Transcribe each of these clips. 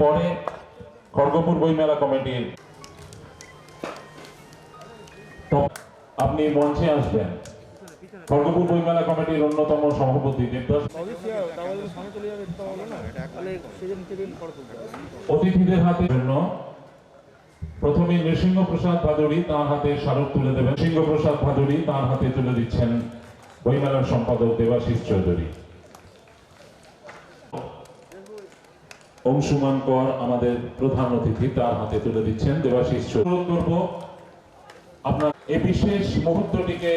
এরপরে খড়গপুর বইমেলা কমিটির আপনি মঞ্চে আসবেন। খড়গপুর বইমেলা কমিটির অন্যতম সভাপতি দেবদাস অতিথিদের হাতে জন্য প্রথমে নৃসিংহ প্রসাদ ভাদুরী তাঁর হাতে স্মারক তুলে দেবেন। নৃসিংহ প্রসাদ ভাদুরী তাঁর হাতে তুলে দিচ্ছেন বইমেলার সম্পাদক দেবাশিস চৌধুরী। অংশুমান কর আমাদের প্রধান অতিথি, তার হাতে তুলে দিচ্ছেন দেবাশিস চৌধুরী। করব আপনার এই বিশেষ মুহূর্তটিকে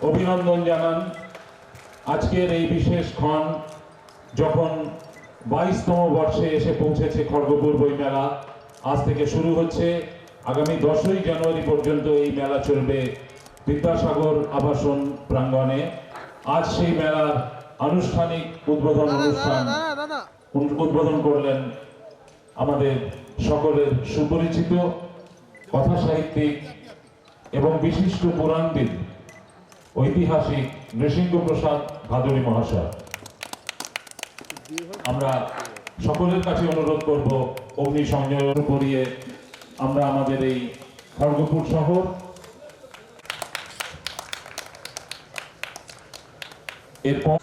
অভিনন্দন জানান। আজকের এই বিশেষ ক্ষণ যখন 22তম বর্ষে এসে পৌঁছেছে খড়গপুর বইমেলা, আজ থেকে শুরু হচ্ছে, আগামী 10ই জানুয়ারি পর্যন্ত এই মেলা চলবে বিদ্যাসাগর আবাসন প্রাঙ্গণে। আজ সেই মেলার আনুষ্ঠানিক উদ্বোধন করলেন আমাদের সকলের সুপরিচিত কথা সাহিত্যিক এবং বিশিষ্ট পুরাণবিদ ঐতিহাসিক নৃসিংহ প্রসাদ ভাদুরী মহাশয়। আমরা সকলের কাছে অনুরোধ করব অগ্নি সংযোগ করিয়ে আমরা আমাদের এই খড়গপুর শহর এরপর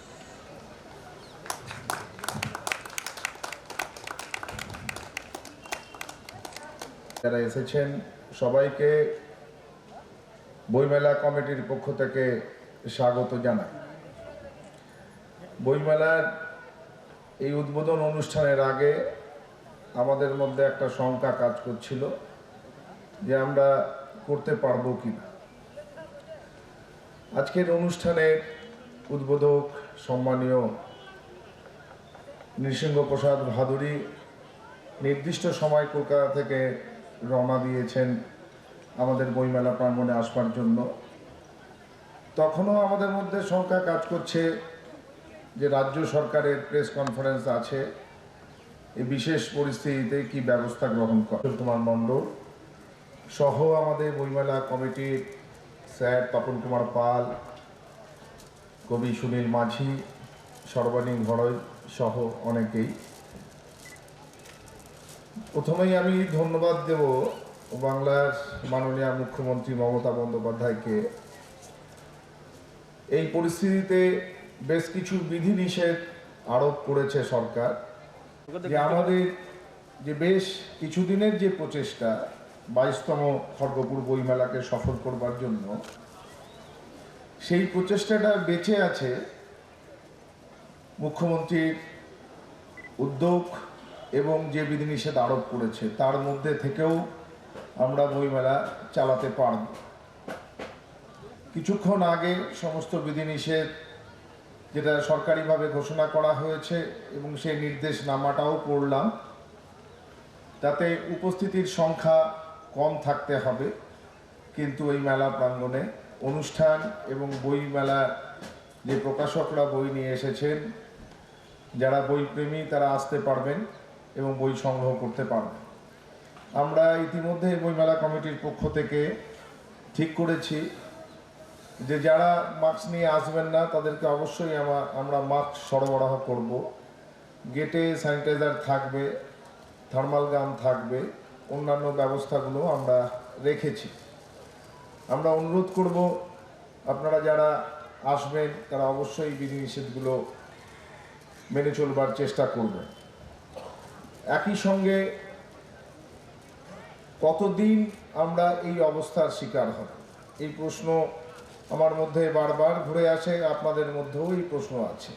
যারা এসেছেন সবাইকে বইমেলা কমিটির পক্ষ থেকে স্বাগত জানাই। বইমেলার এই উদ্বোধন অনুষ্ঠানের আগে আমাদের মধ্যে একটা শঙ্কা কাজ করছিল যে আমরা করতে পারবো কিনা। আজকের অনুষ্ঠানের উদ্বোধক সম্মানীয় নৃসিংহ প্রসাদ ভাদুরী নির্দিষ্ট সময় কলকাতা থেকে রওনা দিয়েছেন আমাদের বইমেলা প্রাঙ্গণে আসবার জন্য। তখনও আমাদের মধ্যে শঙ্কা কাজ করছে যে রাজ্য সরকারের প্রেস কনফারেন্স আছে, এই বিশেষ পরিস্থিতিতে কি ব্যবস্থা গ্রহণ করে। কুমার মণ্ডল সহ আমাদের বইমেলা কমিটির স্যার তপন কুমার পাল, কবি সুনীল মাঝি, সর্বাণী ঘড়ই সহ অনেকেই। প্রথমেই আমি ধন্যবাদ দেব বাংলার মাননীয় মুখ্যমন্ত্রী মমতা বন্দ্যোপাধ্যায়কে। এই পরিস্থিতিতে বেশ কিছু বিধিনিষেধ আরোপ করেছে সরকার, যে আমাদের যে বেশ কিছুদিনের যে প্রচেষ্টা 22তম খড়গপুর বইমেলাকে সফল করবার জন্য, সেই প্রচেষ্টাটা বেঁচে আছে মুখ্যমন্ত্রীর উদ্যোগ এবং যে বিধিনিষেধ আরোপ করেছে তার মধ্যে থেকেও আমরা বইমেলা চালাতে পারব। কিছুক্ষণ আগে সমস্ত বিধিনিষেধ যেটা সরকারিভাবে ঘোষণা করা হয়েছে এবং সেই নির্দেশনামাটাও পড়লাম, তাতে উপস্থিতির সংখ্যা কম থাকতে হবে, কিন্তু এই মেলা প্রাঙ্গণে অনুষ্ঠান এবং বই মেলা যে প্রকাশকরা বই নিয়ে এসেছেন, যারা বইপ্রেমী তারা আসতে পারবেন এবং বই সংগ্রহ করতে পারবেন। আমরা ইতিমধ্যে বইমেলা কমিটির পক্ষ থেকে ঠিক করেছি যে যারা মাস্ক নিয়ে আসবেন না তাদেরকে অবশ্যই আমরা মাস্ক সরবরাহ করব। গেটে স্যানিটাইজার থাকবে, থার্মাল গান থাকবে, অন্যান্য ব্যবস্থাগুলো আমরা রেখেছি। আমরা অনুরোধ করব আপনারা যারা আসবেন তারা অবশ্যই বিধিনিষেধগুলো মেনে চলবার চেষ্টা করবেন। একই সঙ্গে কতদিন আমরা এই অবস্থার শিকার হব, এই প্রশ্ন আমার মধ্যে বারবার ঘুরে আসে, আপনাদের মধ্যেও এই প্রশ্ন আছে।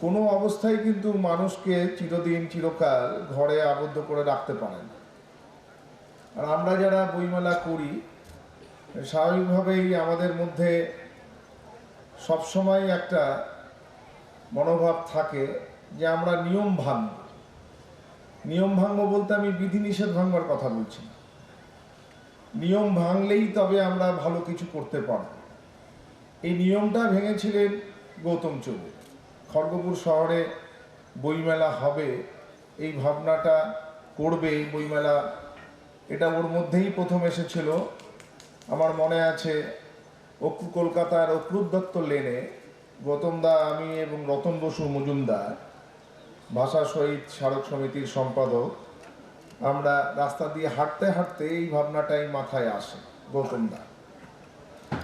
কোনো অবস্থায় কিন্তু মানুষকে চিরদিন চিরকাল ঘরে আবদ্ধ করে রাখতে পারে না। আর আমরা যারা বইমেলা করি স্বাভাবিকভাবেই আমাদের মধ্যে সবসময় একটা মনোভাব থাকে যে আমরা নিয়ম ভাঙব। নিয়ম ভাঙব বলতে আমি বিধিনিষেধ ভাঙবার কথা বলছি না। নিয়ম ভাঙলেই তবে আমরা ভালো কিছু করতে পারব। এই নিয়মটা ভেঙেছিলেন গৌতম চৌধুরী। খড়গপুর শহরে বইমেলা হবে, এই ভাবনাটা করবে এই বইমেলা, এটা ওর মধ্যেই প্রথম এসেছিল। আমার মনে আছে কলকাতার অক্রুর দত্ত লেনে গৌতম দা, আমি এবং রতন বসু মজুমদার ভাষা শহীদ স্মারক সমিতির সম্পাদক, আমরা রাস্তা দিয়ে হাঁটতে হাঁটতে এই ভাবনাটাই মাথায় আসে গৌতম দা।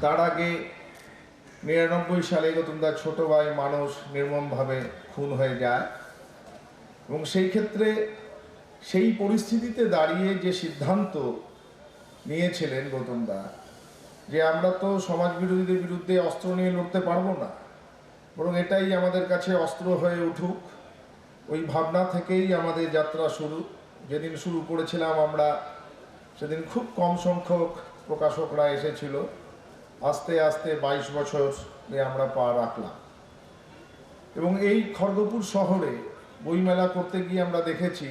তার আগে 99 সালে গৌতম দার ছোট ভাই মানস নির্মমভাবে খুন হয়ে যায়, এবং সেই ক্ষেত্রে সেই পরিস্থিতিতে দাঁড়িয়ে যে সিদ্ধান্ত নিয়েছিলেন গৌতম দা, যে আমরা তো সমাজ বিরোধীদের বিরুদ্ধে অস্ত্র নিয়ে লড়তে পারবো না, বরং এটাই আমাদের কাছে অস্ত্র হয়ে উঠুক, ওই ভাবনা থেকেই আমাদের যাত্রা শুরু। যেদিন শুরু করেছিলাম আমরা, সেদিন খুব কম সংখ্যক প্রকাশকরা এসেছিল। আস্তে আস্তে 22 বছর আমরা পা রাখলাম, এবং এই খড়গপুর শহরে বইমেলা করতে গিয়ে আমরা দেখেছি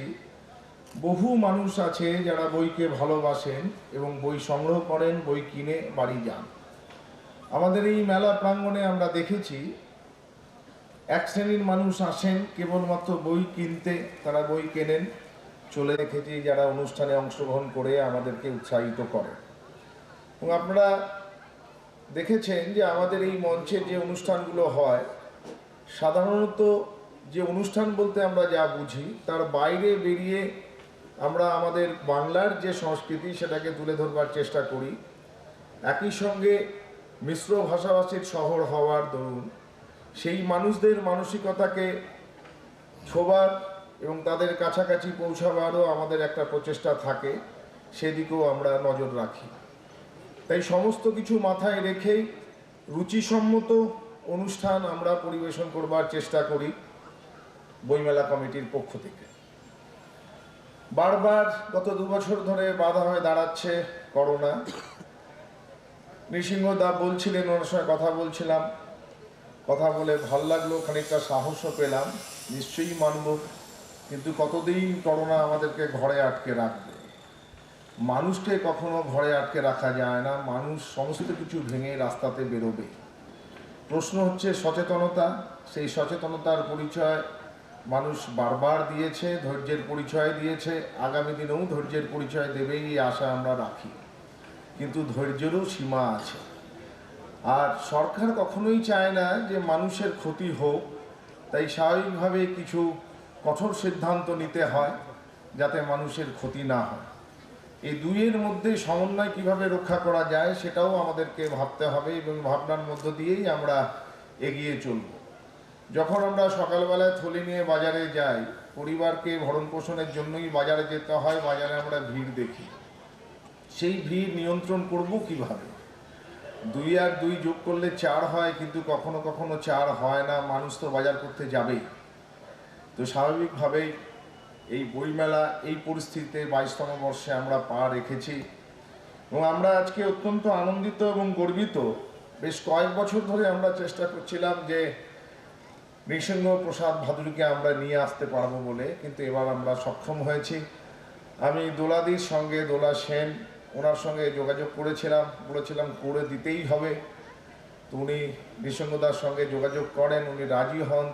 বহু মানুষ আছে যারা বইকে ভালোবাসেন এবং বই সংগ্রহ করেন, বই কিনে বাড়ি যান। আমাদের এই মেলা প্রাঙ্গণে আমরা দেখেছি এক শ্রেণীর মানুষ আসেন কেবলমাত্র বই কিনতে, তারা বই কেনেন, চলে দেখেছি যারা অনুষ্ঠানে অংশগ্রহণ করে আমাদেরকে উৎসাহিত করে। এবং আপনারা দেখেছেন যে আমাদের এই মঞ্চে যে অনুষ্ঠানগুলো হয়, সাধারণত যে অনুষ্ঠান বলতে আমরা যা বুঝি তার বাইরে বেরিয়ে আমরা আমাদের বাংলার যে সংস্কৃতি সেটাকে তুলে ধরবার চেষ্টা করি। একই সঙ্গে মিশ্র ভাষাভাষীর শহর হওয়ার দরুন সেই মানুষদের মানসিকতাকে ছোঁবার এবং তাদের কাছাকাছি পৌঁছাবারও আমাদের একটা প্রচেষ্টা থাকে, সেদিকেও আমরা নজর রাখি। তাই সমস্ত কিছু মাথায় রেখেই রুচিসম্মত অনুষ্ঠান আমরা পরিবেশন করবার চেষ্টা করি বইমেলা কমিটির পক্ষ থেকে। বারবার গত 2 বছর ধরে বাধা হয়ে দাঁড়াচ্ছে করোনা। নৃসিংহ দা বলছিলেন, ওনার সঙ্গে কথা বলছিলাম, কথা বলে ভাল লাগলো, খানিকটা সাহসও পেলাম, নিশ্চয়ই মানব, কিন্তু কতদিন করোনা আমাদেরকে ঘরে আটকে রাখবে? মানুষকে কখনো ঘরে আটকে রাখা যায় না, মানুষ সমস্ত কিছু ভেঙে রাস্তাতে বেরোবে। প্রশ্ন হচ্ছে সচেতনতা। সেই সচেতনতার পরিচয় মানুষ বারবার দিয়েছে, ধৈর্যের পরিচয় দিয়েছে, আগামী দিনেও ধৈর্যের পরিচয় দেবেই এই আশা আমরা রাখি, কিন্তু ধৈর্যেরও সীমা আছে। আর সরকার কখনোই চায় না যে মানুষের ক্ষতি হোক, তাই স্বাভাবিকভাবে কিছু কঠোর সিদ্ধান্ত নিতে হয় যাতে মানুষের ক্ষতি না হয়। এই দুইয়ের মধ্যে সমন্বয় কিভাবে রক্ষা করা যায় সেটাও আমাদেরকে ভাবতে হবে, এবং ভাবনার মধ্য দিয়েই আমরা এগিয়ে চলব। যখন আমরা সকালবেলায় থলি নিয়ে বাজারে যাই, পরিবারকে ভরণ পোষণের জন্যই বাজারে যেতে হয়, বাজারে আমরা ভিড় দেখি। সেই ভিড় নিয়ন্ত্রণ করব কিভাবে? 2 আর 2 যোগ করলে 4 হয়, কিন্তু কখনো কখনো 4 হয় না, মানুষ তো বাজার করতে যাবেই। তো স্বাভাবিকভাবেই এই বইমেলা এই পরিস্থিতিতে 22তম বর্ষে আমরা পা রেখেছি, এবং আমরা আজকে অত্যন্ত আনন্দিত এবং গর্বিত। বেশ কয়েক বছর ধরে আমরা চেষ্টা করছিলাম যে নৃসিংহ প্রসাদ ভাদুড়িকে আমরা নিয়ে আসতে পারবো বলে, কিন্তু এবার আমরা সক্ষম হয়েছি। আমি দোলাদির সঙ্গে, দোলা সেন, ওনার সঙ্গে যোগাযোগ করেছিলাম, বলেছিলাম করে দিতেই হবে। তো উনি নৃসিংহদার সঙ্গে যোগাযোগ করেন, উনি রাজি হন,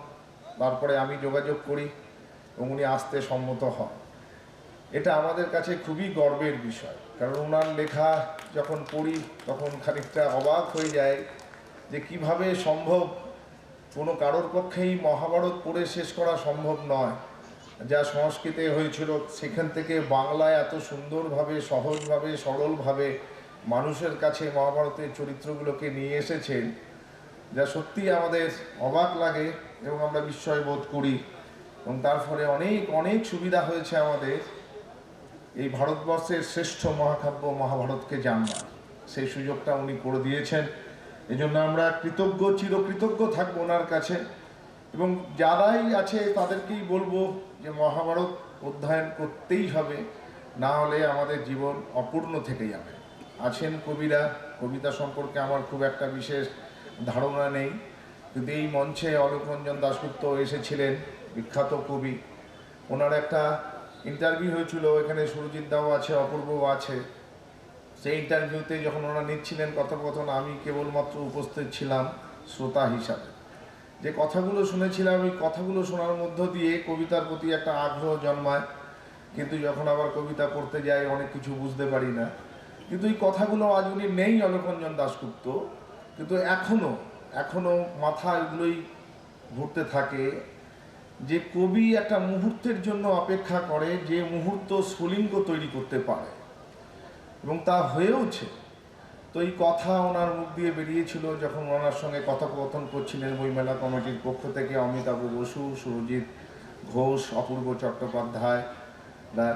তারপরে আমি যোগাযোগ করি এবং উনি আসতে সম্মত হন। এটা আমাদের কাছে খুবই গর্বের বিষয়, কারণ ওনার লেখা যখন পড়ি তখন খানিকটা অবাক হয়ে যায় যে কিভাবে সম্ভব। কোনো কারোর পক্ষেই মহাভারত পড়ে শেষ করা সম্ভব নয়। যা সংস্কৃতে হয়েছিল সেখান থেকে বাংলায় এত সুন্দরভাবে, সহজভাবে, সরলভাবে মানুষের কাছে মহাভারতের চরিত্রগুলোকে নিয়ে এসেছেন, যা সত্যি আমাদের অবাক লাগে এবং আমরা বিস্ময় বোধ করি। এবং তার ফলে অনেক অনেক সুবিধা হয়েছে আমাদের এই ভারতবর্ষের শ্রেষ্ঠ মহাকাব্য মহাভারতকে জানবার। সেই সুযোগটা উনি করে দিয়েছেন, এজন্য আমরা কৃতজ্ঞ, চিরকৃতজ্ঞ থাকবো ওনার কাছে। এবং যারাই আছে তাদেরকেই বলবো যে মহাভারত অধ্যয়ন করতেই হবে, না হলে আমাদের জীবন অপূর্ণ থেকে যাবে। আছেন কবিরা, কবিতা সম্পর্কে আমার খুব একটা বিশেষ ধারণা নেই, কিন্তু এই মঞ্চে অলোক রঞ্জন দাশগুপ্ত এসেছিলেন, বিখ্যাত কবি। ওনার একটা ইন্টারভিউ হয়েছিল, এখানে সুরজিৎ দাও আছে, অপূর্বও আছে। সেই ইন্টারভিউতে যখন ওনারা নিচ্ছিলেন কথোপকথন, আমি কেবলমাত্র উপস্থিত ছিলাম শ্রোতা হিসাবে। যে কথাগুলো শুনেছিলাম, ওই কথাগুলো শোনার মধ্য দিয়ে কবিতার প্রতি একটা আগ্রহ জন্মায়, কিন্তু যখন আবার কবিতা পড়তে যাই অনেক কিছু বুঝতে পারি না। কিন্তু এই কথাগুলো আজ উনি নেই, অলোক রঞ্জন দাশগুপ্ত, কিন্তু এখনো মাথা এগুলোই ঘুরতে থাকে যে কবি একটা মুহূর্তের জন্য অপেক্ষা করে, যে মুহূর্ত স্ফুলিঙ্গ তৈরি করতে পারে, এবং তা হয়েওছে। তো এই কথা ওনার মুখ দিয়ে বেরিয়েছিল যখন ওনার সঙ্গে কথোপকথন করছিলেন বইমেলা কমিটির পক্ষ থেকে অমিতাভ বসু, সুরজিৎ ঘোষ, অপূর্ব চট্টোপাধ্যায়।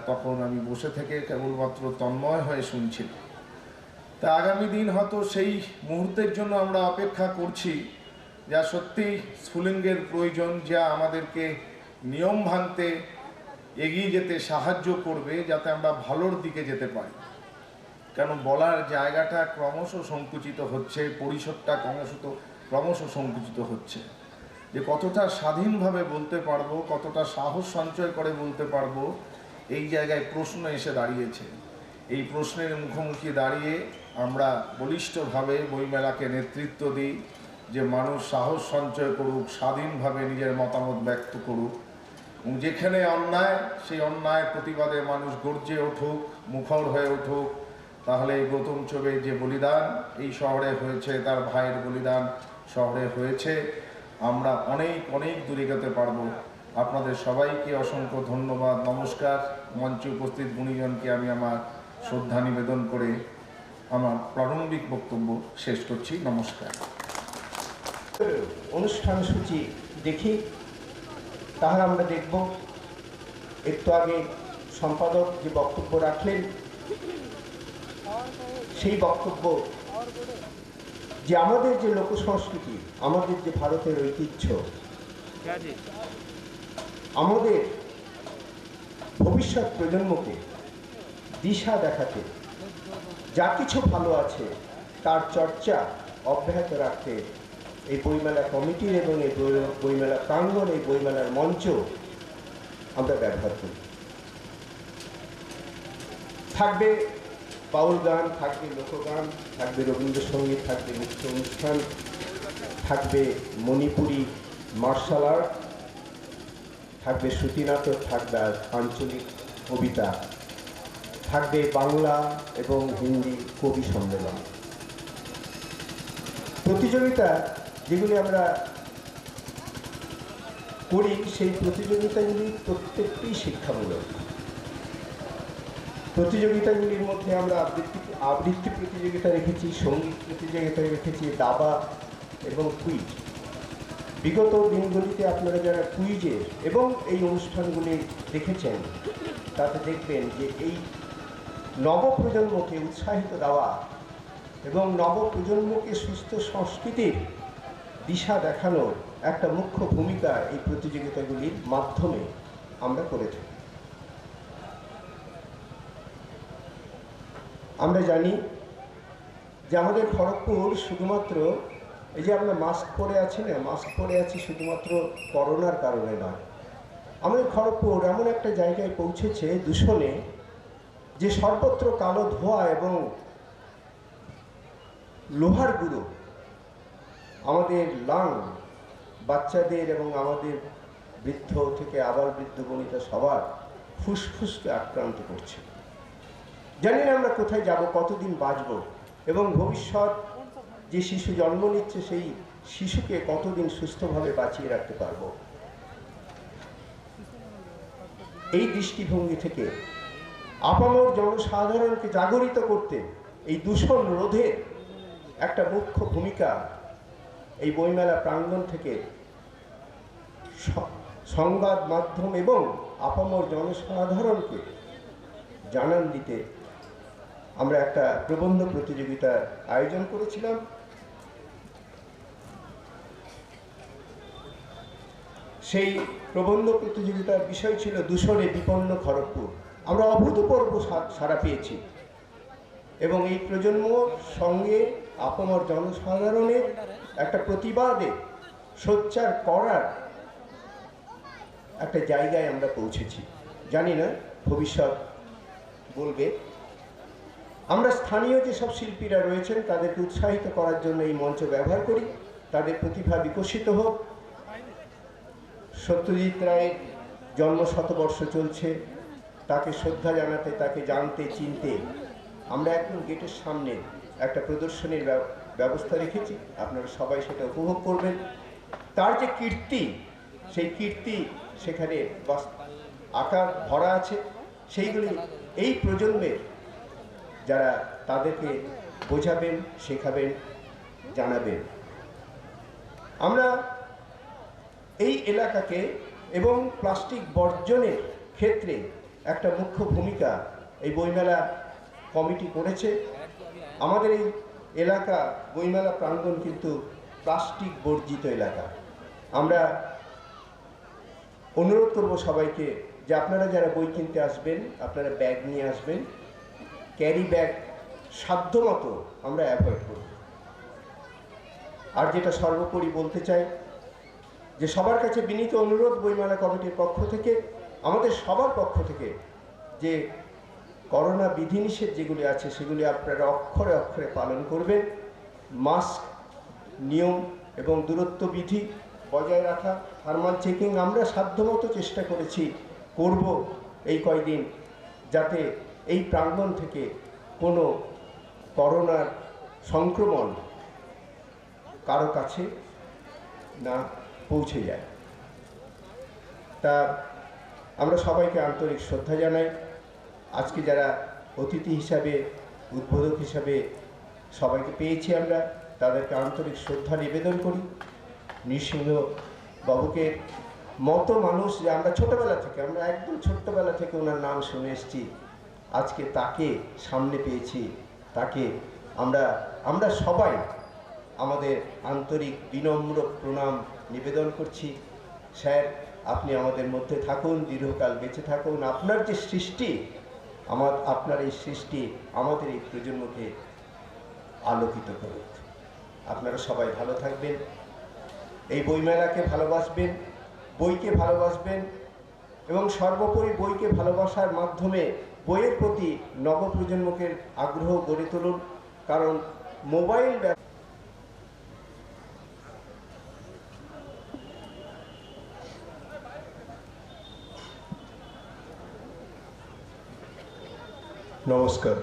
তখন আমি বসে থেকে কেবলমাত্র তন্ময় হয়ে শুনছিলাম। তা আগামী দিন হয়তো সেই মুহূর্তের জন্য আমরা অপেক্ষা করছি, যা সত্যি স্ফুলিঙ্গের প্রয়োজন, যা আমাদেরকে নিয়ম ভাঙতে এগিয়ে যেতে সাহায্য করবে, যাতে আমরা ভালোর দিকে যেতে পারি। কেন বলার জায়গাটা ক্রমশ সংকুচিত হচ্ছে, পরিসরটা ক্রমশ সংকুচিত হচ্ছে। যে কতটা স্বাধীনভাবে বলতে পারবো, কতটা সাহস সঞ্চয় করে বলতে পারবো, এই জায়গায় প্রশ্ন এসে দাঁড়িয়েছে। এই প্রশ্নের মুখোমুখি দাঁড়িয়ে আমরা বলিষ্ঠভাবে বইমেলাকে নেতৃত্ব দিই, যে মানুষ সাহস সঞ্চয় করুক, স্বাধীনভাবে নিজের মতামত ব্যক্ত করুক, এবং যেখানে অন্যায়, সেই অন্যায়ের প্রতিবাদে মানুষ গর্জে উঠুক, মুখর হয়ে উঠুক। তাহলে এই গৌতম চোবের যে বলিদান এই শহরে হয়েছে, তার ভাইয়ের বলিদান শহরে হয়েছে, আমরা অনেক অনেক দূরে যেতে পারবো। আপনাদের সবাইকে অসংখ্য ধন্যবাদ, নমস্কার। মঞ্চে উপস্থিত গুণীজনকে আমি আমার শ্রদ্ধা নিবেদন করে আমার প্রারম্ভিক বক্তব্য শেষ করছি। নমস্কার। অনুষ্ঠান সূচি দেখি, তাহলে আমরা দেখব একটু আগে সম্পাদক যে বক্তব্য রাখলেন, সেই বক্তব্য যে আমাদের যে লোকসংস্কৃতি, আমাদের যে ভারতের ঐতিহ্য, আমাদের ভবিষ্যৎ প্রজন্মকে দিশা দেখাতে যা কিছু ভালো আছে তার চর্চা অব্যাহত রাখতে এই বইমেলা কমিটির এবং এই বইমেলা প্রাঙ্গণ, এই বইমেলার মঞ্চ আমরা ব্যবহার করি। থাকবে বাউল গান, থাকবে লোকগান, থাকবে রবীন্দ্রসঙ্গীত, থাকবে নৃত্য অনুষ্ঠান, থাকবে মণিপুরি মার্শাল আর্ট, থাকবে শ্রুতিনাটক, থাকবে আঞ্চলিক কবিতা, থাকবে বাংলা এবং হিন্দি কবি সম্মেলন। প্রতিযোগিতা যেগুলি আমরা করি, সেই প্রতিযোগিতাগুলি প্রত্যেকটি শিক্ষামূলক। প্রতিযোগিতাগুলির মধ্যে আমরা আবৃত্তি প্রতিযোগিতা রেখেছি, সঙ্গীত প্রতিযোগিতা রেখেছি, দাবা এবং কুইজ। বিগত দিনগুলিতে আপনারা যারা কুইজের এবং এই অনুষ্ঠানগুলি দেখেছেন, তাতে দেখবেন যে এই নবপ্রজন্মকে উৎসাহিত দেওয়া এবং নবপ্রজন্মকে সুস্থ সংস্কৃতির দিশা দেখানোর একটা মুখ্য ভূমিকা এই প্রতিযোগিতাগুলির মাধ্যমে আমরা করে থাকি। আমরা জানি যে আমাদের খড়গপুর শুধুমাত্র এই যে আমরা মাস্ক পরে আছি না, মাস্ক পরে আছি শুধুমাত্র করোনার কারণে নয়। আমাদের খড়গপুর এমন একটা জায়গায় পৌঁছেছে দূষণে, যে সর্বত্র কালো ধোঁয়া এবং লোহার গুঁড়ো আমাদের লাং, বাচ্চাদের এবং আমাদের বৃদ্ধ থেকে আবার বৃদ্ধ বনিতা সবার ফুসফুসকে আক্রান্ত করছে। জানি না আমরা কোথায় যাব, কতদিন বাঁচব, এবং ভবিষ্যৎ যে শিশু জন্ম নিচ্ছে সেই শিশুকে কতদিন সুস্থভাবে বাঁচিয়ে রাখতে পারব। এই দৃষ্টিভঙ্গি থেকে আপামর জনসাধারণকে জাগরিত করতে, এই দূষণ রোধে একটা মুখ্য ভূমিকা এই বইমেলা প্রাঙ্গণ থেকে সংবাদ মাধ্যম এবং আপামর জনসাধারণকে জানান দিতে আমরা একটা প্রবন্ধ প্রতিযোগিতার আয়োজন করেছিলাম। সেই প্রবন্ধ প্রতিযোগিতার বিষয় ছিল দূষণে বিপন্ন খড়গপুর। আমরা অভূতপূর্ব সাড়া পেয়েছি এবং এই প্রজন্মর সঙ্গে আপামর জনসাধারণের একটা প্রতিবাদে সোচ্চার করার একটা জায়গায় আমরা পৌঁছেছি। জানি না ভবিষ্যৎ বলবে। আমরা স্থানীয় যেসব শিল্পীরা রয়েছেন তাদেরকে উৎসাহিত করার জন্য এই মঞ্চ ব্যবহার করি, তাদের প্রতিভা বিকশিত হোক। সত্যজিৎ রায়ের জন্ম শতবর্ষ চলছে, তাকে শ্রদ্ধা জানাতে, তাকে জানতে চিনতে আমরা এখন গেটের সামনে একটা প্রদর্শনীর ব্যবস্থা রেখেছি। আপনারা সবাই সেটা উপভোগ করবেন। তার যে কীর্তি, সেই কীর্তি সেখানে আকার ভরা আছে, সেইগুলি এই প্রজন্মের যারা তাদেরকে বোঝাবেন, শেখাবেন, জানাবেন। আমরা এই এলাকাকে এবং প্লাস্টিক বর্জনের ক্ষেত্রে একটা মুখ্য ভূমিকা এই বইমেলা কমিটি করেছে। আমাদের এই এলাকা বইমেলা প্রাঙ্গণ কিন্তু প্লাস্টিক বর্জিত এলাকা। আমরা অনুরোধ করব সবাইকে যে আপনারা যারা বই কিনতে আসবেন আপনারা ব্যাগ নিয়ে আসবেন, ক্যারি ব্যাগ সাধ্যমতো আমরা অ্যাভয়েড করব। আর যেটা সর্বোপরি বলতে চাই যে সবার কাছে বিনীত অনুরোধ বইমেলা কমিটির পক্ষ থেকে, আমাদের সবার পক্ষ থেকে, যে করোনা বিধিনিষেধ যেগুলি আছে সেগুলি আপনারা অক্ষরে অক্ষরে পালন করবেন। মাস্ক নিয়ম এবং দূরত্ব বিধি বজায় রাখা, থার্মাল চেকিং আমরা সাধ্যমতো চেষ্টা করেছি, করব এই কয়দিন, যাতে এই প্রাঙ্গণ থেকে কোনো করোনার সংক্রমণ কারো কাছে না পৌঁছে যায়। তা আমরা সবাইকে আন্তরিক শ্রদ্ধা জানাই। আজকে যারা অতিথি হিসাবে, উদ্বোধক হিসাবে সবাইকে পেয়েছি আমরা, তাদেরকে আন্তরিক শ্রদ্ধা নিবেদন করি। নৃসিংহ বাবুকে মতো মানুষ যে আমরা ছোটোবেলা থেকে, আমরা একদম ছোট্টবেলা থেকে ওনার নাম শুনে এসেছি, আজকে তাকে সামনে পেয়েছি, তাকে আমরা সবাই আমাদের আন্তরিক বিনম্র প্রণাম নিবেদন করছি। স্যার, আপনি আমাদের মধ্যে থাকুন, দীর্ঘকাল বেঁচে থাকুন। আপনার যে সৃষ্টি, আপনার এই সৃষ্টি আমাদের এই প্রজন্মকে আলোকিত করুক। আপনারা সবাই ভালো থাকবেন, এই বইমেলাকে ভালোবাসবেন, বইকে ভালোবাসবেন এবং সর্বোপরি বইকে ভালোবাসার মাধ্যমে বইয়ের প্রতি নবপ্রজন্মকে আগ্রহ গড়ে তুলুন। কারণ মোবাইল নমস্কার।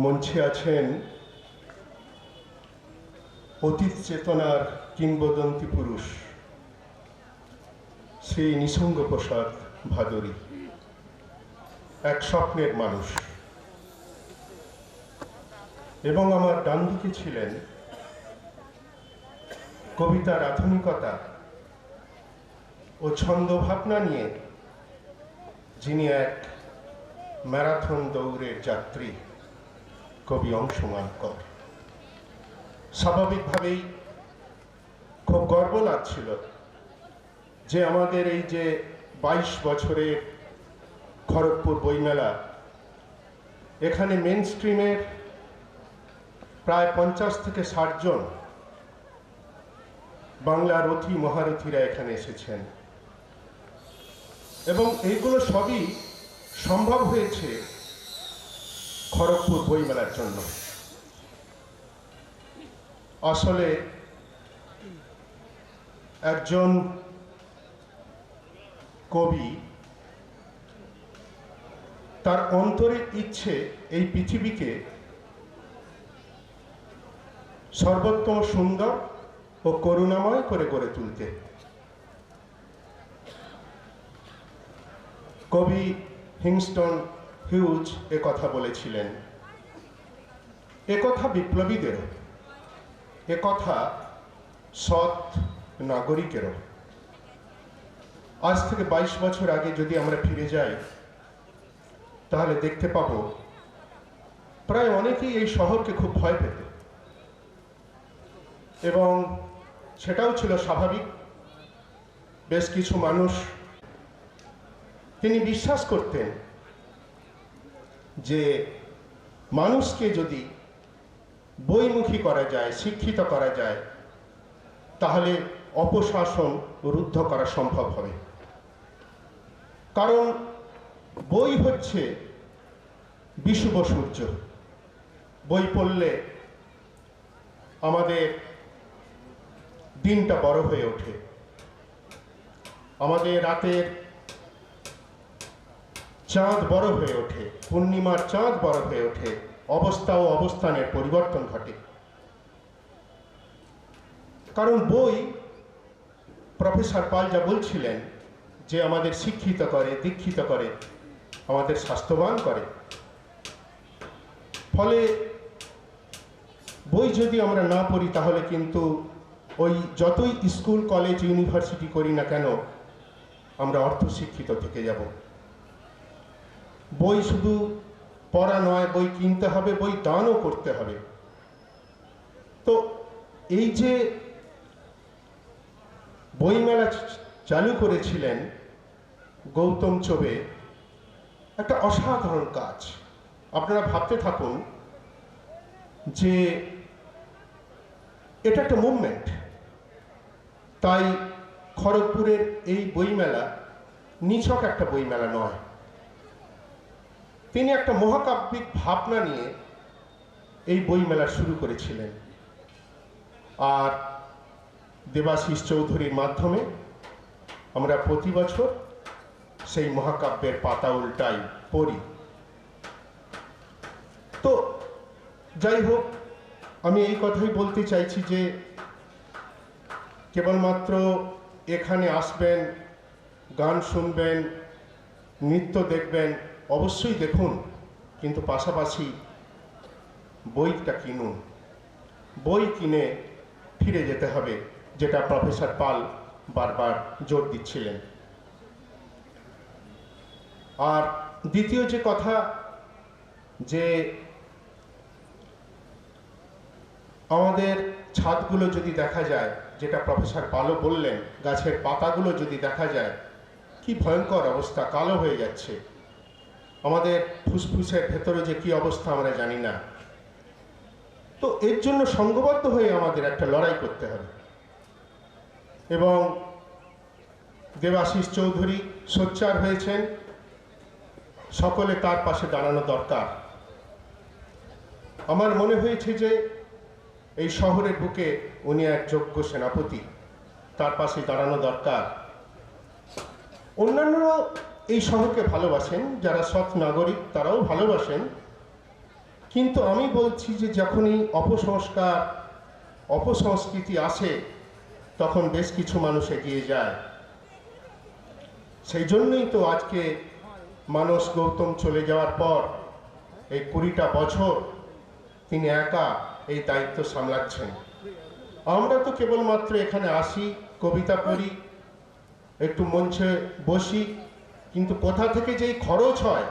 মঞ্চে আছেন অতীত চেতনার কিংবদন্তি পুরুষ শ্রী নিসঙ্গ প্রসাদ ভাদুরী, এক স্বপ্নের মানুষ। এবং আমার ডান দিকে ছিলেন কবিতার আধুনিকতা ও ছন্দ ভাবনা নিয়ে যিনি এক ম্যারাথন দৌড়ের যাত্রী, কবি অংশুমান কর। স্বাভাবিকভাবেই খুব গর্ব লাগছিল যে আমাদের এই যে 22 বছরের খড়গপুর বইমেলা, এখানে মেন স্ট্রিমের প্রায় 50 থেকে 60 জন বাংলা রথী মহারথীরা এখানে এসেছেন এবং এইগুলো সবই সম্ভব হয়েছে খড়গপুর বইমেলার জন্য। আসলে একজন কবি তার অন্তরের ইচ্ছে এই পৃথিবীকে সর্বোত্তম সুন্দর ও করুণাময় করে গড়ে তুলতে। কবি হিংস্টন হিউজ কথা বলেছিলেন, কথা বিপ্লবীদেরও, কথা সৎ নাগরিকেরও। আজ থেকে 22 বছর আগে যদি আমরা ফিরে যাই তাহলে দেখতে পাব প্রায় অনেকেই এই শহরকে খুব ভয় পেত এবং সেটাও ছিল স্বাভাবিক। বেশ কিছু মানুষ, তিনি বিশ্বাস করতেন যে মানুষকে যদি বইমুখী করা যায়, শিক্ষিত করা যায়, তাহলে অপশাসন রুদ্ধ করা সম্ভব হবে। কারণ বই হচ্ছে বিষুব সূর্য। বই পড়লে আমাদের দিনটা বড় হয়ে ওঠে, আমাদের রাতের চাঁদ বড় হয়ে ওঠে, পূর্ণিমার চাঁদ বড় হয়ে ওঠে, অবস্থা ও অবস্থানের পরিবর্তন ঘটে। কারণ বই প্রফেসর পাল যা বলছিলেন যে আমাদের শিক্ষিত করে, দীক্ষিত করে, আমাদের স্বাস্থ্যবান করে, ফলে বই যদি আমরা না পড়ি তাহলে কিন্তু ওই যতই স্কুল কলেজ ইউনিভার্সিটি করি না কেন আমরা অর্ধশিক্ষিত থেকে যাব। বই শুধু পড়া নয়, বই কিনতে হবে, বই দানও করতে হবে। তো এই যে বইমেলা চালু করেছিলেন গৌতম চোবে, একটা অসাধারণ কাজ। আপনারা ভাবতে থাকুন যে এটা একটা মুভমেন্ট। তাই খড়গপুরের এই বইমেলা নিছক একটা বইমেলা নয়, তিনি একটা মহাকাব্যিক ভাবনা নিয়ে এই বইমেলা শুরু করেছিলেন। আর দেবাশিস চৌধুরীর মাধ্যমে আমরা প্রতি বছর সেই মহাকাব্যের পাতা উল্টাই, পড়ি। তো যাই হোক, আমি এই কথাই বলতে চাইছি যে কেবলমাত্র এখানে আসবেন, গান শুনবেন, নৃত্য দেখবেন, অবশ্যই দেখুন, কিন্তু পাশাপাশি বইটা কিনুন। বই কিনে ফিরে যেতে হবে, যেটা প্রফেসর পাল বারবার জোর দিচ্ছিলেন। আর দ্বিতীয় যে কথা, যে আমাদের ছাদগুলো যদি দেখা যায়, যেটা প্রফেসর পালও বললেন, গাছের পাতাগুলো যদি দেখা যায়, কি ভয়ঙ্কর অবস্থা, কালো হয়ে যাচ্ছে। আমাদের ফুসফুসের ভেতরে যে কি অবস্থা আমরা জানি না। তো এর জন্য সংঘবদ্ধ হয়ে আমাদের একটা লড়াই করতে হবে, এবং দেবাশিস চৌধুরী সোচ্চার হয়েছেন, সকলে তার পাশে দাঁড়ানো দরকার। আমার মনে হয়েছে যে এই শহরের বুকে উনি এক যোগ্য সেনাপতি, তার পাশে দাঁড়ানো দরকার। অন্যান্যরা এই শহরকে ভালোবাসেন, যারা সৎ নাগরিক তারাও ভালোবাসেন, কিন্তু আমি বলছি যে যখনই অপসংস্কার, অপসংস্কৃতি আসে, তখন বেশ কিছু মানুষ এগিয়ে যায়। সেই জন্যই তো আজকে মানস গৌতম চলে যাওয়ার পর এই 20টা বছর তিনি একা এই দায়িত্ব সামলাচ্ছেন। আমরা তো কেবলমাত্র এখানে আসি, কবিতা পড়ি, একটু মঞ্চে বসি, কিন্তু কোথা থেকে যেই খরচ হয়,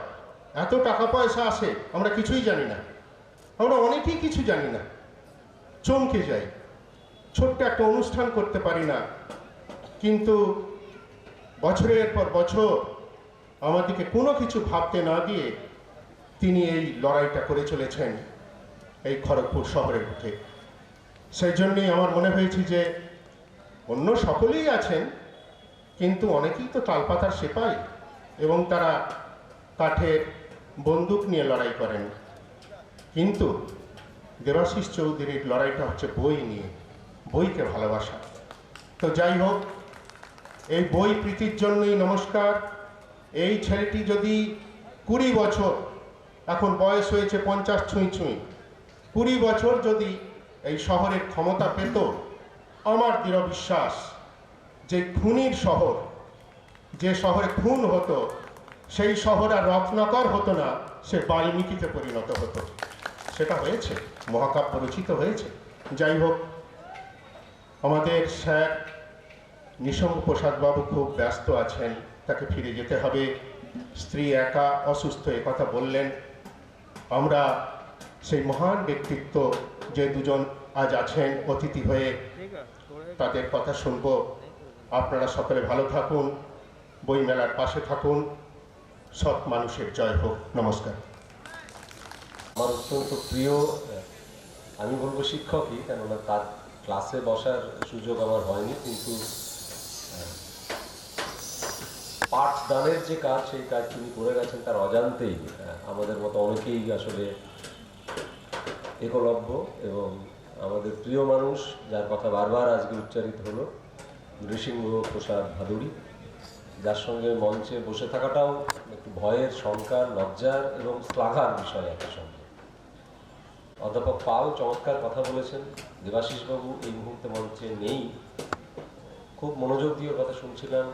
এত টাকা পয়সা আসে, আমরা কিছুই জানি না। আমরা অনেকেই কিছু জানি না, চমকে যাই। ছোট্ট একটা অনুষ্ঠান করতে পারি না, কিন্তু বছরের পর বছর আমাদেরকে কোনো কিছু ভাবতে না দিয়ে তিনি এই লড়াইটা করে চলেছেন এই খড়গপুর শহরের বুকে। সেই জন্যই আমার মনে হয়েছে যে অন্য সকলেই আছেন, কিন্তু অনেকেই তো তালপাতার সেপাই, এবং তারা কাঠের বন্দুক নিয়ে লড়াই করেন। কিন্তু দেবাশিস চৌধুরীর লড়াইটা হচ্ছে বই নিয়ে, বইকে ভালোবাসা। তো যাই হোক, এই বই প্রীতির জন্যই নমস্কার। এই ছেলেটি যদি 20 বছর, এখন বয়স হয়েছে 50 ছুঁই ছুঁই, 20 বছর যদি এই শহরের ক্ষমতা পেত, আমার দৃঢ় বিশ্বাস যে খুনির শহর, যে শহরে খুন হতো, সেই শহর আর রত্নাকর হতো না, সে বাল্মীকিতে পরিণত হতো। সেটা হয়েছে, মহাকাব্য রচিত হয়েছে। যাই হোক, আমাদের স্যার নিঃসঙ্গ প্রসাদবাবু খুব ব্যস্ত আছেন, তাকে ফিরে যেতে হবে, স্ত্রী একা অসুস্থ, কথা বললেন। আমরা সেই মহান ব্যক্তিত্ব যে দুজন আজ আছেন অতিথি হয়ে, তাদের কথা শুনব। আপনারা সকলে ভালো থাকুন, বইমেলার পাশে থাকুন। সৎ মানুষের জয় হোক। নমস্কার। আমার অত্যন্ত প্রিয়, আমি বলবো শিক্ষকই, কেননা তার ক্লাসে বসার সুযোগ আমার হয়নি, কিন্তু পাঠদানের যে কাজ, সেই কাজ তিনি করে গেছেন তার অজান্তেই। আমাদের মতো অনেকেই আসলে একলব্য, এবং আমাদের প্রিয় মানুষ, যার কথা বারবার আজকে উচ্চারিত হলো, নৃসিংহ প্রসাদ ভাদুড়ী, যার সঙ্গে মঞ্চে বসে থাকাটাও একটু ভয়ের, শঙ্কার, লজ্জার এবং শ্লাঘার বিষয় একই সঙ্গে। অধ্যাপক পাল চমৎকার কথা বলেছেন। দেবাশিসবাবু এই মুহূর্তে মঞ্চে নেই, খুব মনোযোগ দিয়ে কথা শুনছিলাম।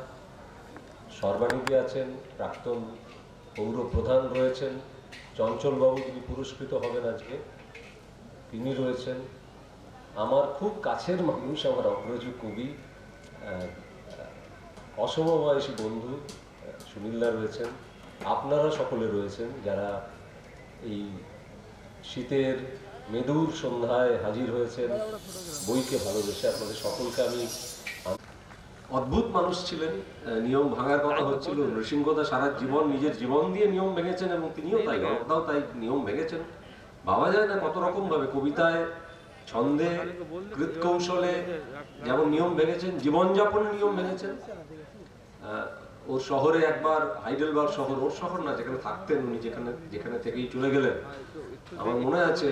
সর্বানিধি আছেন, প্রাক্তন পৌর প্রধান রয়েছেন, চঞ্চলবাবু যিনি পুরস্কৃত হবেন আজকে তিনি রয়েছেন, আমার খুব কাছের মানুষ, আমার অগ্রজ কবি, অসমবয়সী বন্ধু সুনীলদা রয়েছেন, আপনারা সকলে রয়েছেন যারা এই শীতের মেদুর সন্ধ্যায় হাজির হয়েছেন বইকে ভালোবেসে। আপনাদের সকলকে আমি, অদ্ভুত মানুষ ছিলেন, নিয়ম ভাঙার কথা হচ্ছিল। নৃসিংহদা সারা জীবন নিজের জীবন দিয়ে নিয়ম ভেঙেছেন এবং তিনিও তাই, অরূপদাও তাই নিয়ম ভেঙেছেন। ভাবা যায় না কত রকম ভাবে, কবিতায়, ছন্দে, কৃৎকৌশলে যেমন নিয়ম ভেঙেছেন, জীবনযাপনের নিয়ম ভেঙেছেন। ওর শহরে একবার, হাইডেলবার্গ শহর, ওর শহর না, যেখানে থাকতেন উনি, যেখানে থেকেই চলে গেলেন, আমার মনে আছে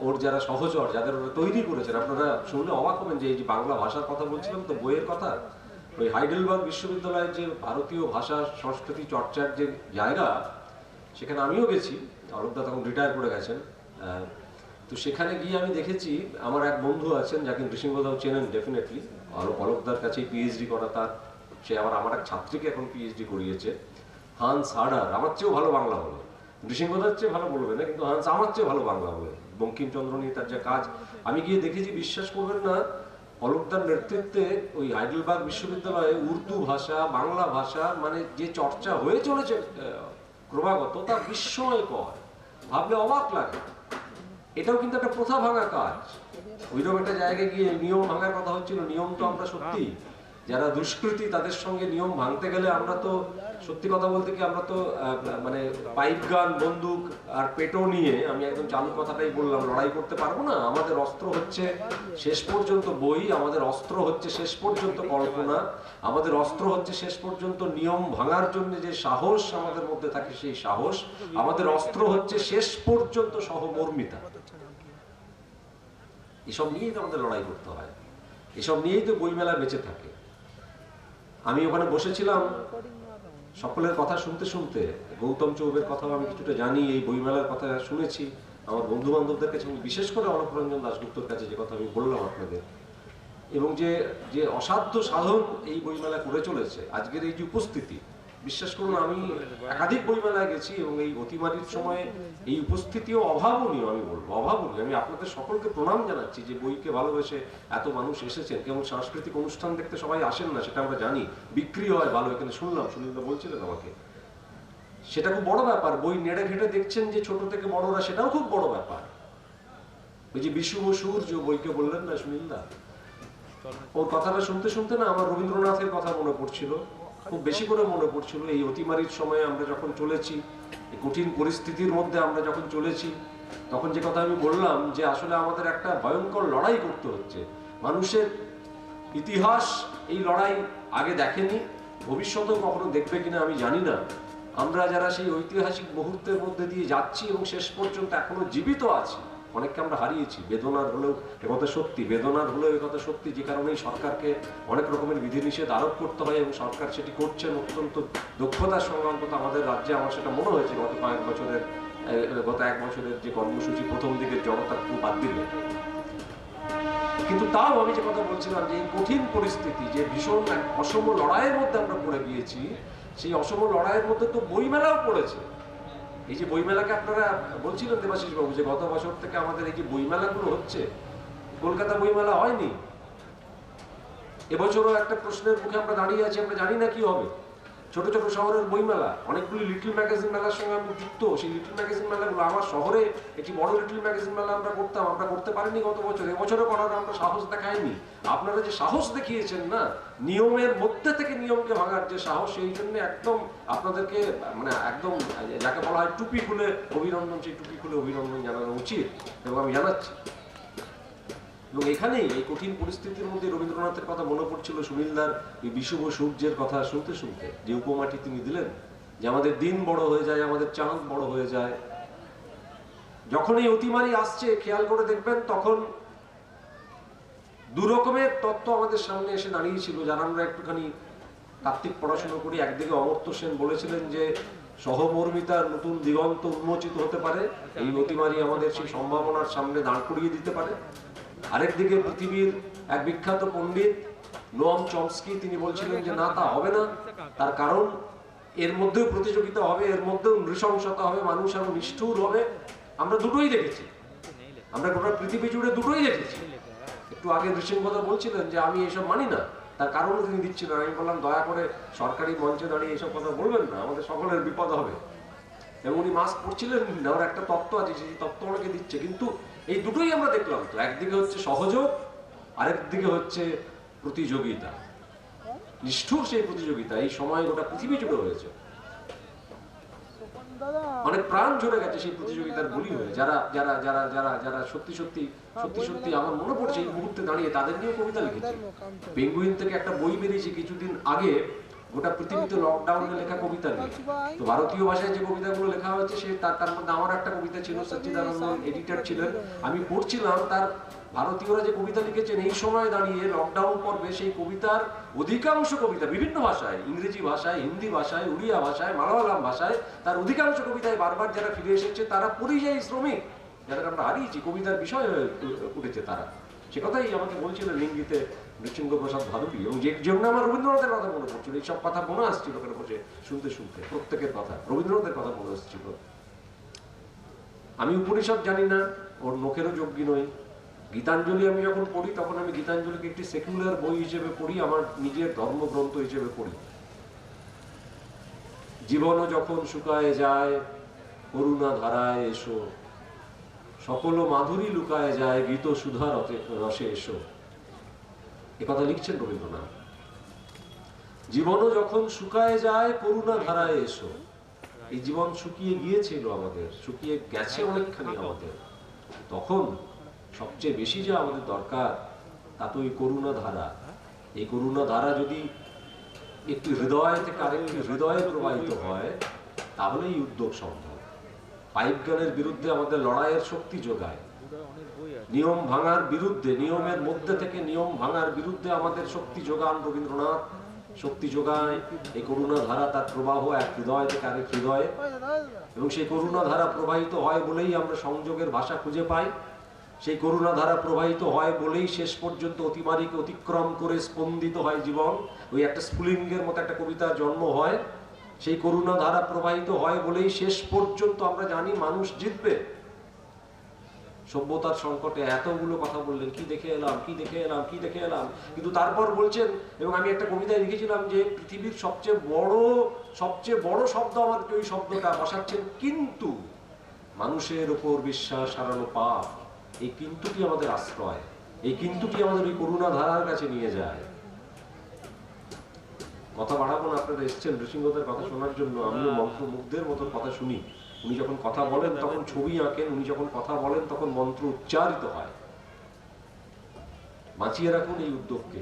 ওর যারা সহচর, যাদের ওরা তৈরি করেছেন, আপনারা শুনলে অবাক হবেন যে এই যে বাংলা ভাষার কথা বলছিলাম তো, বইয়ের কথা, ওই হাইডেলবার্গ বিশ্ববিদ্যালয়ের যে ভারতীয় ভাষা সংস্কৃতি চর্চার যে জায়গা, সেখানে আমিও গেছি। অরূপদা তখন রিটায়ার করে গেছেন। তো সেখানে গিয়ে আমি দেখেছি, আমার এক বন্ধু আছেন যাকে নৃসিংহদাও চেনেন ডেফিনেটলি, অলোকদার কাছেই পিএইচডি করা তার, সে আমার এক ছাত্রীকে এখন পিএইচডি করিয়েছে, হান্স হার্ডার। আমার চেয়েও ভালো বাংলা বলে, নৃসিংহদার চেয়ে ভালো বলবে না, কিন্তু হান্স আমার চেয়ে ভালো বাংলা বলে। বঙ্কিমচন্দ্র নিয়ে তার যে কাজ আমি গিয়ে দেখেছি, বিশ্বাস করবেন না, অলোকদার নেতৃত্বে ওই হাইডেলবার্গ বিশ্ববিদ্যালয়ে উর্দু ভাষা, বাংলা ভাষা, মানে যে চর্চা হয়ে চলেছে ক্রমাগত, তা বিস্ময়কর, ভাবলে অবাক লাগে। এটাও কিন্তু একটা প্রথা ভাঙা কাজ। ওইরকম একটা জায়গায় গিয়ে নিয়ম ভাঙার কথা হচ্ছিল। নিয়ম তো আমরা সত্যি, যারা দুষ্কৃতী তাদের সঙ্গে নিয়ম ভাঙতে গেলে আমরা তো, সত্যি কথা বলতে কি, আমরা তো মানে পাইপ গান, বন্দুক আর পেটো নিয়ে, আমি একদম চালু কথাটাই বললাম, লড়াই করতে পারবো না। আমাদের অস্ত্র হচ্ছে শেষ পর্যন্ত বই, আমাদের অস্ত্র হচ্ছে শেষ পর্যন্ত কল্পনা, আমাদের অস্ত্র হচ্ছে শেষ পর্যন্ত নিয়ম ভাঙার জন্য যে সাহস আমাদের মধ্যে থাকে, সেই সাহস। আমাদের অস্ত্র হচ্ছে শেষ পর্যন্ত সহমর্মিতা। এসব নিয়েই তো আমাদের লড়াই করতে হয়, এসব নিয়েই তো বইমেলা বেঁচে থাকে। আমি ওখানে বসেছিলাম সকলের কথা শুনতে শুনতে, গৌতম চৌবের কথাও আমি কিছুটা জানি, এই বইমেলার কথা শুনেছি আমার বন্ধু বান্ধবদের কাছে, বিশেষ করে অলোকরঞ্জন দাশগুপ্তর কাছে, যে কথা আমি বললাম আপনাদের, এবং যে অসাধ্য সাধন এই বইমেলা করে চলেছে। আজকের এই যে উপস্থিতি, বিশ্বাস করুন, আমি একাধিক বইমেলায় গেছি এবং এই অতিমারির সময়ে এই উপস্থিতিও অভাবনীয়, আমি বলবো অভাবনীয়। আমি আপনাদের সকলকে প্রণাম জানাচ্ছি যে বইকে ভালোবেসে এত মানুষ এসেছেন। কেবল সাংস্কৃতিক অনুষ্ঠান দেখতে সবাই আসেন না, সেটা আমরা জানি, বিক্রি হয় ভালো, এখানে শুনলাম, সুনীলদা বলছিলেন আমাকে, সেটা খুব বড় ব্যাপার। বই নেড়ে ঘেটে দেখছেন যে ছোট থেকে বড়রা, সেটাও খুব বড় ব্যাপার। ওই যে বিষুব সূর্য বইকে বললেন না সুনীলদা, ওর কথাটা শুনতে শুনতে না আমার রবীন্দ্রনাথের কথা মনে পড়ছিল, খুব বেশি করে মনে পড়ছিল। এই অতিমারির সময়ে আমরা যখন চলেছি, এই কঠিন পরিস্থিতির মধ্যে আমরা যখন চলেছি, তখন যে কথা আমি বললাম যে আসলে আমাদের একটা ভয়ঙ্কর লড়াই করতে হচ্ছে। মানুষের ইতিহাস এই লড়াই আগে দেখেনি, ভবিষ্যতেও কখনো দেখবে কিনা আমি জানি না। আমরা যারা সেই ঐতিহাসিক মুহূর্তের মধ্যে দিয়ে যাচ্ছি এবং শেষ পর্যন্ত এখনো জীবিত আছি, অনেককে আমরা হারিয়েছি, বেদনার হলেও একথা সত্যি, বেদনার হলেও একথা সত্যি, যে কারণেই সরকারকে অনেক রকমের বিধিনিষেধ আরোপ করতে হয় এবং সরকার সেটি করছেন অত্যন্ত দক্ষতার সঙ্গে। অন্তত আমাদের রাজ্যে আমার সেটা মনে হয়েছে গত এক বছরের যে কর্মসূচি, প্রথম দিকের জনতা খুব বাদ দিলে। কিন্তু তাও আমি যে কথা বলছিলাম, যে এই কঠিন পরিস্থিতি, যে ভীষণ এক অসম লড়াইয়ের মধ্যে আমরা পড়ে গিয়েছি, সেই অসম লড়াইয়ের মধ্যে তো বইমেলাও পড়েছে। এই যে বইমেলাকে আপনারা বলছিলেন দেবাশিস বাবু, যে গত বছর থেকে আমাদের এই যে বইমেলাগুলো হচ্ছে, কলকাতা বইমেলা হয়নি, এবছরও একটা প্রশ্নের মুখে আমরা দাঁড়িয়ে আছি, আমরা জানি না কি হবে। ছোট ছোট শহরের বইমেলা, অনেকগুলি লিটল ম্যাগাজিন মেলার সঙ্গে আমি যুক্ত। সেই লিটল ম্যাগাজিন মেলাগুলো, আমার শহরে একটি বড় লিটল ম্যাগাজিন মেলা আমরা করতাম, আমরা করতে পারিনি গত বছর, এবছরও করার আমরা সাহস দেখাইনি। আপনারা যে সাহস দেখিয়েছেন না, নিয়মের মধ্যে থেকে নিয়মকে ভাঙার যে সাহস, সেই জন্য একদম আপনাদেরকে, মানে একদম যাকে বলা হয় টুপি খুলে অভিনন্দন, সেই টুপি খুলে অভিনন্দন জানানো উচিত এবং আমি জানাচ্ছি। এবং এখানেই এই কঠিন পরিস্থিতির মধ্যে রবীন্দ্রনাথের কথা মনে পড়ছিল, সুনীলদার এই বিষুব সূর্যের কথা শুনতে শুনতে, যে উপমাটি তিনি দিলেন, যে আমাদের দিন বড় হয়ে যায়, আমাদের চাঁদ বড় হয়ে যায়। যখন এই অতিমারি আসছে, খেয়াল করে দেখবেন, তখন দু রকমের তত্ত্ব আমাদের সামনে এসে দাঁড়িয়েছিল, যারা আমরা একটুখানি তাত্ত্বিক পড়াশোনা করি। একদিকে অমর্ত্য সেন বলেছিলেন যে সহমর্মিতার নতুন দিগন্ত উন্মোচিত হতে পারে, এই অতিমারি আমাদের সেই সম্ভাবনার সামনে দাঁড় করিয়ে দিতে পারে। আরেকদিকে পৃথিবীর এক বিখ্যাত পণ্ডিত নোয়াম চমস্কি তিনি বলছিলেন যে না, তা হবে না, তার কারণ এর মধ্যেও প্রতিযোগিতা হবে, এর মধ্যেও নৃশংসতা হবে, মানুষ আরো নিষ্ঠুর হবে। আমরা দুটোই দেখেছি, আমরা গোটা পৃথিবী জুড়ে দুটোই দেখেছি। একটু আগে নৃসিংহদা বলছিলেন যে আমি এসব মানি না, তার কারণও তিনি দিচ্ছিলেন। আমি বললাম দয়া করে সরকারি মঞ্চে দাঁড়িয়ে এইসব কথা বলবেন না, আমাদের সকলের বিপদ হবে। এবং উনি মাস্ক পরছিলেন, ওর একটা তত্ত্ব আছে, সেই তত্ত্ব ওনাকে দিচ্ছে। কিন্তু এই দুটোই আমরা দেখলাম তো, একদিকে হচ্ছে সহযোগ, আরেকদিকে হচ্ছে প্রতিযোগিতা, নিষ্ঠুর সেই প্রতিযোগিতা। এই সময় গোটা পৃথিবী জুড়ে হয়েছে, অনেক প্রাণ ঝরে গেছে সেই প্রতিযোগিতার বলি হয়ে। যারা যারা যারা যারা যারা সত্যি সত্যি সত্যি সত্যি আমার মনে পড়ছে এই মুহূর্তে দাঁড়িয়ে তাদের নিয়েও কবিতা লিখেছে। পেঙ্গুইন থেকে একটা বই বেরিয়েছে কিছুদিন আগে, গোটা পৃথিবীতে লকডাউনে লেখা কবিতা নিয়ে। তো ভারতীয় ভাষায় যে কবিতাগুলো লেখা হয়েছে সে তার মধ্যে আমার একটা কবিতা ছিল, সচ্চিদানন্দন এডিটর ছিলেন, আমি পড়ছিলাম তার ভারতীয়রা যে কবিতা লিখেছেন এই সময় দাঁড়িয়ে লকডাউন পর্বে, সেই কবিতার অধিকাংশ কবিতা বিভিন্ন ভাষায়, ইংরেজি ভাষায়, হিন্দি ভাষায়, উড়িয়া ভাষায়, মালায়ালাম ভাষায়, তার অধিকাংশ কবিতায় বারবার যারা ফিরে এসেছে তারা পরিযায়ী শ্রমিক, যাদের আমরা হারিয়েছি, কবিতার বিষয় হয়ে উঠেছে তারা। সে কথাই আমাকে বলছিলেন লিঙ্গিতে নৃসিংহ প্রসাদ ভাদুড়ী, এবং যে জন্য আমার রবীন্দ্রনাথের কথা মনে পড়ছিল। এইসব কথা মনে আসছিল ওখানে বসে শুনতে শুনতে, প্রত্যেকের কথা, রবীন্দ্রনাথের কথা মনে আসছিল। আমি উপনিষদ জানি না, ওর নখেরও যোগ্য নই। গীতাঞ্জলি আমি যখন পড়ি তখন আমি গীতাঞ্জলিকে একটি সেকুলার বই হিসেবে পড়ি, আমার নিজের ধর্মগ্রন্থ হিসেবে পড়ি। জীবনও যখন শুকায় যায় করুণা ধারায় এসো, সকল মাধুরী লুকায় যায় গীত সুধা রসে এসো, এ কথা লিখছেন রবীন্দ্রনাথ। জীবনও যখন শুকায় যায় করুণা ধারায় এসো, এই জীবন শুকিয়ে গিয়েছিল আমাদের, শুকিয়ে গেছে অনেকখানি আমাদের, তখন সবচেয়ে বেশি যে আমাদের দরকার তা তো এই করুণা ধারা। এই করুণা ধারা যদি একটি হৃদয় থেকে আরেকটি হৃদয়ে প্রবাহিত হয় তাহলে এই উদ্যোগ সম্ভব। পাইপ গানের বিরুদ্ধে আমাদের লড়াইয়ের শক্তি যোগায়, নিয়ম ভাঙার বিরুদ্ধে, নিয়মের মধ্যে থেকে নিয়ম ভাঙার বিরুদ্ধে আমাদের শক্তি যোগান রবীন্দ্রনাথ, শক্তি যোগায় এই করুণা ধারা, তার প্রবাহ এক হৃদয় থেকে আরেক হৃদয়ে। এবং সেই করুণা ধারা প্রবাহিত হয় বলেই আমরা সংযোগের ভাষা খুঁজে পাই, সেই করুণা ধারা প্রবাহিত হয় বলেই শেষ পর্যন্ত অতিমারীকে অতিক্রম করে স্পন্দিত হয় জীবন। ওই একটা স্ফুলিঙ্গের মতো একটা কবিতার জন্ম হয়, সেই করুণা ধারা প্রবাহিত হয় বলেই শেষ পর্যন্ত আমরা জানি মানুষ জিতবে। সভ্যতার সংকটে এতগুলো কথা বললেন, কি দেখে এলাম, কি দেখে এলাম, কি দেখে এলাম, কিন্তু তারপর বলছেন, এবং আমি একটা কবিতায় লিখেছিলাম যে পৃথিবীর সবচেয়ে বড় শব্দ আমার ওই শব্দটা বসাচ্ছেন কিন্তু, মানুষের ওপর বিশ্বাস হারানো পাপ। এই কিন্তুটি আমাদের আশ্রয়, এই কিন্তুটি আমাদের ওই করুণা ধারার কাছে নিয়ে যায়। কথা বাড়াবো না, আপনারা এসছেন নৃসিংহদের কথা শোনার জন্য, আমিও মন্ত্রমুগ্ধের মতো কথা শুনি। উনি যখন কথা বলেন তখন ছবি আঁকেন, উনি যখন কথা বলেন তখন মন্ত্র উচ্চারিত হয়। বাঁচিয়ে রাখুন এই উদ্যোগকে,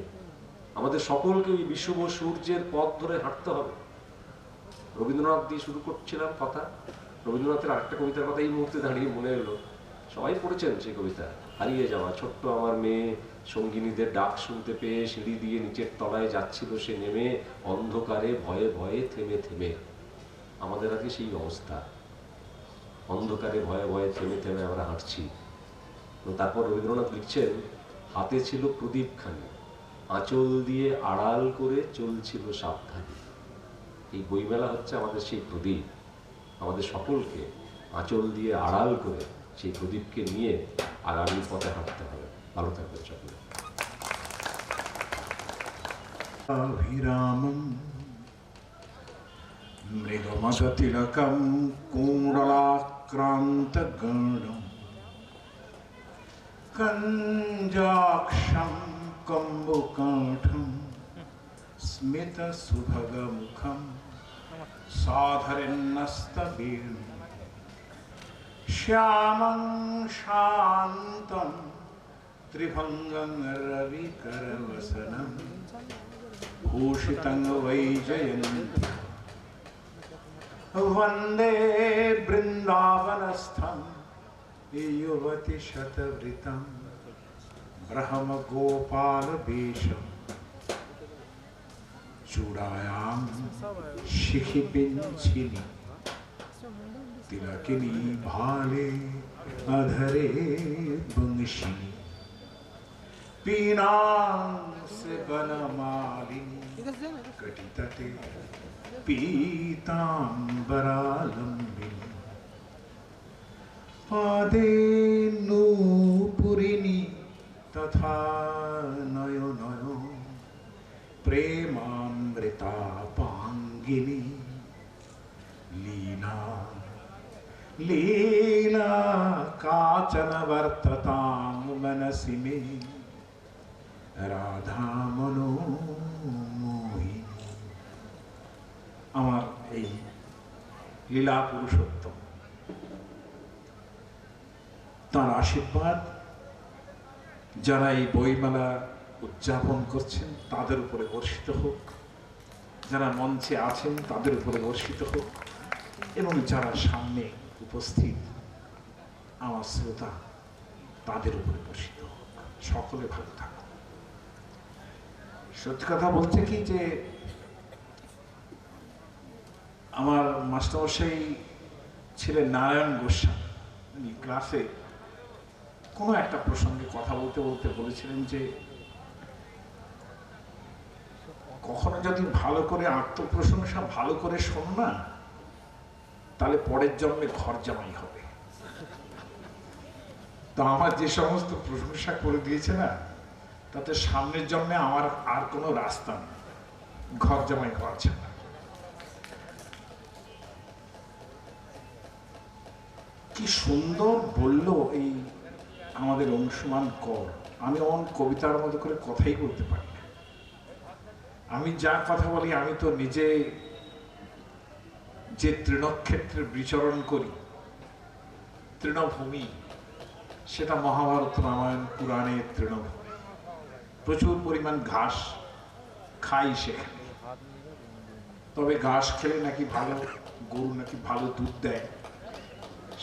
আমাদের সকলকে ওই বিষুব সূর্যের পথ ধরে হাঁটতে হবে। রবীন্দ্রনাথ দিয়ে শুরু করছিলাম কথা, রবীন্দ্রনাথের আরেকটা কবিতার কথা এই মুহূর্তে দাঁড়িয়ে মনে এলো, সবাই পড়েছেন সেই কবিতা, হারিয়ে যাওয়া ছোট্ট আমার মেয়ে, সঙ্গিনীদের ডাক শুনতে পেয়ে সিঁড়ি দিয়ে নিচের তলায় যাচ্ছিল সে নেমে, অন্ধকারে ভয়ে ভয়ে থেমে থেমে। আমাদের আগে সেই অবস্থা, অন্ধকারে ভয়ে ভয়ে থেমে থেমে আমরা হাঁটছি। তারপর রবীন্দ্রনাথ লিখছেন, হাতে ছিল প্রদীপখানি, আঁচল দিয়ে আড়াল করে চলছিল সাবধানে। এই বইমেলা হচ্ছে আমাদের সেই প্রদীপ, আমাদের সকলকে আঁচল দিয়ে আড়াল করে সেই প্রদীপকে নিয়ে আগামী পথে হাঁটতে হবে। ভালো থাকবেন সকলে। अभिरामं मृगमदतिलकं कुण्डलाक्रान्तगणं कञ्जाक्षं कम्बुकाठं स्मितसुभगमुखं साधरिन्नस्तवेणुं श्यामं शान्तं त्रिभङ्गं रविकरवसनं भूषितं वैजयन्ती वन्दे बृन्दावनस्थं युवतिशतवृतं ब्रह्मगोपालवेषं चूडायां शिखिपिञ्छिनि तिलकिनी भाले अधरे वंशिनी पीनां से बनमालिनी कटितटे पीताम्बरालम्बिनी पादे नूपुरिणी तथा नयो नयो प्रेमामृतापाङ्गिनी लीला लीला काचन वर्ततां मनसि मे राधा मनोमोहिनी। আমার এই লীলা পুরুষোত্তম তার আশীর্বাদ যারা এই বইমেলা উদযাপন করছেন তাদের উপরে বর্ষিত হোক, যারা মঞ্চে আছেন তাদের উপরে বর্ষিত হোক, এবং যারা সামনে উপস্থিত আমার শ্রোতা তাদের উপরে বর্ষিত হোক। সকলে ভালো থাকুন। সত্যি কথা বলতে কি যে আমার মাস্টারমশাই ছিলেন নারায়ণ গোস্বামী, ক্লাসে কোনো একটা প্রসঙ্গে কথা বলতে বলতে বলেছিলেন যে কখনো যদি ভালো করে আত্মপ্রশংসা ভালো করে শোনো না, তাহলে পরের জন্মে ঘর জামাই হবে। তো আমার যে সমস্ত প্রশংসা করে দিয়েছে না, তাতে সামনের জন্মে আমার আর কোনো রাস্তা নেই ঘর জামাই করা ছাড়া। কি সুন্দর বললো এই আমাদের অংশুমান কর। আমি অন কবিতার মতো করে কথাই বলতে পারি না। আমি যা কথা বলি, আমি তো নিজে যে তৃণক্ষেত্রে বিচরণ করি, তৃণভূমি, সেটা মহাভারত রামায়ণ পুরাণের তৃণভূমি। প্রচুর পরিমাণ ঘাস খাই সেখানে। তবে ঘাস খেলে নাকি ভালো, গরু নাকি ভালো দুধ দেয়,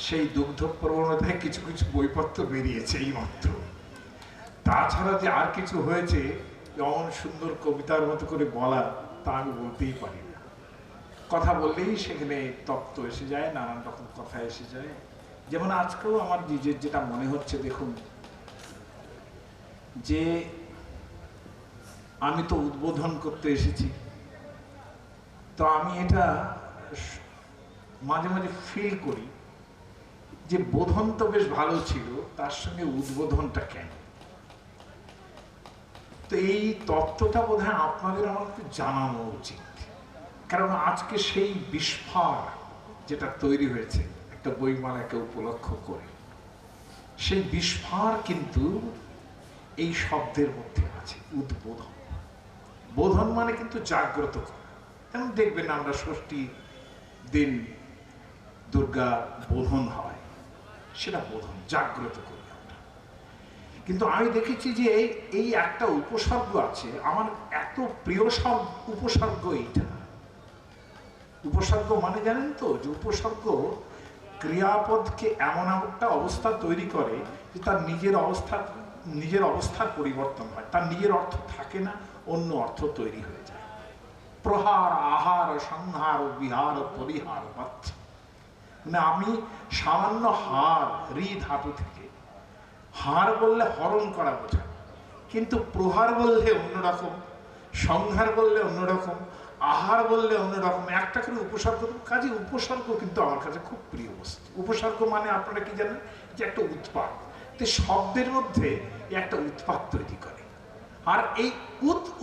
সেই দুগ্ধ প্রবণতায় কিছু কিছু বইপত্র বেরিয়েছে এই মাত্র। তাছাড়া যে আর কিছু হয়েছে যেমন সুন্দর কবিতার মতো করে বলা, তা আমি বলতেই পারি না। কথা বললেই সেখানে তত্ত্ব এসে যায়, নানান রকম কথা এসে যায়। যেমন আজকেও আমার নিজের যেটা মনে হচ্ছে, দেখুন যে আমি তো উদ্বোধন করতে এসেছি, তো আমি এটা মাঝে মাঝে ফিল করি যে বোধন তো বেশ ভালো ছিল, তার সঙ্গে উদ্বোধনটা কেন। তো এই তত্ত্বটা বোধহয় আপনাদের আমার একটু জানানো উচিত, কারণ আজকে সেই বিস্ফার যেটা তৈরি হয়েছে একটা বইমেলাকে উপলক্ষ করে, সেই বিস্ফার কিন্তু এই শব্দের মধ্যে আছে, উদ্বোধন। বোধন মানে কিন্তু জাগ্রত করা। যেমন দেখবেন আমরা ষষ্ঠী দিন দুর্গা বোধন হয়, সেটা বোধন, জাগ্রত করি আমরা। কিন্তু আমি দেখেছি যে এই একটা উপসর্গ আছে, আমার এত প্রিয় সব উপসর্গ এইটা। উপসর্গ মানে জানেন তো, যে উপসর্গ ক্রিয়াপদকে এমন একটা অবস্থা তৈরি করে যে তার নিজের অবস্থার পরিবর্তন হয়, তার নিজের অর্থ থাকে না, অন্য অর্থ তৈরি হয়ে যায়। প্রহার, আহার, সংহার, বিহার, পরিহার, বাচ্চা। মানে আমি সামান্য হার, রি ধাতু থেকে, হার বললে হরণ করা বোঝায়, কিন্তু প্রহার বললে অন্যরকম, সংহার বললে অন্যরকম, আহার বললে অন্যরকম, একটা করে উপসর্গ। কাজে উপসর্গ কিন্তু আমার কাছে খুব প্রিয় বস্তু। উপসর্গ মানে আপনারা কি জানেন, যে একটা উৎপাদ। তো শব্দের মধ্যে একটা উৎপাদ তৈরি করে, আর এই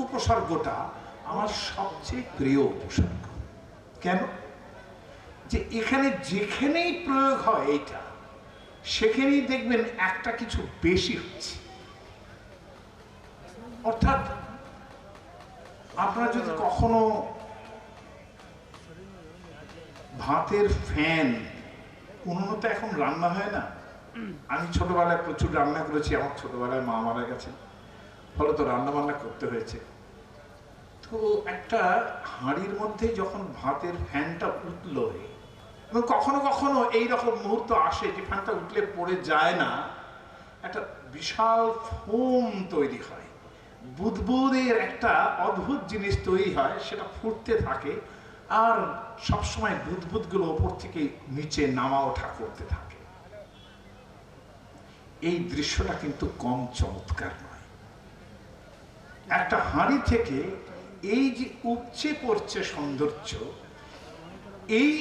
উপসর্গটা আমার সবচেয়ে প্রিয় উপসর্গ। কেন? যে এখানে যেখানেই প্রয়োগ হয় এইটা, সেখানেই দেখবেন একটা কিছু বেশি হচ্ছে। অর্থাৎ আপনারা যদি কখনো ভাতের ফ্যান, উনুনে তো এখন রান্না হয় না। আমি ছোটবেলায় প্রচুর রান্না করেছি, আমার ছোটবেলায় মা মারা গেছে, ফলে তো রান্না বান্না করতে হয়েছে। তো একটা হাঁড়ির মধ্যে যখন ভাতের ফ্যানটা উঠলো, এবং কখনো কখনো এইরকম মুহূর্ত আসে যে ফ্যানটা উঠলে পড়ে যায় না, একটা বিশাল ফোম তৈরি হয়, বুদবুদের একটা অদ্ভুত জিনিস তৈরি হয়, সেটা ফুটতে থাকে, আর সবসময় বুদবুদগুলো ওপর থেকে নিচে নামা ওঠা করতে থাকে। এই দৃশ্যটা কিন্তু কম চমৎকার নয়। একটা হাঁড়ি থেকে এই যে উপচে পড়ছে সৌন্দর্য, এই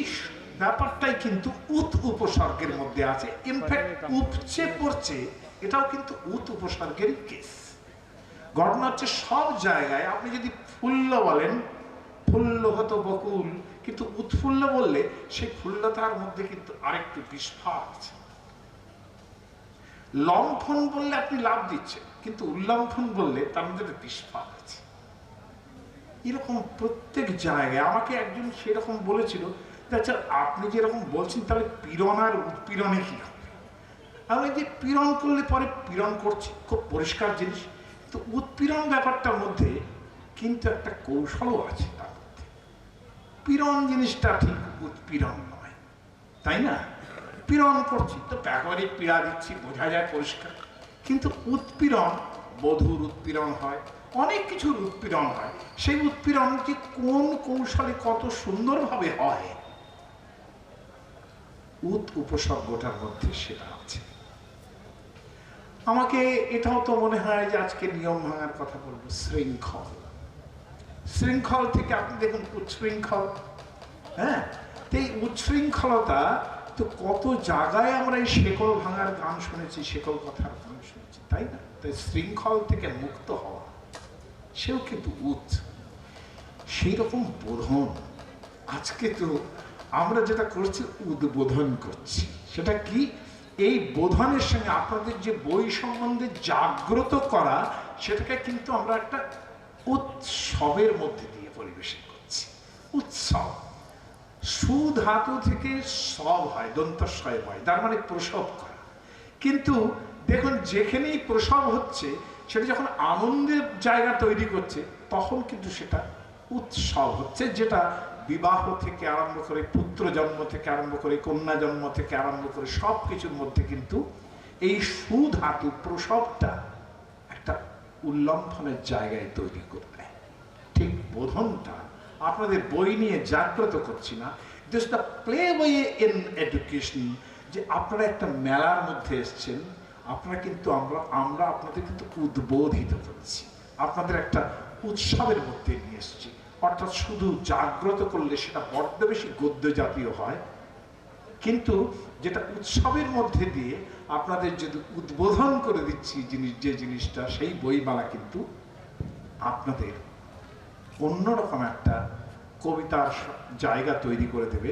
ব্যাপারটাই কিন্তু উত উপসর্গের মধ্যে আছে। ইনফ্যাক্ট উপচে পড়ছে এটাও কিন্তু উত উপসর্গের কেস। ঘটনা হচ্ছে সব জায়গায় আপনি যদি ফুল্ল বলেন, ফুল্ল হতো বকুল, কিন্তু উৎফুল্ল বললে সেই ফুল্লতার মধ্যে কিন্তু আরেকটু বিস্ফার আছে। লম্ফন বললে আপনি লাভ দিচ্ছেন, কিন্তু উল্লম্ফন বললে তার মধ্যে বিস্ফার আছে। এরকম প্রত্যেক জায়গায় আমাকে একজন সেরকম বলেছিল, আচ্ছা আপনি যেরকম বলছেন তাহলে পীড়ন আর উৎপীড়নে কি হবে? আমি যে পীড়ন করলে পরে পীড়ন করছি, খুব পরিষ্কার জিনিস, তো উৎপীড়ন ব্যাপারটার মধ্যে কিন্তু একটা কৌশলও আছে। তার মধ্যে পীড়ন জিনিসটা ঠিক উৎপীড়ন নয়, তাই না? পীড়ন করছি তো একেবারে পীড়া দিচ্ছি, বোঝা যায় পরিষ্কার। কিন্তু উৎপীড়ন, বধূর উৎপীড়ন হয়, অনেক কিছুর উৎপীড়ন হয়। সেই উৎপীড়ন যে কোন কৌশলে কত সুন্দরভাবে হয়, উৎ উপসর্গটার মধ্যে সেটা আছে। আমাকে এটাও তো মনে হয় যে আজকে নিয়ম ভাঙার কথা বলবো। শৃঙ্খল, শৃঙ্খল থেকে আপনি দেখুন উচ্ছৃঙ্খল। হ্যাঁ, এই উচ্ছৃঙ্খলতা তো কত জায়গায় আমরা এই শেকল ভাঙার গান শুনেছি, শেকল কথার গান শুনেছি, তাই না? তাই শৃঙ্খল থেকে মুক্ত হওয়া, সেও কিন্তু উৎ। সেই রকম বোধন আজকে তো আমরা যেটা করছি, উদ্বোধন করছি। সেটা কি? এই বোধনের সঙ্গে আপনাদের যে বই সম্বন্ধে জাগ্রত করা, সেটাকে কিন্তু আমরা একটা উৎসবের মধ্যে দিয়ে পরিবেশন করছি। উৎসব, সুধাতু থেকে সব হয়, দন্তস্বয় হয়, তার মানে প্রসব করা। কিন্তু দেখুন যেখানেই প্রসব হচ্ছে, সেটা যখন আনন্দের জায়গা তৈরি করছে, তখন কিন্তু সেটা উৎসব হচ্ছে, যেটা বিবাহ থেকে আরম্ভ করে, পুত্র জন্ম থেকে আরম্ভ করে, কন্যা জন্ম থেকে আরম্ভ করে সব কিছুর মধ্যে কিন্তু এই সুধাতু প্রসবটা একটা উল্লম্ফনের জায়গায় তৈরি করে দেয়। ঠিক বোধনটা আপনাদের বই নিয়ে জাগ্রত করছি না, this the play way in education, যে আপনারা একটা মেলার মধ্যে এসছেন, আপনারা কিন্তু আমরা আপনাদের কিন্তু উদ্বোধিত করছি, আপনাদের একটা উৎসবের মধ্যে নিয়ে এসছি। অর্থাৎ শুধু জাগ্রত করলে সেটা বড্ড বেশি গদ্য জাতীয় হয়, কিন্তু যেটা উৎসবের মধ্যে দিয়ে আপনাদের যদি উদ্বোধন করে দিচ্ছি যে জিনিসটা, সেই বইমেলা কিন্তু আপনাদের অন্যরকম একটা কবিতার জায়গা তৈরি করে দেবে,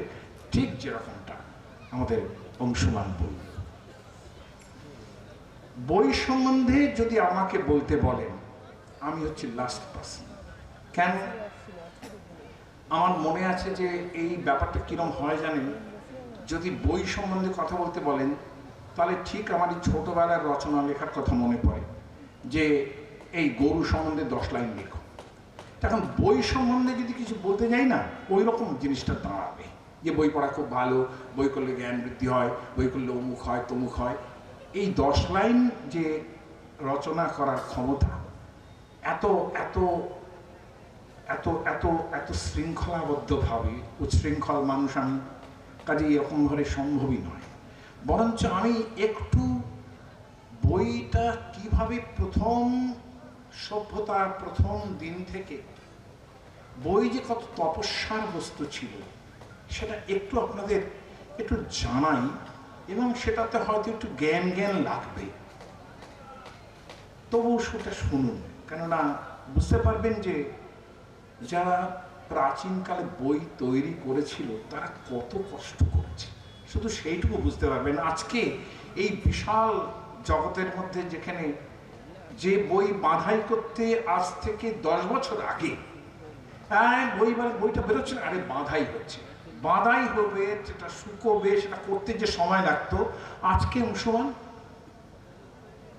ঠিক যেরকমটা আমাদের অংশুমান বলল। বই সম্বন্ধে যদি আমাকে বলতে বলেন, আমি হচ্ছি লাস্ট পার্সন। কেন? আমার মনে আছে যে এই ব্যাপারটা কিরম হয় জানেন, যদি বই সম্বন্ধে কথা বলতে বলেন, তাহলে ঠিক আমার এই ছোটবেলার রচনা লেখার কথা মনে পড়ে, যে এই গরু সম্বন্ধে 10 লাইন লেখো। এখন বই সম্বন্ধে যদি কিছু বলতে যাই না, ওই রকম জিনিসটা দাঁড়াবে যে বই পড়া খুব ভালো, বই করলে জ্ঞান বৃদ্ধি হয়, বই করলে অমুক হয় তমুক হয়। এই 10 লাইন যে রচনা করার ক্ষমতা, এত এত এত এত এত শৃঙ্খলাবদ্ধভাবে, উচ্ছৃঙ্খল মানুষ আমি, কাজে এরকমভাবে সম্ভবই নয়। বরঞ্চ আমি একটু বইটা কিভাবে প্রথম সভ্যতার প্রথম দিন থেকে বই যে কত তপস্যার বস্তু ছিল, সেটা একটু আপনাদের একটু জানাই, এবং সেটাতে হয়তো একটু জ্ঞান লাগবে, তবু সেটা শুনুন। কেননা বুঝতে পারবেন যে যারা প্রাচীনকালে বই তৈরি করেছিল তারা কত কষ্ট করেছে, শুধু সেইটুকু বুঝতে পারবেন। আজকে এই বিশাল জগতের মধ্যে যেখানে যে বই বাঁধাই করতে আজ থেকে 10 বছর আগে বইটা বেরোচ্ছে, আরে বাঁধাই হচ্ছে, বাঁধাই হবে, যেটা শুকোবে, সেটা করতে যে সময় লাগতো, আজকে অংশমান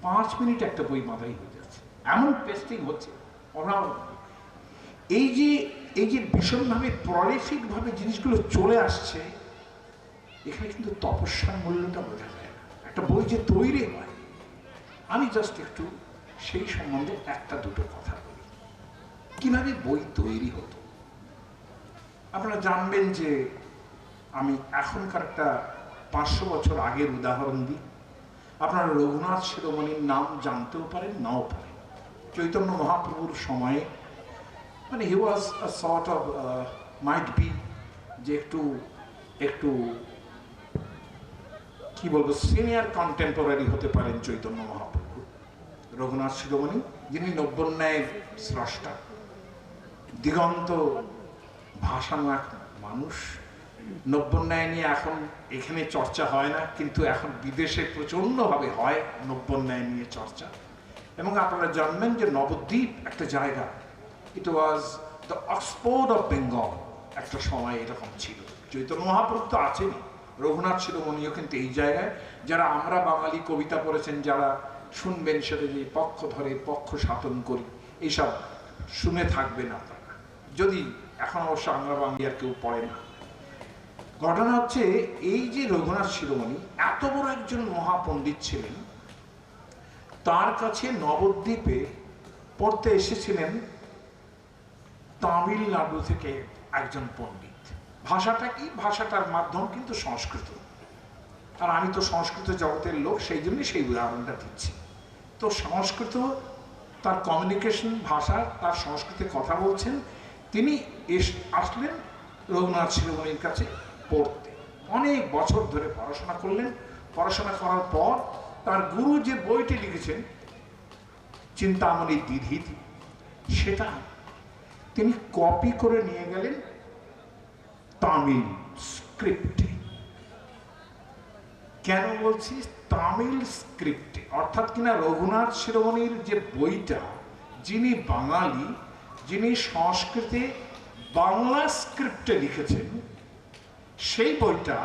5 মিনিট একটা বই বাঁধাই হয়ে যাচ্ছে, এমন পেস্টিং হচ্ছে। এই যে ভীষণভাবে প্রলিফিকভাবে জিনিসগুলো চলে আসছে, এখানে কিন্তু তপস্যার মূল্যটা বোঝা যায় না। একটা বই যে তৈরি হয়, আমি জাস্ট একটু সেই সম্বন্ধে একটা দুটো কথা বলি, কিভাবে বই তৈরি হতো। আপনারা জানবেন যে আমি এখনকার একটা 500 বছর আগের উদাহরণ দিই। আপনারা রঘুনাথ শিরোমণির নাম জানতেও পারেন, নাও পারেন। চৈতন্য মহাপ্রভুর সময়ে, মানে হি ওয়াজ আ সর্ট অফ মাইট বি যে একটু কি বলবো সিনিয়র কন্টেম্পোরারি হতে পারেন চৈতন্য মহাপ্রভু। রঘুনাথ শিরোমণি যিনি নব্বন্যায়ের স্রষ্টা, দিগন্ত ভাষানো এক মানুষ। নব্বন্যায় নিয়ে এখন এখানে চর্চা হয় না, কিন্তু এখন বিদেশে প্রচণ্ডভাবে হয় নব্বন্যায় নিয়ে চর্চা। এবং আপনারা জানবেন যে নবদ্বীপ একটা জায়গা, it was the Oxford of Bengal, একটা সময় এরকম ছিল। চৈতন্য মহাপ্রভু তো আছেনই, রঘুনাথ শিরোমণিও কিন্তু এই জায়গায়, যারা আমরা বাঙালি কবিতা পড়েছেন যারা শুনবেন, সেটা যে পক্ষ ধরে পক্ষ শাসন করি, এইসব শুনে থাকবেন আপনারা, যদি এখন অবশ্য আমরা বাঙালি আর কেউ পড়ে না। ঘটনা হচ্ছে এই যে রঘুনাথ শিরোমণি এত বড় একজন মহাপণ্ডিত ছিলেন, তার কাছে নবদ্বীপে পড়তে এসেছিলেন তামিলনাড়ু থেকে একজন পণ্ডিত। ভাষাটা কি? ভাষাটার মাধ্যম কিন্তু সংস্কৃত। আর আমি তো সংস্কৃত জগতের লোক, সেই জন্যই সেই উদাহরণটা দিচ্ছি। তো সংস্কৃত তার কমিউনিকেশন ভাষা, তার সংস্কৃতে কথা বলছেন। তিনি আসলেন রঘুনাথ শিরোমণির কাছে পড়তে, অনেক বছর ধরে পড়াশোনা করলেন। পড়াশোনা করার পর তার গুরু যে বইটি লিখেছেন চিন্তামণি দ্বিধীতি, সেটা তিনি কপি করে নিয়ে গেলেন তামিল স্ক্রিপ্টে। কেন বলছি তামিল স্ক্রিপ্টে? অর্থাৎ কিনা রঘুনাথ শিরোমণির যে বইটা, যিনি বাঙালি, যিনি সংস্কৃতে বাংলা স্ক্রিপ্টে লিখেছেন, সেই বইটা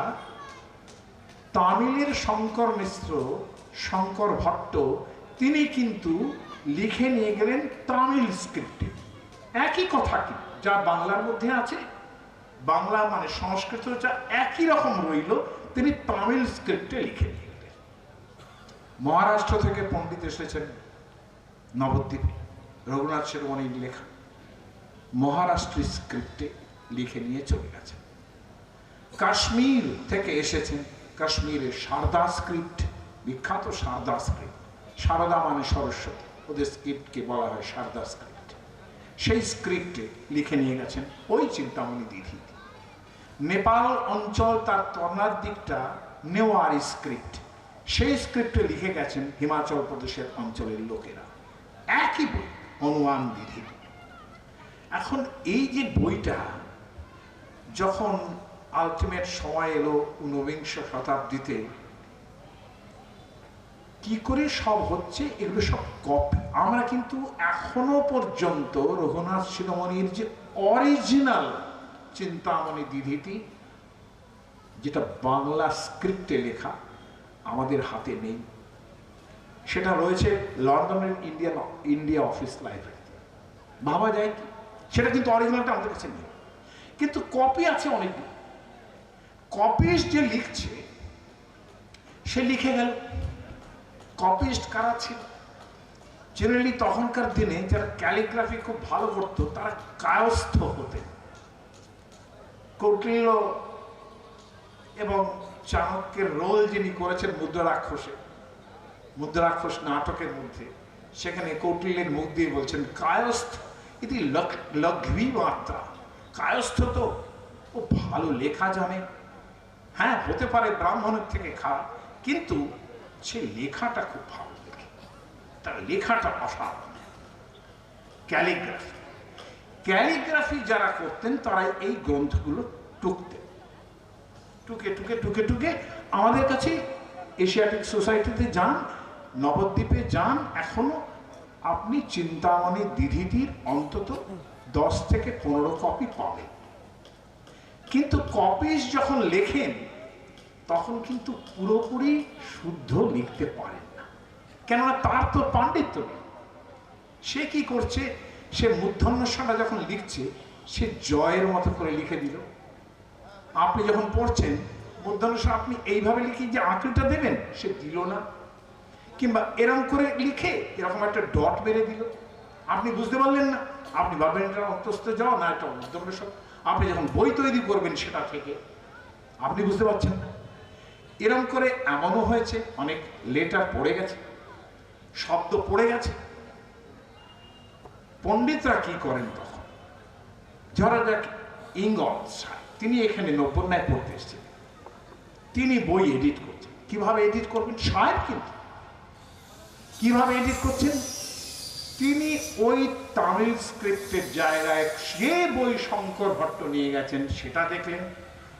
তামিলের শঙ্কর মিশ্র, শঙ্কর ভট্ট, তিনি কিন্তু লিখে নিয়ে গেলেন তামিল স্ক্রিপ্টে। একই কথা কি যা বাংলার মধ্যে আছে, বাংলা মানে সংস্কৃত যা একই রকম রইল, তিনি তামিল স্ক্রিপ্টে লিখে নিয়ে গেলেন। মহারাষ্ট্র থেকে পণ্ডিত এসেছেন নবদ্বীপে, রঘুনাথ শিরোমণির লেখা মহারাষ্ট্র স্ক্রিপ্টে লিখে নিয়ে চলে গেছেন। কাশ্মীর থেকে এসেছেন, কাশ্মীরের শারদা স্ক্রিপ্ট, বিখ্যাত শারদা স্ক্রিপ্ট। শারদা মানে সরস্বতী, ওদের স্ক্রিপ্টকে বলা হয় শারদা স্ক্রিপ্ট। সেই স্ক্রিপ্টে লিখে নিয়ে গেছেন ওই চিন্তামণি দ্বিধীতি। নেপাল অঞ্চল তার তর্নার দিকটা নেওয়ারি স্ক্রিপ্ট, সেই স্ক্রিপ্টে লিখে গেছেন হিমাচল প্রদেশের অঞ্চলের লোকেরা। একই বই, অনুমান দ্বিধীতি। এখন এই যে বইটা যখন আলটিমেট সময় এলো ঊনবিংশ শতাব্দীতে, কি করে সব হচ্ছে, এগুলো সব কপি। আমরা কিন্তু এখনো পর্যন্ত রঘুনাথ শিরোমণির যে অরিজিনাল চিন্তামণি দ্বিধীতি, যেটা বাংলা স্ক্রিপ্টে লেখা, আমাদের হাতে নেই। সেটা রয়েছে লন্ডনের ইন্ডিয়া অফিস লাইব্রেরিতে। ভাবা যায় কি? সেটা কিন্তু অরিজিনালটা আমাদের কাছে নেই, কিন্তু কপি আছে অনেকগুলো। কপিস্ট যে লিখছে, সে লিখে গেল। কপিস্ট কারা ছিল? জেনারেলি তখনকার দিনে যারা ক্যালিগ্রাফি খুব ভালো করতো, তারা কায়স্থ হতেন। কৌটিল্য এবং চাণক্যের রোল যিনি করেছেন মুদ্রারাক্ষস নাটকের মধ্যে, সেখানে কৌটিল্যের মুখ দিয়ে বলছেন কায়স্থ ইতি লঘ্বী মাত্রা। কায়স্থ তো ও ভালো লেখা জানে, হ্যাঁ হতে পারে ব্রাহ্মণের থেকে খারাপ, কিন্তু সে লেখাটা খুব ভালো লেখে, তার লেখাটা অসাধারণ। ক্যালিগ্রাফি যারা করতেন তারা এই গ্রন্থগুলো টুকে আমাদের কাছে এশিয়াটিক সোসাইটিতে যান, নবদ্বীপে যান, এখনো আপনি চিন্তামণি দ্বিধীতির অন্তত 10 থেকে 15 কপি পাবেন। কিন্তু কপিস যখন লেখেন তখন কিন্তু পুরোপুরি শুদ্ধ লিখতে পারেন না, কেননা তার তো পাণ্ডিত্য নেই। সে কি করছে, সে মূর্ধন্যস্বটা যখন লিখছে, সে জয়ের মতো করে লিখে দিল। আপনি যখন পড়ছেন মূর্ধন্যস্বর, আপনি এইভাবে লিখে যে আঁকড়িটা দেবেন, সে দিল না। কিংবা এরকম করে লিখে এরকম একটা ডট মেরে দিল, আপনি বুঝতে পারলেন না। আপনি ভাববেন এটা অন্তস্থ যাওয়া না, এটা মূর্ধন্যস্বর। আপনি যখন বই তৈরি করবেন সেটা থেকে আপনি বুঝতে পারছেন না। এরকম করে এমনও হয়েছে অনেক লেটার পড়ে গেছে, শব্দ পড়ে গেছে, পণ্ডিতরা কি করেন তখন, ধরা যাক ইংলস তিনি এখানে নব্বন্যায় পড়তে এসেছিলেন, তিনি বই এডিট করছেন। কিভাবে এডিট করবেন? সাহেব কিন্তু কিভাবে এডিট করছেন, তিনি ওই তামিল স্ক্রিপ্টের জায়গায় যে বই শঙ্কর ভট্ট নিয়ে গেছেন সেটা দেখলেন,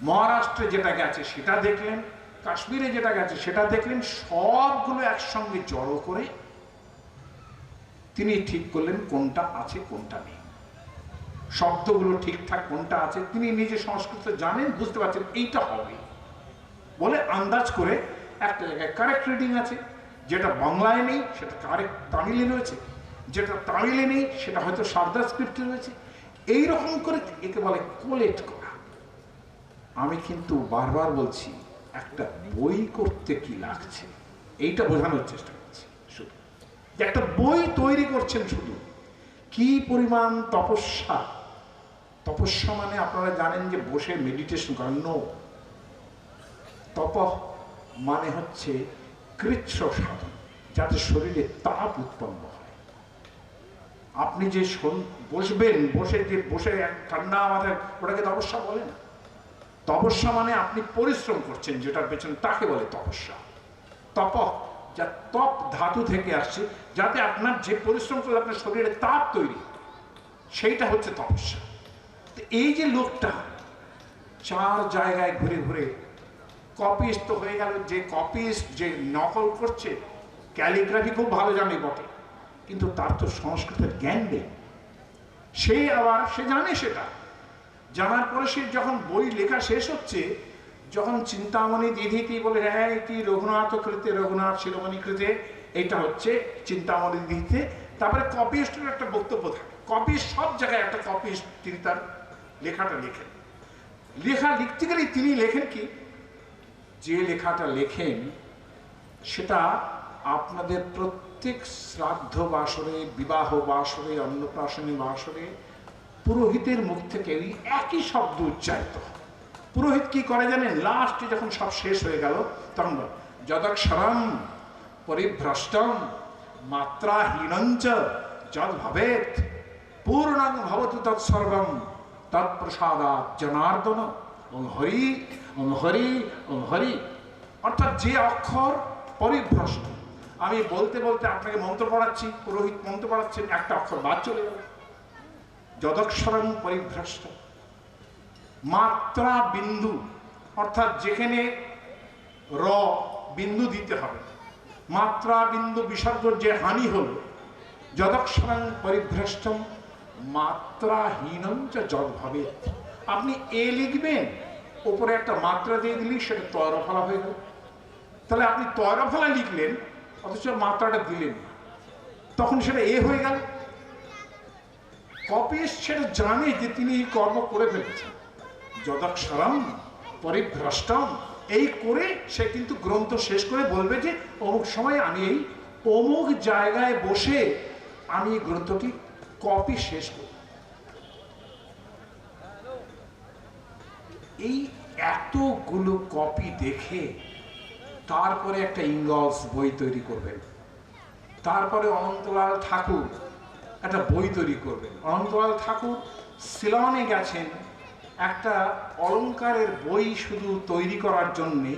মহারাষ্ট্রে যেটা গেছে সেটা দেখলেন, কাশ্মীরে যেটা গেছে সেটা দেখলেন, সবগুলো একসঙ্গে জড়ো করে তিনি ঠিক করলেন কোনটা আছে কোনটা নেই, শব্দগুলো ঠিকঠাক কোনটা আছে। তিনি নিজে সংস্কৃত জানেন, বুঝতে পারছেন এইটা হবে বলে আন্দাজ করে একটা জায়গায় কারেক্ট রিডিং আছে, যেটা বাংলায় নেই সেটা কারেক্ট তামিলে রয়েছে, যেটা তামিলে নেই সেটা হয়তো সারদা স্ক্রিপ্টে রয়েছে। এইরকম করে একে বলে কোলেক্ট করা। আমি কিন্তু বারবার বলছি, একটা বই করতে কি লাগছে এইটা বোঝানোর চেষ্টা করছি। শুধু যে একটা বই তৈরি করছেন, শুধু কি পরিমাণ তপস্যা। তপস্যা মানে আপনারা জানেন যে বসে মেডিটেশন করেন। নো, তপ মানে হচ্ছে কৃচ্ছ সাধন, যাতে শরীরে তাপ উৎপন্ন হয়। আপনি যে বসবেন, বসে ঠান্ডা মাথায়, ওটাকে তপস্যা বলে না। তপস্যা মানে আপনি পরিশ্রম করছেন যেটার পেছনে, তাকে বলে তপস্যা। তপ, যা তপ ধাতু থেকে আসছে, যাতে আপনার যে পরিশ্রম করলে আপনার শরীরে তাপ তৈরি, সেইটা হচ্ছে তপস্যা। তো এই যে লোকটা 4 জায়গায় ঘুরে ঘুরে কপিস্ট তো হয়ে গেল, যে কপিস্ট যে নকল করছে, ক্যালিগ্রাফি খুব ভালো জানে বটে, কিন্তু তার তো সংস্কৃতের জ্ঞান নেই। সে জানে, সেটা জানার পরে সে যখন বই লেখা শেষ হচ্ছে, যখন চিন্তামণি দিদিটি বলে হ্যাঁ এটি রঘুনাথ কৃতে, রঘুনাথ শিরোমণি কৃতে, এটা হচ্ছে চিন্তামণি দিদিতে, তারপরে কপিস্টের একটা বক্তব্য থাকে। কপিস্ট সব জায়গায় একটা কপিস্ট, তিনি তার লেখাটা লেখেন। লেখা লিখতে গেলে তিনি লেখেন কি, যে লেখাটা লেখেন সেটা আপনাদের প্রত্যেক শ্রাদ্ধ বাসরে, বিবাহ বাসরে, অন্নপ্রাশনী বাসরে পুরোহিতের মুখ থেকে একই শব্দ উচ্চারিত। পুরোহিত কি করে জানেন? লাস্টে যখন সব শেষ হয়ে গেল তখন যদক্ষরম পরিভ্রষ্টম মাত্রাহীনঞ্চ যদ ভবেত পূর্ণং ভবতু তৎসর্বম তৎপ্রসাদাৎ জনার্দন ওম হরি ওম হরি ওম হরি। অর্থাৎ যে অক্ষর পরিভ্রষ্ট, আমি বলতে বলতে আপনাকে মন্ত্র পড়াচ্ছি, পুরোহিত মন্ত্র পড়াচ্ছেন, একটা অক্ষর বাদ চলে গেল। যদক্ষরম পরিভ্রষ্ট, মাত্রা বিন্দু, অর্থাৎ যেখানে র বিন্দু দিতে হবে, মাত্রা বিন্দু বিসর্গর যে হানি হল, যদক্ষরং পরিভ্রষ্টম মাত্রাহীনম চ যদ ভবেৎ। আপনি এ লিখবেন, উপরে একটা মাত্রা দিয়ে দিলেই সেটা তয়রফলা হয়ে গেল। তাহলে আপনি তয়রফলা লিখলেন অথচ মাত্রাটা দিলেন না, তখন সেটা এ হয়ে গেল। কপিস্ট সেটা জানে যে তিনি এই কর্ম করে ফেলেছেন, যদক্ষরম পরিভ্রষ্টম, এই করে সে কিন্তু গ্রন্থ শেষ করে বলবে যে অমুক সময় আমি এই অমুক জায়গায় বসে আমি এই গ্রন্থটি কপি শেষ করি। এই এতগুলো কপি দেখে তারপরে একটা ইংলস বই তৈরি করবেন, তারপরে অনন্তলাল ঠাকুর একটা বই তৈরি করবেন। অনন্তলাল ঠাকুর সিলনে গেছেন একটা অলংকারের বই শুধু তৈরি করার জন্যে।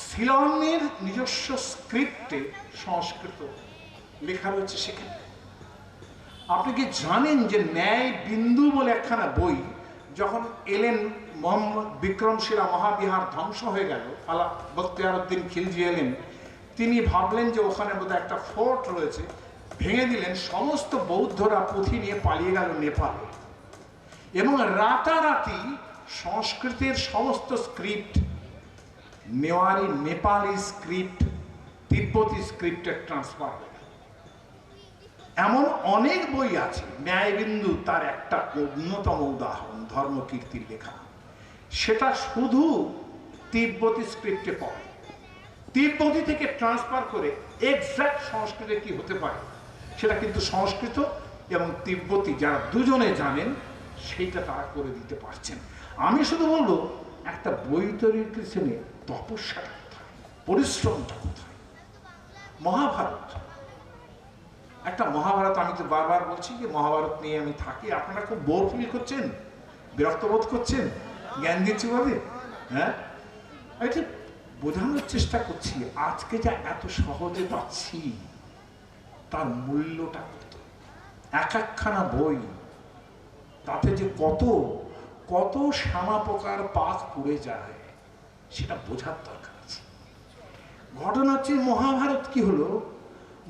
সিলনের নিজস্ব স্ক্রিপ্টে সংস্কৃত লেখা রয়েছে সেখানে। আপনি কি জানেন যে ন্যায় বিন্দু বলে একখানা বই যখন এলেন, মোহাম্মদ বিক্রমশিলা মহাবিহার ধ্বংস হয়ে গেল, আলা বখতিয়ারউদ্দিন খিলজি এলেন, তিনি ভাবলেন যে ওখানে বোধহয় একটা ফোর্ট রয়েছে, ভেঙে দিলেন, সমস্ত বৌদ্ধরা পুঁথি নিয়ে পালিয়ে গেল নেপালে, এবং রাতারাতি সংস্কৃতের সমস্ত স্ক্রিপ্ট, নেওয়ারি নেপালি স্ক্রিপ্ট, তিব্বতী স্ক্রিপ্টে ট্রান্সফার হয়ে গেল। এমন অনেক বই আছে, ন্যায়বিন্দু তার একটা অন্যতম উদাহরণ, ধর্মকীর্তির লেখা, সেটা শুধু তিব্বতী স্ক্রিপ্টে পড়ে, তিব্বতী থেকে ট্রান্সফার করে এক্সাক্ট সংস্কৃতে কি হতে পারে সেটা কিন্তু সংস্কৃত এবং তিব্বতী যারা দুজনে জানেন সেইটা তারা করে দিতে পারছেন। আমি শুধু বলবো, একটা বই তৈরির পিছনে তপস্যাটা কোথায়, পরিশ্রমটা কোথায়? মহাভারত একটা মহাভারত, আমি তো বারবার বলছি যে মহাভারত নিয়ে আমি থাকি, আপনারা খুব বোর ফিল করছেন, বিরক্ত বোধ করছেন, জ্ঞান দিচ্ছি বলে, হ্যাঁ এটা বোঝানোর চেষ্টা করছি আজকে যা এত সহজে পাচ্ছি তার মূল্যটা কত। এক একখানা বই তাতে যে কত কত শ্যামা পোকার পাক পুড়ে যায় সেটা বোঝার দরকার আছে। ঘটনা হচ্ছে মহাভারত কি হলো,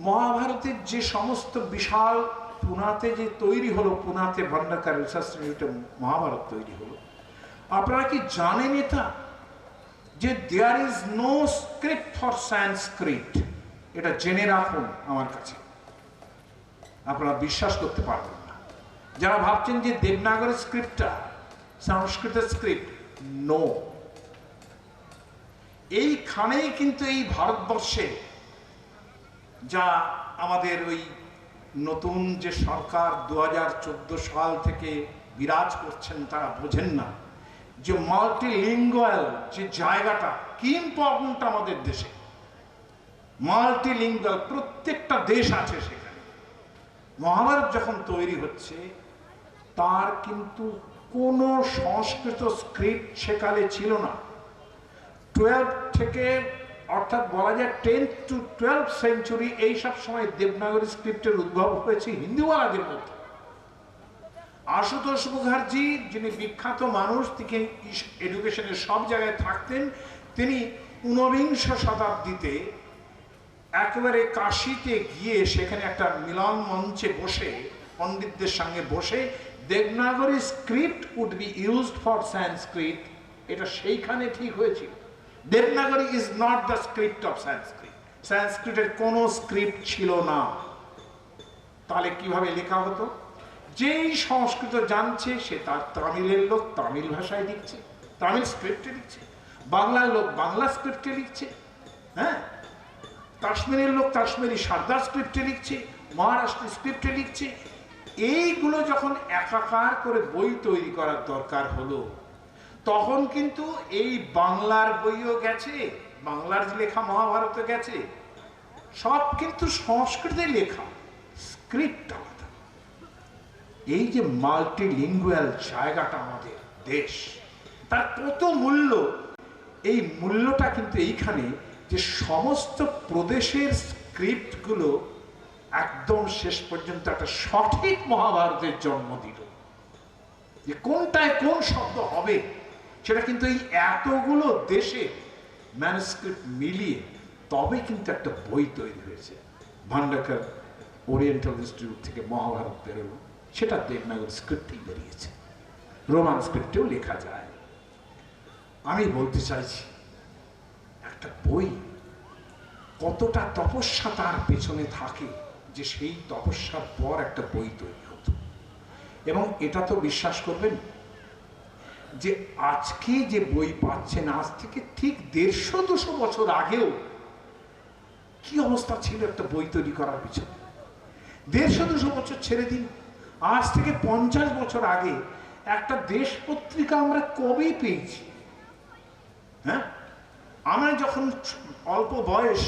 মহাভারতের যে সমস্ত বিশাল পুনাতে যে তৈরি হলো, পুনাতে ভান্ডারকার রিসার্চ ইনস্টিটিউটে মহাভারত তৈরি হলো, আপনারা কি জানেন এটা যে there is no script for Sanskrit? এটা জেনে রাখুন আমার কাছে, আপনারা বিশ্বাস করতে পারবেন না। যারা ভাবছেন যে দেবনাগরী স্ক্রিপ্টটা সংস্কৃতের স্ক্রিপ্ট, নো। এইখানেই কিন্তু এই ভারতবর্ষে যা আমাদের ওই নতুন যে সরকার 2014 সাল থেকে বিরাজ করছেন তারা বোঝেন না যে মাল্টিলিঙ্গুয়াল যে জায়গাটা কি ইম্পর্টেন্ট আমাদের দেশে। মাল্টিলিঙ্গুয়াল প্রত্যেকটা দেশ আছে সেখানে। মহাভারত যখন তৈরি হচ্ছে তার কিন্তু কোনো সংস্কৃত স্ক্রিপ্ট সেকালে ছিল না। 12 থেকে অর্থাৎ বলা যায় 10th to 12th সেঞ্চুরি এইসব সময় দেবনাগরী স্ক্রিপ্টের উদ্ভব হয়েছে হিন্দুওয়ালাদের মধ্যে। আশুতোষ মুখার্জি যিনি বিখ্যাত মানুষ, তিনি এডুকেশনের সব জায়গায় থাকতেন, তিনি 19বিংশ শতাব্দীতে একেবারে কাশীতে গিয়ে সেখানে একটা মিলন মঞ্চে বসে পণ্ডিতদের সঙ্গে বসে Devanagari script would be used for Sanskrit, এটা সেইখানে ঠিক হয়েছিল। Devanagari is not the script of Sanskrit, সংস্কৃতের কোনো স্ক্রিপ্ট ছিল না। তাহলে কিভাবে লেখা হতো? যেই সংস্কৃত জানছে সে তার তামিলের লোক তামিল ভাষায় লিখছে, তামিল স্ক্রিপ্টে লিখছে, বাংলার লোক বাংলা স্ক্রিপ্টে লিখছে, হ্যাঁ, কাশ্মীরের লোক কাশ্মীরি সারদা স্ক্রিপ্টে লিখছে, মহারাষ্ট্রের স্ক্রিপ্টে লিখছে। এইগুলো যখন একাকার করে বই তৈরি করার দরকার হলো তখন কিন্তু এই বাংলার বইও গেছে, বাংলার লেখা মহাভারত গেছে, সব কিন্তু সংস্কৃতে লেখা, স্ক্রিপ্ট আলাদা। এই যে মাল্টিলিঙ্গুয়াল জায়গাটা আমাদের দেশ, তার কত মূল্য, এই মূল্যটা কিন্তু এইখানে যে সমস্ত প্রদেশের স্ক্রিপ্টগুলো একদম শেষ পর্যন্ত একটা সঠিক মহাভারতের জন্ম দিল। যে কোনটায় কোন শব্দ হবে সেটা কিন্তু এই এতগুলো দেশে ম্যানুস্ক্রিপ্ট মিলিয়ে তবে কিন্তু একটা বই তৈরি হয়েছে। ভান্ডারকার ওরিয়েন্টাল ইনস্টিটিউট থেকে মহাভারত বেরোলো, সেটা দেবনাগরী স্ক্রিপ্টেই বেরিয়েছে, রোমান স্ক্রিপ্টেও লেখা যায়। আমি বলতে চাইছি একটা বই কতটা তপস্যা তার পেছনে থাকে যে সেই তপস্যার পর একটা বই তৈরি হতো। এবং এটা তো বিশ্বাস করবেন যে আজকে যে বই পাচ্ছেন আজ থেকে ঠিক 150-200 বছর আগেও কি অবস্থা ছিল একটা বই তৈরি করার পিছনে। 150-200 বছর ছেড়ে দিন, আজ থেকে 50 বছর আগে একটা দেশ পত্রিকা আমরা কবে পেয়েছি? হ্যাঁ, আমরা যখন অল্প বয়স,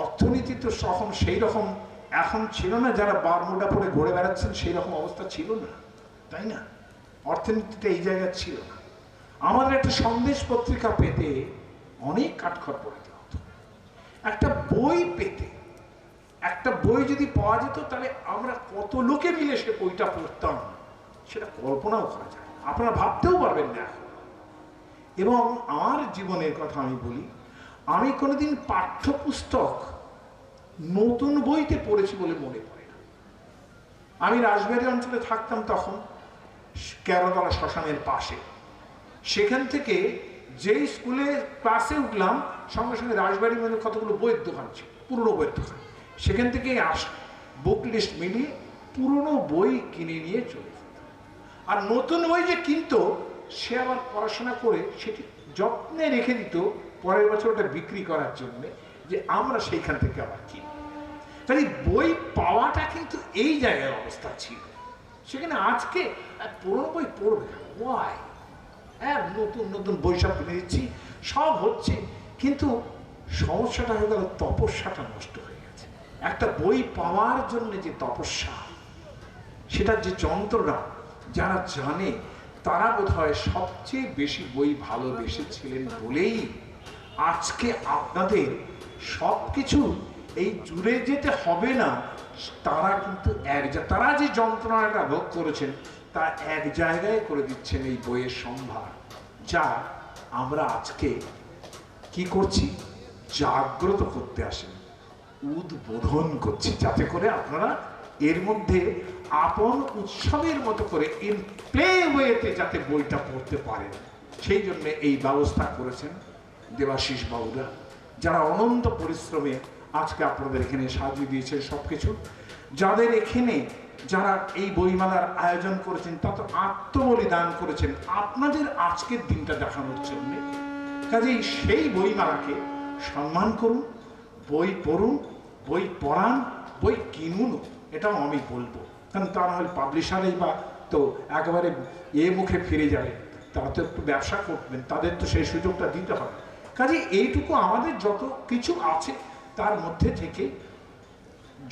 অর্থনীতি তো তখন সেই রকম এখন ছিল না, যারা বারমুডা পরে ঘুরে বেড়াচ্ছেন সেই রকম অবস্থা ছিল না, তাই না? অর্থনীতিটা এই জায়গায় ছিল না। আমাদের একটা সন্দেশ পত্রিকা পেতে অনেক কাঠখড় পড়তে হতো। একটা বই পেতে, একটা বই যদি পাওয়া যেত তাহলে আমরা কত লোকে মিলে সে বইটা পড়তাম সেটা কল্পনাও করা যায়, আপনারা ভাবতেও পারবেন না এখন। এবং আমার জীবনের কথা আমি বলি, আমি কোনোদিন পাঠ্যপুস্তক নতুন বইতে পড়েছি বলে মনে পড়ে না। আমি রাজবাড়ী অঞ্চলে থাকতাম তখন, কেরতলা শ্মশানের পাশে। সেখান থেকে যেই স্কুলে ক্লাসে উঠলাম সঙ্গে সঙ্গে রাজবাড়ী মানে কতগুলো বইয়ের দোকান ছিল, পুরনো বইয়ের দোকান। সেখান থেকে বুক লিস্ট মিলিয়ে পুরনো বই কিনে নিয়ে চলে যেত। আর নতুন বই যে কিনতো সে আবার পড়াশোনা করে সেটি যত্নে রেখে দিত পরের বছর ওটা বিক্রি করার জন্য, যে আমরা সেইখান থেকে আবার কিনি। তাহলে বই পাওয়াটা কিন্তু এই জায়গার অবস্থা ছিল। সেখানে আজকে পুরনো বই পড়বে ওয়াই, হ্যাঁ, নতুন নতুন বই সব কিনে দিচ্ছি, সব হচ্ছে, কিন্তু সমস্যাটা হয়ে গেল তপস্যাটা নষ্ট হয়ে গেছে। একটা বই পাওয়ার জন্য যে তপস্যা, সেটার যে যন্ত্রণা যারা জানে তারা বোধহয় সবচেয়ে বেশি বই ভালোবেসেছিলেন বলেই আজকে আপনাদের সবকিছু এই জুড়ে যেতে হবে না, তারা কিন্তু তারা যে যন্ত্রণাটা ভোগ করেছেন তা এক জায়গায় করে দিচ্ছেন এই বইয়ের সম্ভার, যা আমরা আজকে কি করছি, জাগ্রত করতে আসেন, উদ্বোধন করছি, যাতে করে আপনারা এর মধ্যে আপন উৎসবের মতো করে ইন প্লে ওয়েতে যাতে বইটা পড়তে পারেন, সেই জন্য এই ব্যবস্থা করেছেন দেবাশিস বাবুরা, যারা অনন্ত পরিশ্রমে আজকে আপনাদের এখানে সাজিয়ে দিয়েছে সবকিছু। যাদের এখানে যারা এই বইমেলার আয়োজন করেছেন তা তো আত্মবলিদান করেছেন আপনাদের আজকের দিনটা দেখানোর জন্য। কাজেই সেই বইমেলাকে সম্মান করুন, বই পড়ুন, বই পড়ান, বই কিনুন, এটাও আমি বলবো। কারণ তা না হলে পাবলিশারেই বা তো একেবারে মুখে ফিরে যাবে, তারা তো একটু ব্যবসা করবেন, তাদের তো সেই সুযোগটা দিতে হবে। কাজে এইটুকু আমাদের যত কিছু আছে তার মধ্যে থেকে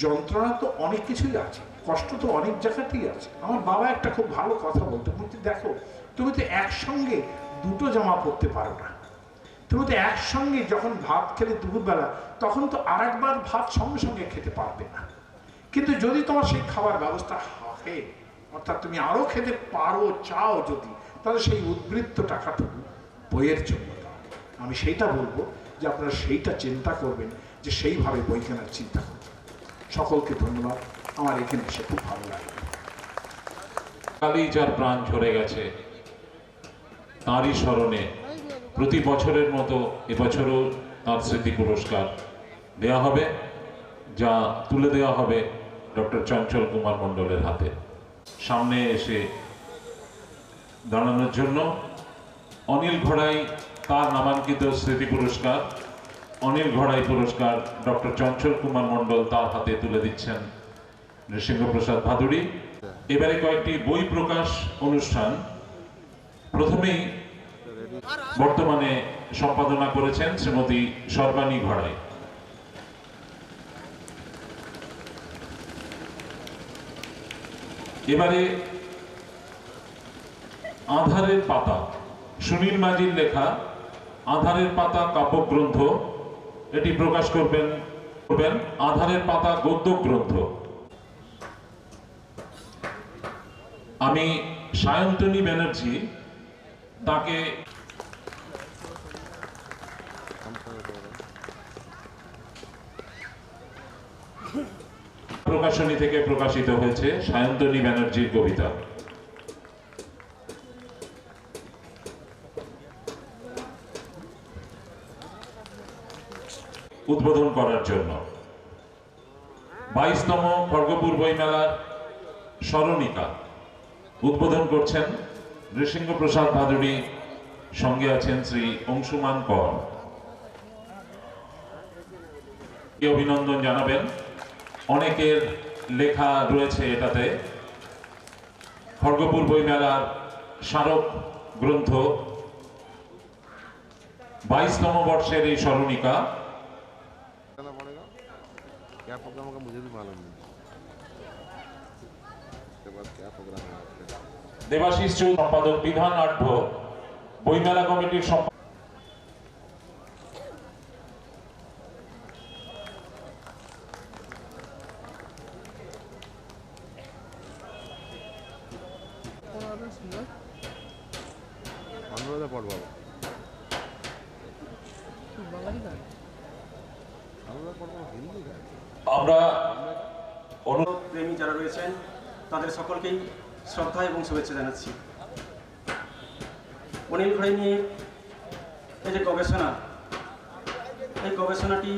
যন্ত্রণা তো অনেক কিছুই আছে, কষ্ট তো অনেক জায়গাতেই আছে। আমার বাবা একটা খুব ভালো কথা বলতো, বলতে দেখো তুমি তো একসঙ্গে দুটো জামা পরতে পারো না, তুমি তো একসঙ্গে যখন ভাত খেলে দুপুরবেলা তখন তো আর একবার ভাত সঙ্গে সঙ্গে খেতে পারবে না, কিন্তু যদি তোমার সেই খাবার ব্যবস্থা হয়, অর্থাৎ তুমি আরো খেতে পারো চাও যদি, তাহলে সেই উদ্বৃত্ত টাকাটুকু বইয়ের জন্য দাও। আমি সেইটা বলবো যে আপনারা সেইটা চিন্তা করবেন, যে সেইভাবে বই কেনার চিন্তা করবেন। সকলকে ধন্যবাদ, আমার এখানে এসে খুব ভালো লাগে। কালই যার প্রাণ ঝরে গেছে তাঁরই স্মরণে প্রতি বছরের মতো এবছরও তাঁর স্মৃতি পুরস্কার দেওয়া হবে, যা তুলে দেওয়া হবে ডক্টর চঞ্চল কুমার মণ্ডলের হাতে। সামনে এসে দাঁড়ানোর জন্য অনিল ঘড়াই তার নামাঙ্কিত স্মৃতি পুরস্কার, অনিল ঘড়াই পুরস্কার ডক্টর চঞ্চল কুমার মণ্ডল তার হাতে তুলে দিচ্ছেন নৃসিংহপ্রসাদ ভাদুড়ী। এবারে কয়েকটি বই প্রকাশ অনুষ্ঠান। প্রথমেই বর্তমানে সম্পাদনা করেছেন শ্রীমতী সর্বাণী ঘড়াই। এবারে আঁধারের পাতা, সুনীল মাঝির লেখা আঁধারের পাতা কাব্যগ্রন্থ, এটি প্রকাশ করবেন আঁধারের পাতা গদ্য গ্রন্থ। আমি সায়ন্তনী ব্যানার্জি তাকে প্রকাশনী থেকে প্রকাশিত হয়েছে সায়ন্তনী ব্যানার্জির কবিতা। উদ্বোধন করার জন্য 22তম খড়গপুর বইমেলার স্মরণিকা উদ্বোধন করছেন নৃসিংহপ্রসাদ ভাদুড়ী, সঙ্গে আছেন শ্রী অংশুমান কর। অভিনন্দন জানাবেন, অনেকের লেখা রয়েছে এটাতে। খড়গপুর বইমেলার স্মারক গ্রন্থ 22তম বর্ষের এই স্মরণিকা। দেবাশিস চৌধুরী সম্পাদক, বিধান আঢ্য, বইমেলা কমিটির সম্পাদক। আমরা প্রেমী যারা রয়েছেন তাদের সকলকেই শ্রদ্ধা এবং শুভেচ্ছা জানাচ্ছি। অনিল ঘড়াই নিয়ে এই যে গবেষণা, এই গবেষণাটি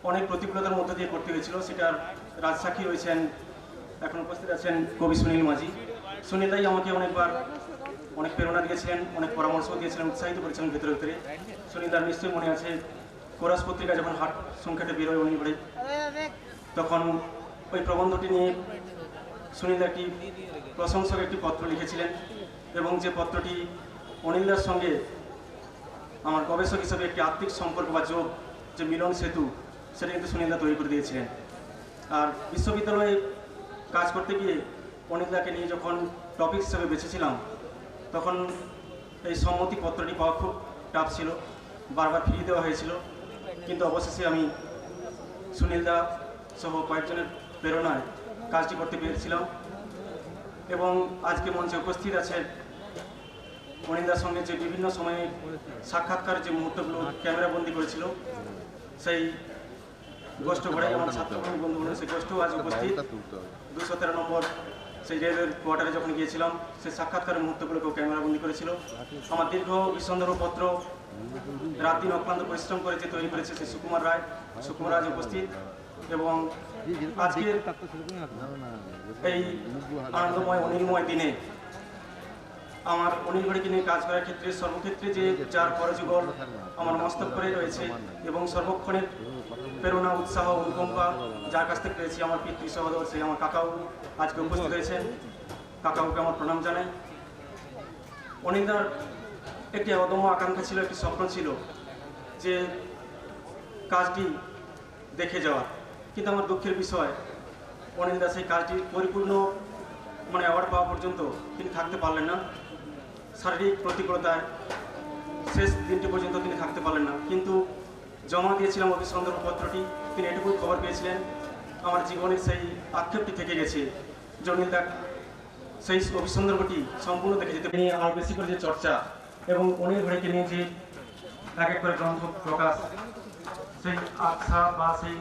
অনেক প্রতিকূলতার মধ্যে দিয়ে করতে হয়েছিল, সেটার রাজসাক্ষী রয়েছেন, এখন উপস্থিত আছেন কবি সুনীল মাঝি। সুনীল দাই আমাকে অনেকবার অনেক প্রেরণা দিয়েছিলেন, অনেক পরামর্শ দিয়েছিলেন, উৎসাহিত করেছিলেন ভেতরে ভেতরে। সুনীল দার নিশ্চয়ই মনে আছে, কোরাস পত্রিকা যখন হাট সংখ্যাটা বেরোয় অনিল ঘড়াই, তখন ওই প্রবন্ধটি নিয়ে সুনীল একটি প্রশংসক একটি পত্র লিখেছিলেন, এবং যে পত্রটি অনিলদার সঙ্গে আমার গবেষক হিসেবে একটি আত্মিক সম্পর্ক বা যোগ, যে মিলন সেতু, সেটা কিন্তু সুনীলদা তৈরি করে দিয়েছিলেন। আর বিশ্ববিদ্যালয়ে কাজ করতে গিয়ে অনিন্দাকে নিয়ে যখন টপিক হিসেবে বেছেছিলাম তখন এই সম্মতিপত্রটি পাওয়া খুব টাফ ছিল, বারবার ফিরিয়ে দেওয়া হয়েছিল, কিন্তু অবশেষে আমি সুনীলদা সহ কয়েকজনের প্রেরণায় কাজটি করতে পেরেছিলাম। এবং আজকে মঞ্চে উপস্থিত আছে অনিন্দার সঙ্গে যে বিভিন্ন সময়ে সাক্ষাৎকার যে মুহূর্তগুলো ক্যামেরাবন্দি করেছিল সেই গোষ্ঠ ঘরে আমার ছাত্রকর্মী বন্ধুগুলো সেই গোষ্ঠও আজ উপস্থিত। 213 নম্বর সেই রেলওয়ের কোয়ার্টারে যখন গিয়েছিলাম সেই সাক্ষাৎকারের মুহূর্তগুলোকেও ক্যামেরাবন্দি করেছিল। আমার দীর্ঘ বিসন্দর্ভপত্র রাত দিন অক্লান্ত পরিশ্রম করে যে তৈরি করেছে সেই সুকুমার রায় আজ উপস্থিত। এবং আজকের এই আনন্দময় অনিলময় দিনে আমার অনিল ঘড়িকে নিয়ে কাজ করার ক্ষেত্রে সর্বক্ষেত্রে যে যার পরযুগল আমার মস্তক করে রয়েছে এবং সর্বক্ষণের প্রেরণা উৎসাহ অনুকম্পা যার কাছ থেকে পেয়েছি আমার পিতৃ সহোদর সেই আমার কাকাও আজকে উপস্থিত হয়েছেন। কাকাউকে আমার প্রণাম জানাই। অনিন্দার একটি অদম্য আকাঙ্ক্ষা ছিল, একটি স্বপ্ন ছিল যে কাজটি দেখে যাওয়ার, কিন্তু আমার দুঃখের বিষয় অনিন্দা সেই কাজটি পরিপূর্ণ অ্যাওয়ার্ড পাওয়া পর্যন্ত তিনি থাকতে পারলেন না। শারীরিক প্রতিকূলতায় শেষ দিনটি পর্যন্ত তিনি থাকতে পারলেন না, কিন্তু জমা দিয়েছিলাম অভিসন্দর্ভপত্রটি। তিনি এটুকু খবর পেয়েছিলেন আমার জীবনের সেই আক্ষেপটি থেকে গেছে, জনিলদা সেই অভিসন্দর্ভটি সম্পূর্ণ দেখে যেতে নিয়ে আর বেশি করে যে চর্চা এবং অনিল ঘড়িকে নিয়ে যে এক এক করে গ্রন্থ প্রকাশ, সেই আশা বা সেই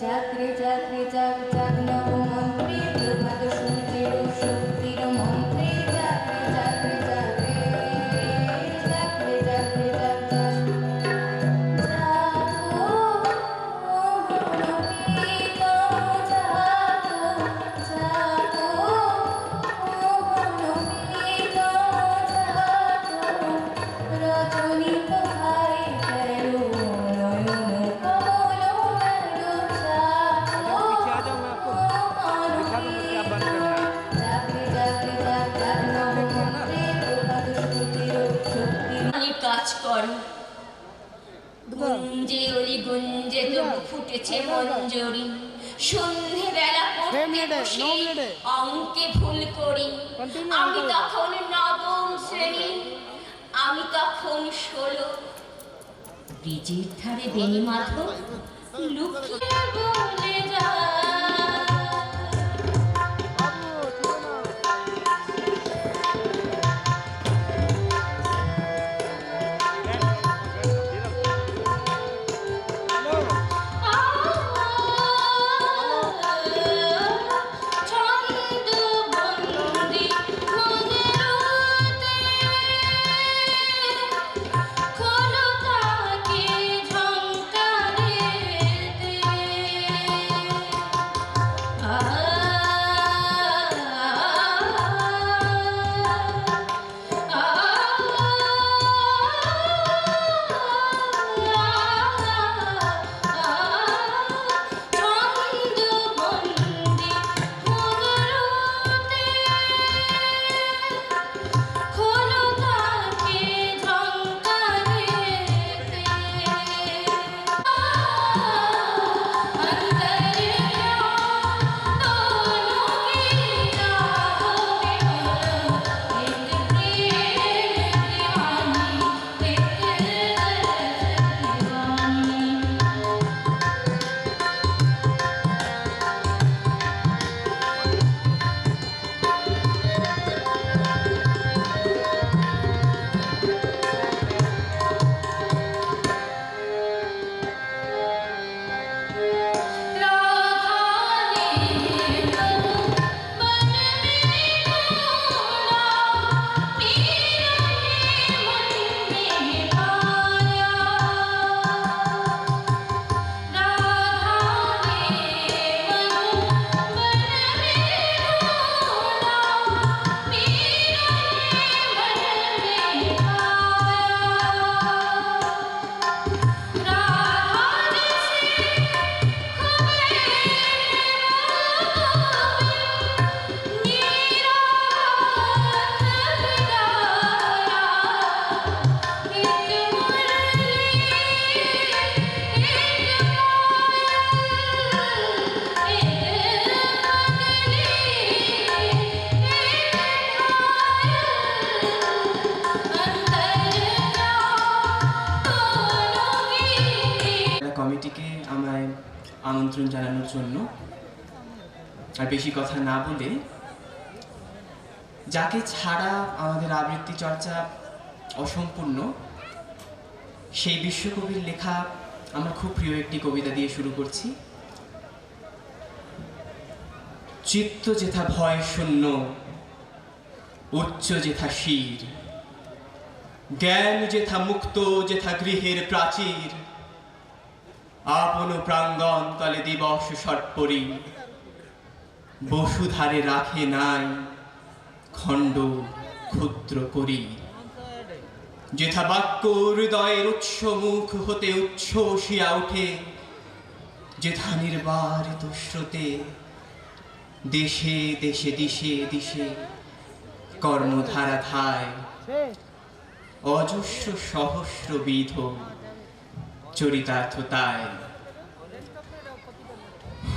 জাগরে জাগরে জাগ জাগ নবমন্ত্রী প্রভাত সূর্যের শক্তির মন্ত্রী জাগরে জাগরে জাগরে জাগরে জাগরে জাগ জাগ জাগো মনোনীত জাগো জাগো মনোনীত জাগো রজনী প্রহারে ফেলো নয়ন কমল মেলো জাগো জাগরে জাগরে জাগ জাগ নবমন্ত্রী প্রভাত সূর্যের শক্তির কাজ করো গুঞ্জে ওলি গুঞ্জে তবু ফুটেছে মঞ্জরি সন্ধ্যেবেলা পড়তে বসে অঙ্কে ভুল করি আমি তখন নবম শ্রেণী আমি তখন 16 ব্রিজের ধারে বেণী মাধব লুকিয়ে বলে যায় ছন্দবন্দি মনেরতে খোলো তাকে ঝংকারেতে কমিটিকে আমায় আমন্ত্রণ জানানোর জন্য। আর বেশি কথা না বলে, যাকে ছাড়া আমাদের আবৃত্তি চর্চা অসম্পূর্ণ, সেই বিশ্বকবির লেখা আমার খুব প্রিয় একটি কবিতা দিয়ে শুরু করছি। চিত্ত যেথা ভয় শূন্য, উচ্চ যেথা শির, জ্ঞান যেথা মুক্ত, যেথা গৃহের প্রাচীর, আপন প্রাঙ্গণ তলে দিবস সর্পরি, বসুধারে রাখে নাই খণ্ড ক্ষুদ্র করি। যেথা বাক্য হৃদয়ের উৎস মুখ হতে উচ্ছ্বসিয়া উঠে, যেথা নির্বারিত স্রোতে দেশে দেশে দিশে দিশে কর্মধারা ধায়, অজস্র সহস্রবিধ চরিতার্থতায়।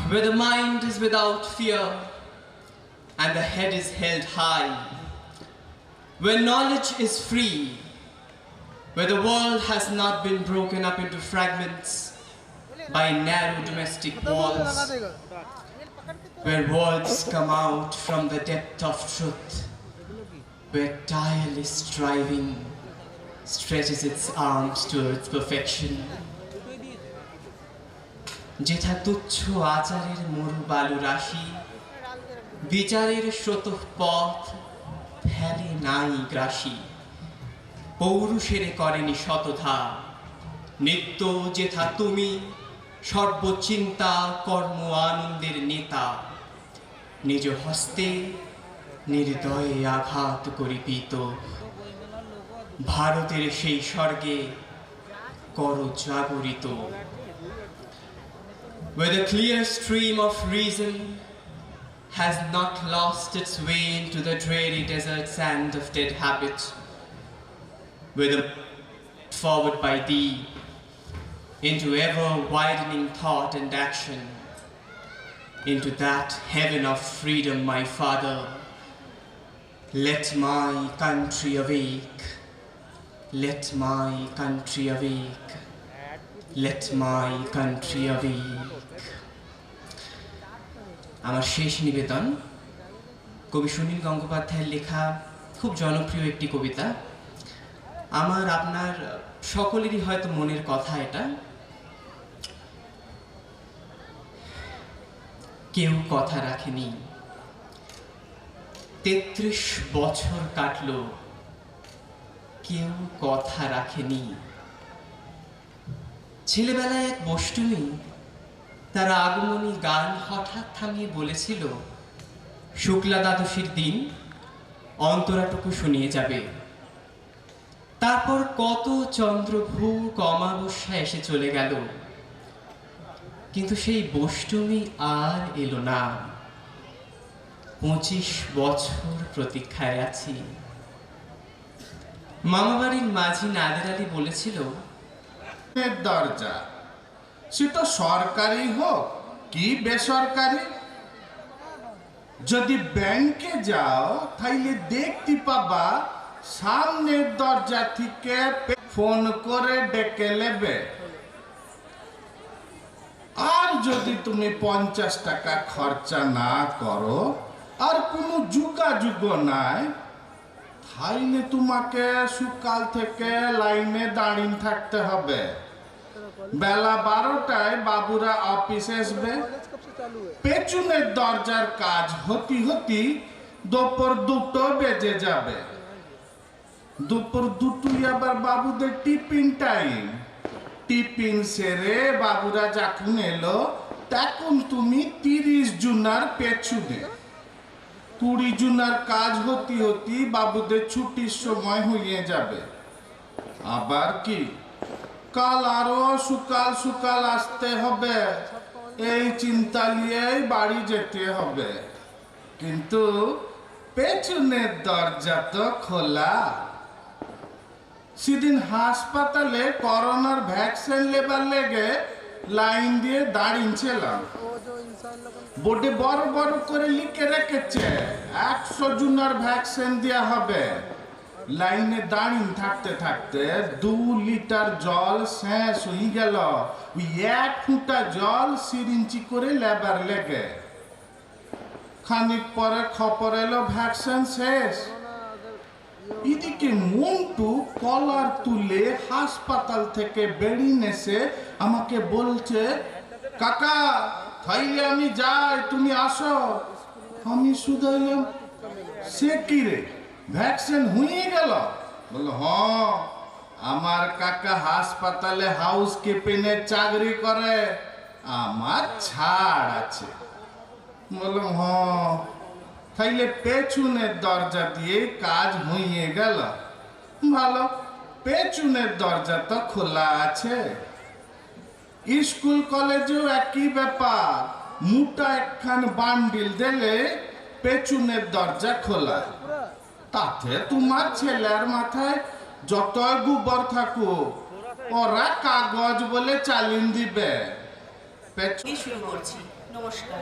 Where the mind is without fear and the head is held high, where knowledge is free, where the world has not been broken up into fragments by narrow domestic walls, where words come out from the depth of truth, where tireless striving stretches its arms towards perfection, যেথা তুচ্ছ আচারের মরু বালু রাশি, বিচারের স্রোতপথ ফেলে নাই গ্রাসী, পৌরুষেরে করেনি শতধা, নিত্য যেথা তুমি সর্বচিন্তা কর্ম আনন্দের নেতা, নিজ হস্তে নির্দয়ে আঘাত করিপিত, ভারতের সেই স্বর্গে কর জাগরিত। Where the clear stream of reason has not lost its way into the dreary desert sand of dead habit, where the forward by thee into ever widening thought and action, into that heaven of freedom, my Father, let my country awake, let my country awake, let my country awake. আমার শেষ নিবেদন কবি সুনীল গঙ্গোপাধ্যায়ের লেখা খুব জনপ্রিয় একটি কবিতা। আমার আপনার সকলেরই হয়তো মনের কথা এটা। কেউ কথা রাখেনি, 33 বছর কাটলো, কেউ কথা রাখেনি। ছেলেবেলায় এক বষ্টমী তার আগমনী গান হঠাৎ থামিয়ে বলেছিল, শুক্লা দ্বাদশীর দিন অন্তরাটুকু শুনিয়ে যাবে। তারপর কত চন্দ্রভূক অমাবস্যা এসে চলে গেল, কিন্তু সেই বষ্টমী আর এলো না। 25 বছর প্রতীক্ষায় আছি। মামাবাড়ির মাঝি নাদের আলী বলেছিল, দরজা সেটা সরকারি হোক কি বেসরকারি, যদি ব্যাংকে যাও তাইলে দেখতে পাবা সামনের দরজা থেকে ফোন করে ডেকে নেবে। আর যদি তুমি 50 টাকা খরচা না করো আর কোনো যোগাযোগ নাই, তাইলে তোমাকে সকাল থেকে লাইনে দাঁড়িয়ে থাকতে হবে। বেলা 12টায় বাবুরা অফিসে আসবে, পেছনের দরজার কাজ হতে হতে দুপুর 2 বেজে যাবে। দুপুর 2 আবার বাবুদের টিফিন টাইম। টিফিন সেরে বাবুরা যখন এলো তখন তুমি 30 জুনার পেছনে, 20 জুনার কাজ হতে হতে বাবুদের ছুটির সময় হয়ে যাবে। আবার কি কাল আরো সকাল সকাল আসতে হবে, এই চিন্তা নিয়ে বাড়ি যেতে হবে। কিন্তু পেছনের দরজা তো খোলা। সেদিন হাসপাতালে করোনার ভ্যাকসিন লেবার লেগে লাইন দিয়ে দাঁড়িয়েছিলাম। বোর্ডে বড় বড় করে লিখে রেখেছে 100 জনের ভ্যাকসিন দেওয়া হবে। লাইনে দাঁড়িয়ে থাকতে থাকতে 2 লিটার জল শেষ হয়ে গেল। ওই 1 ফুটা জল সিরিঞ্চি করে লেবার লেগে। খানিক পরে খবর এলো ভ্যাকসিন শেষ। এদিকে মন্টু কলার তুলে হাসপাতাল থেকে বেরিয়ে এসে আমাকে বলছে, কাকা তাইলে আমি যাই, তুমি আসো। আমি শুধাইলাম, সে কি রে, ভ্যাকসিন হয়ে গেল? বলল, হ্যাঁ, আমার কাকা হাসপাতালে হাউস কিপিংয়ের চাকরি করে, আমার ছাড় আছে। বললাম, হ্যাঁ, তাইলে পেছনের দরজা দিয়ে কাজ হয়ে গেল। ভালো, পেছনের দরজা তো খোলা আছে। স্কুল কলেজেও একই ব্যাপার, মোটা একখান বান্ডিল দিলে পেছনের দরজা খোলা। তাতে তোমার ছেলের মাথায় যত গোবর থাকুক, ওরা কাগজ বলে চালিয়ে দিবে। শুরু করছি। নমস্কার।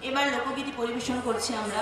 এবার লোকগীতি পরিবেশন করছি আমরা।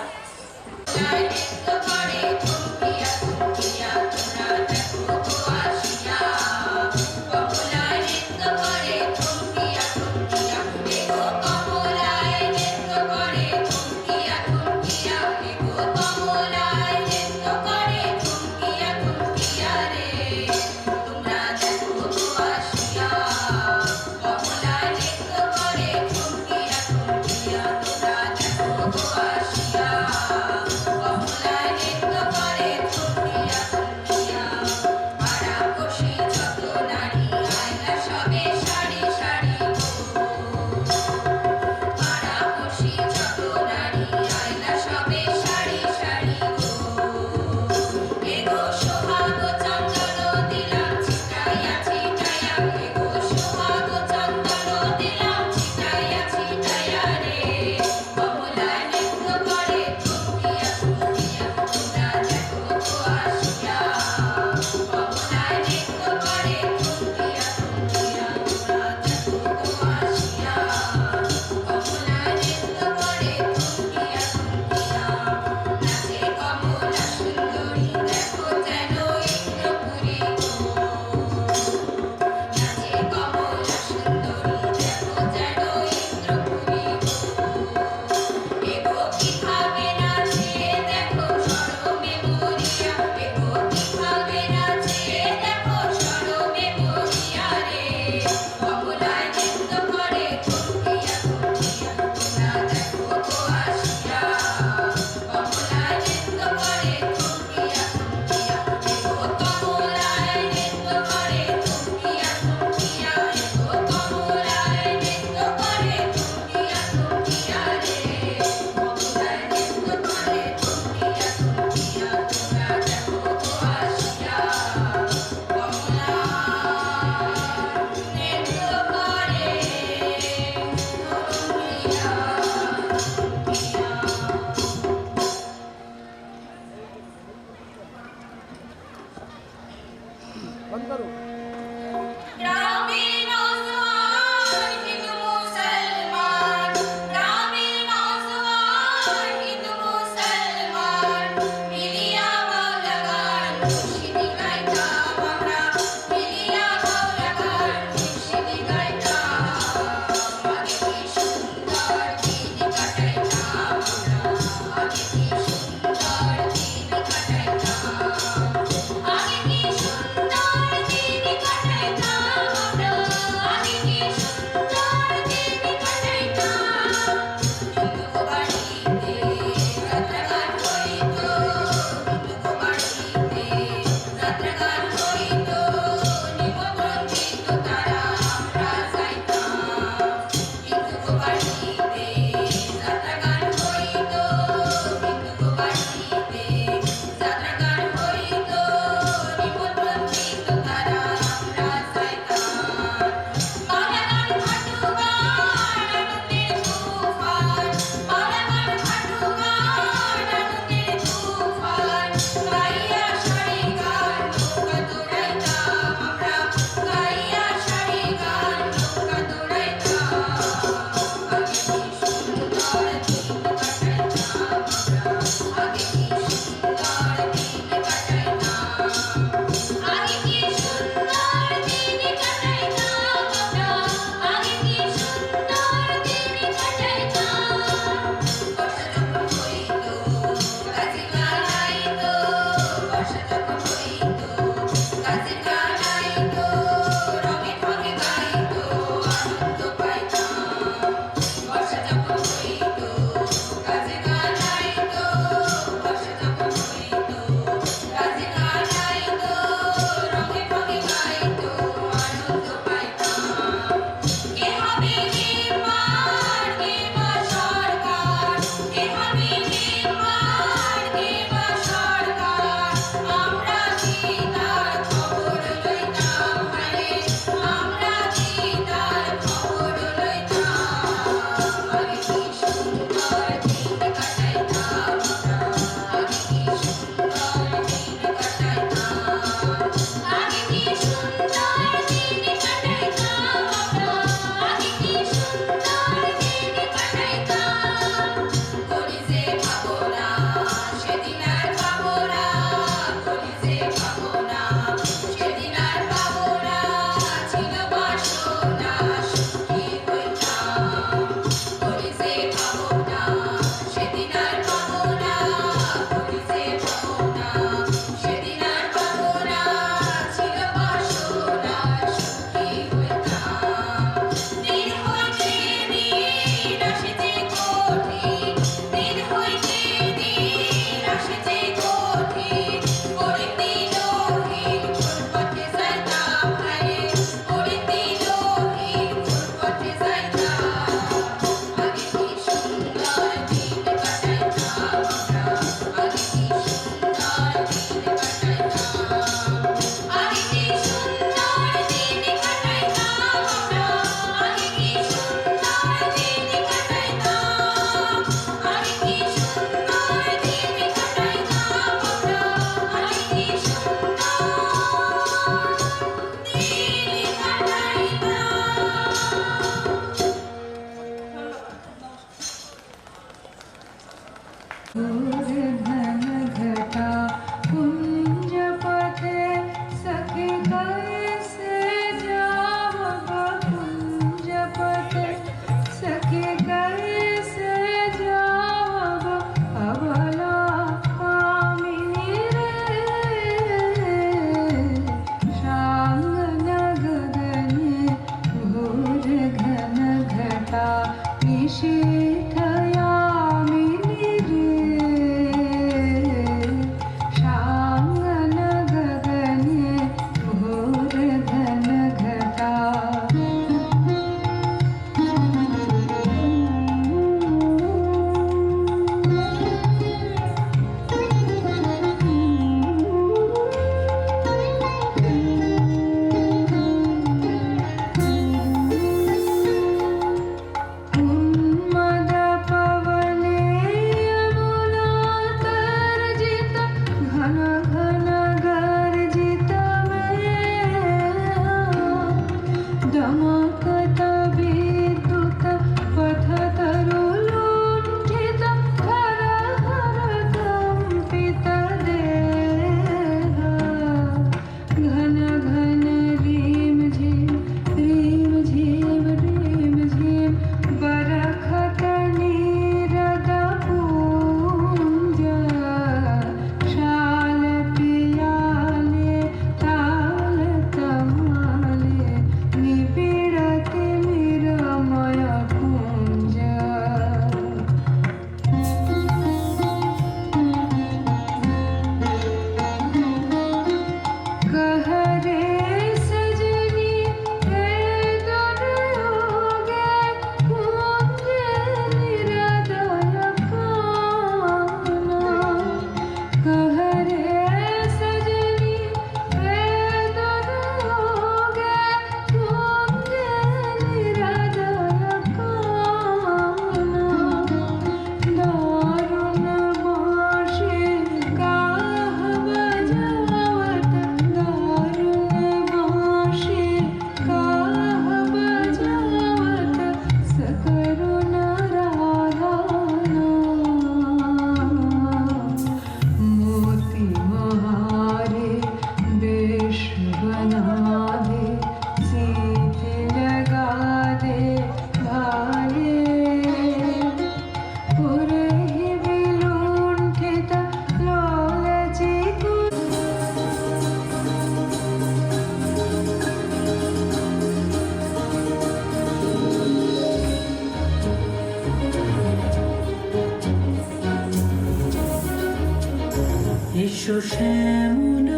এসো শ্যামল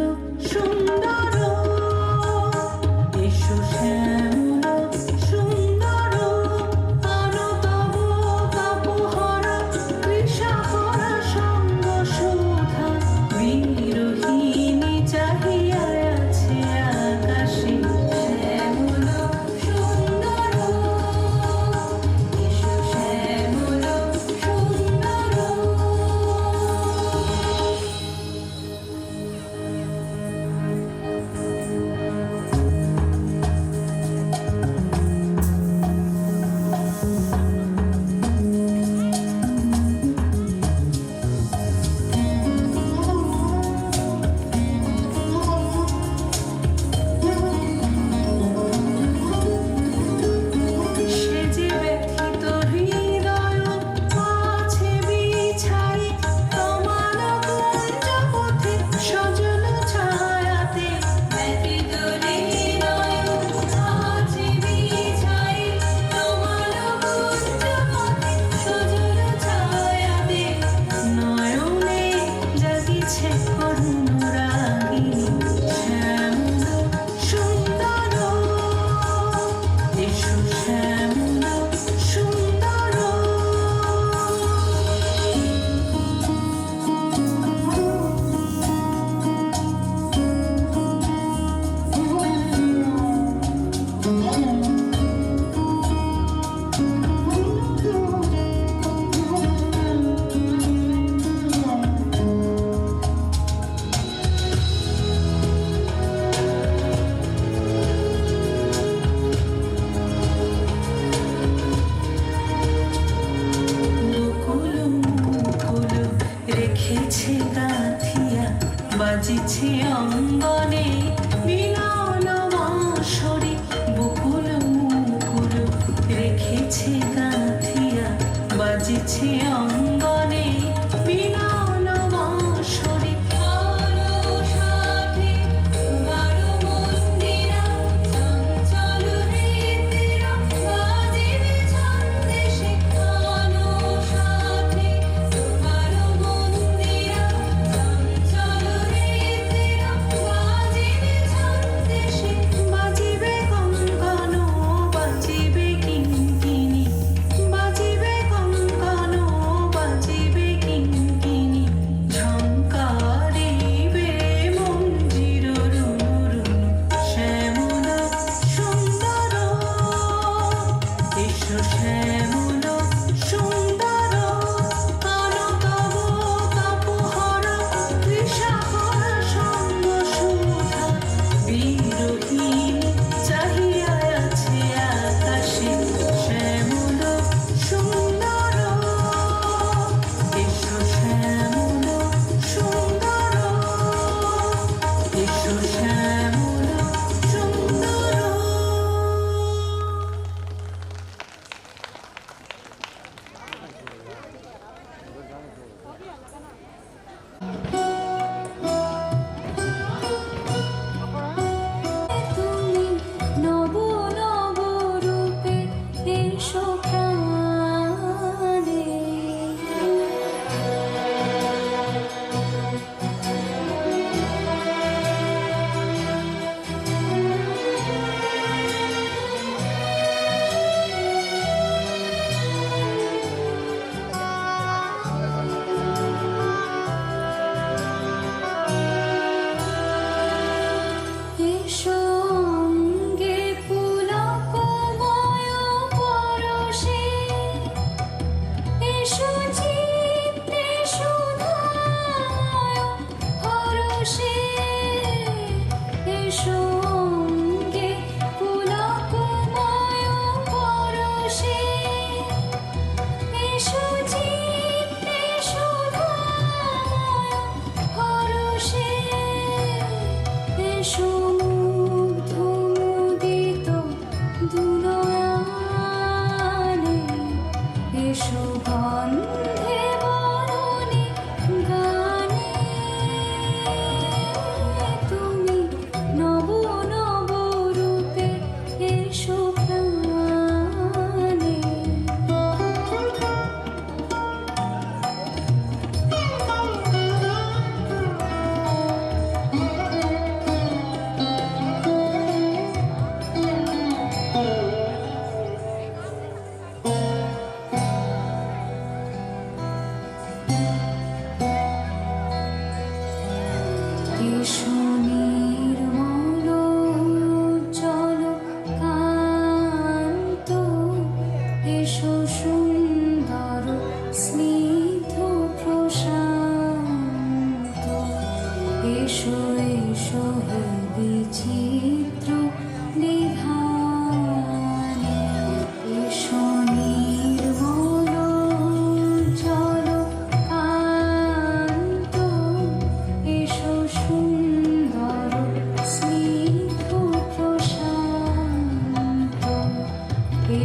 সুন্দর, এসো শ্যামল সুন্দর, আনো তব তপহরা কৃষাহরা সঙ্গ শোধা, বিরোহিণী চাহিয়া আছে আকাশে। শ্যামল সুন্দর, এসো শ্যামল সুন্দর। রেখেছে গাঁথিয়া, বাজিছে অঙ্গনে মিলন বাঁশরি। বকুল মুকুল রেখেছে গাঁথিয়া, বাজিছে অঙ্গনে মিলন বাঁশরি। বাজিবে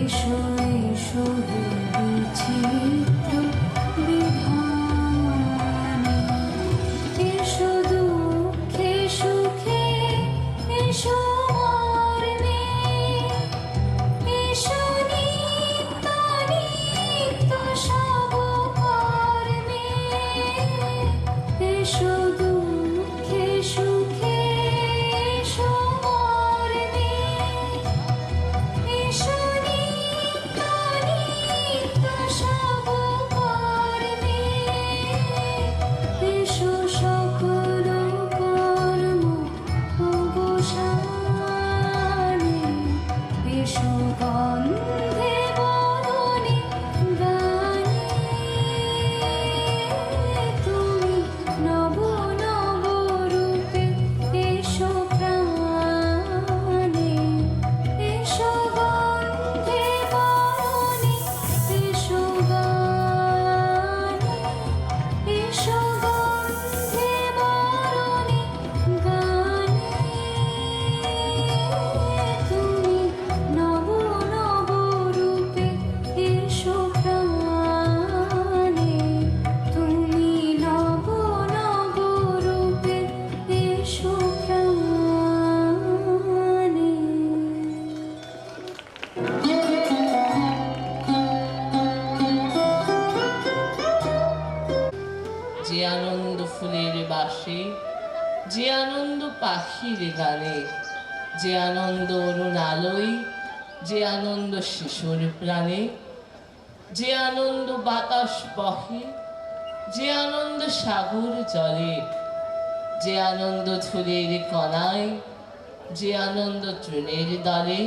এসো এসো হে বিচিত্র বিধানে, এসো দুঃখে সুখে এসো মরণে, এসো নিত্য নিত্য সব কর্মে, এসো দুঃখে সুখে এসো মরণে, এসো নিত্য নিত্য সব কর্মে, এসো সকল কর্ম অবসানে, এসো গন্ধে বরণে গানে, তুমি নব নব রূপে এসো প্রাণে, এসো গন্ধে বরণে এসো গানে, এসো গন্ধে বরণে গানে, তুমি নব নব রূপে এসো প্রাণে, তুমি নব নব রূপে এসো প্রাণে। যে আনন্দ ফুলের বাসে, যে আনন্দ পাখির গানে, যে আনন্দ অরুণ আলোয়, যে আনন্দ শিশুর প্রাণে, যে আনন্দ বাতাস বহে, যে আনন্দ সাগর জলে, যে আনন্দ ধুলের কণায়, যে আনন্দ তৃণের দলে,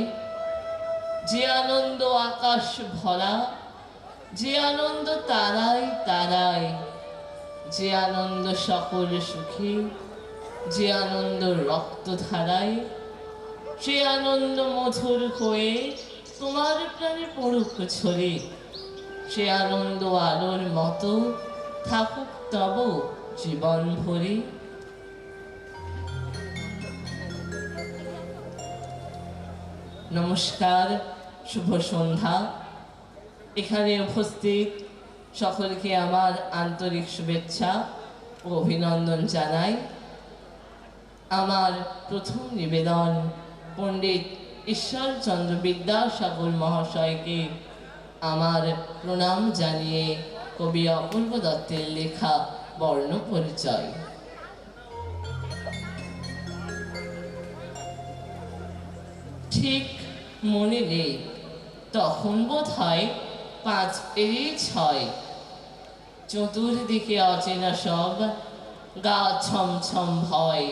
যে আনন্দ আকাশ ভরা, যে আনন্দ তারায় তারায়, যে আনন্দ সকল সুখী, যে আনন্দ রক্তধারায়, সে আনন্দ মধুর হয়ে তোমার প্রাণে পড়ুক ছড়ে, সে আনন্দ আলোর মতো থাকুক তব জীবন ভরে। নমস্কার, শুভ সন্ধ্যা। এখানে উপস্থিত সকলকে আমার আন্তরিক শুভেচ্ছা ও অভিনন্দন জানাই। আমার প্রথম নিবেদন পণ্ডিত ঈশ্বরচন্দ্র বিদ্যাসাগর মহাশয়কে আমার প্রণাম জানিয়ে কবি অপূর্ব দত্তের লেখা বর্ণ পরিচয়। ঠিক মনে নেই, তখন বোধ হয় 5-6, চতুর্দিকে অচেনা সব, গা ছমছম ভয়।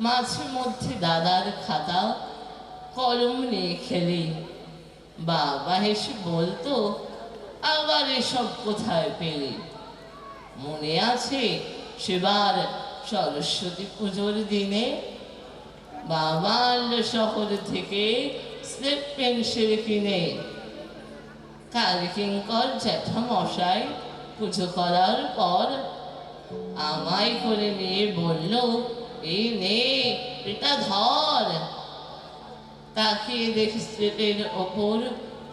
মাঝে মধ্যে দাদার খাতা কলম নিয়ে খেলি, বাবা হেসে বলতো, আবার এসব কোথায় পেলি? মনে আছে সেবার সরস্বতী পুজোর দিনে বাবা আনলো শহর থেকে স্লেট পেন্সিল কিনে। কাল কিঙ্কর জ্যাঠামশাই পুজো করার পর আমায় করে নিয়ে বলল, এই নে এটা ধর। তাকিয়ে দেখি স্লেটের ওপর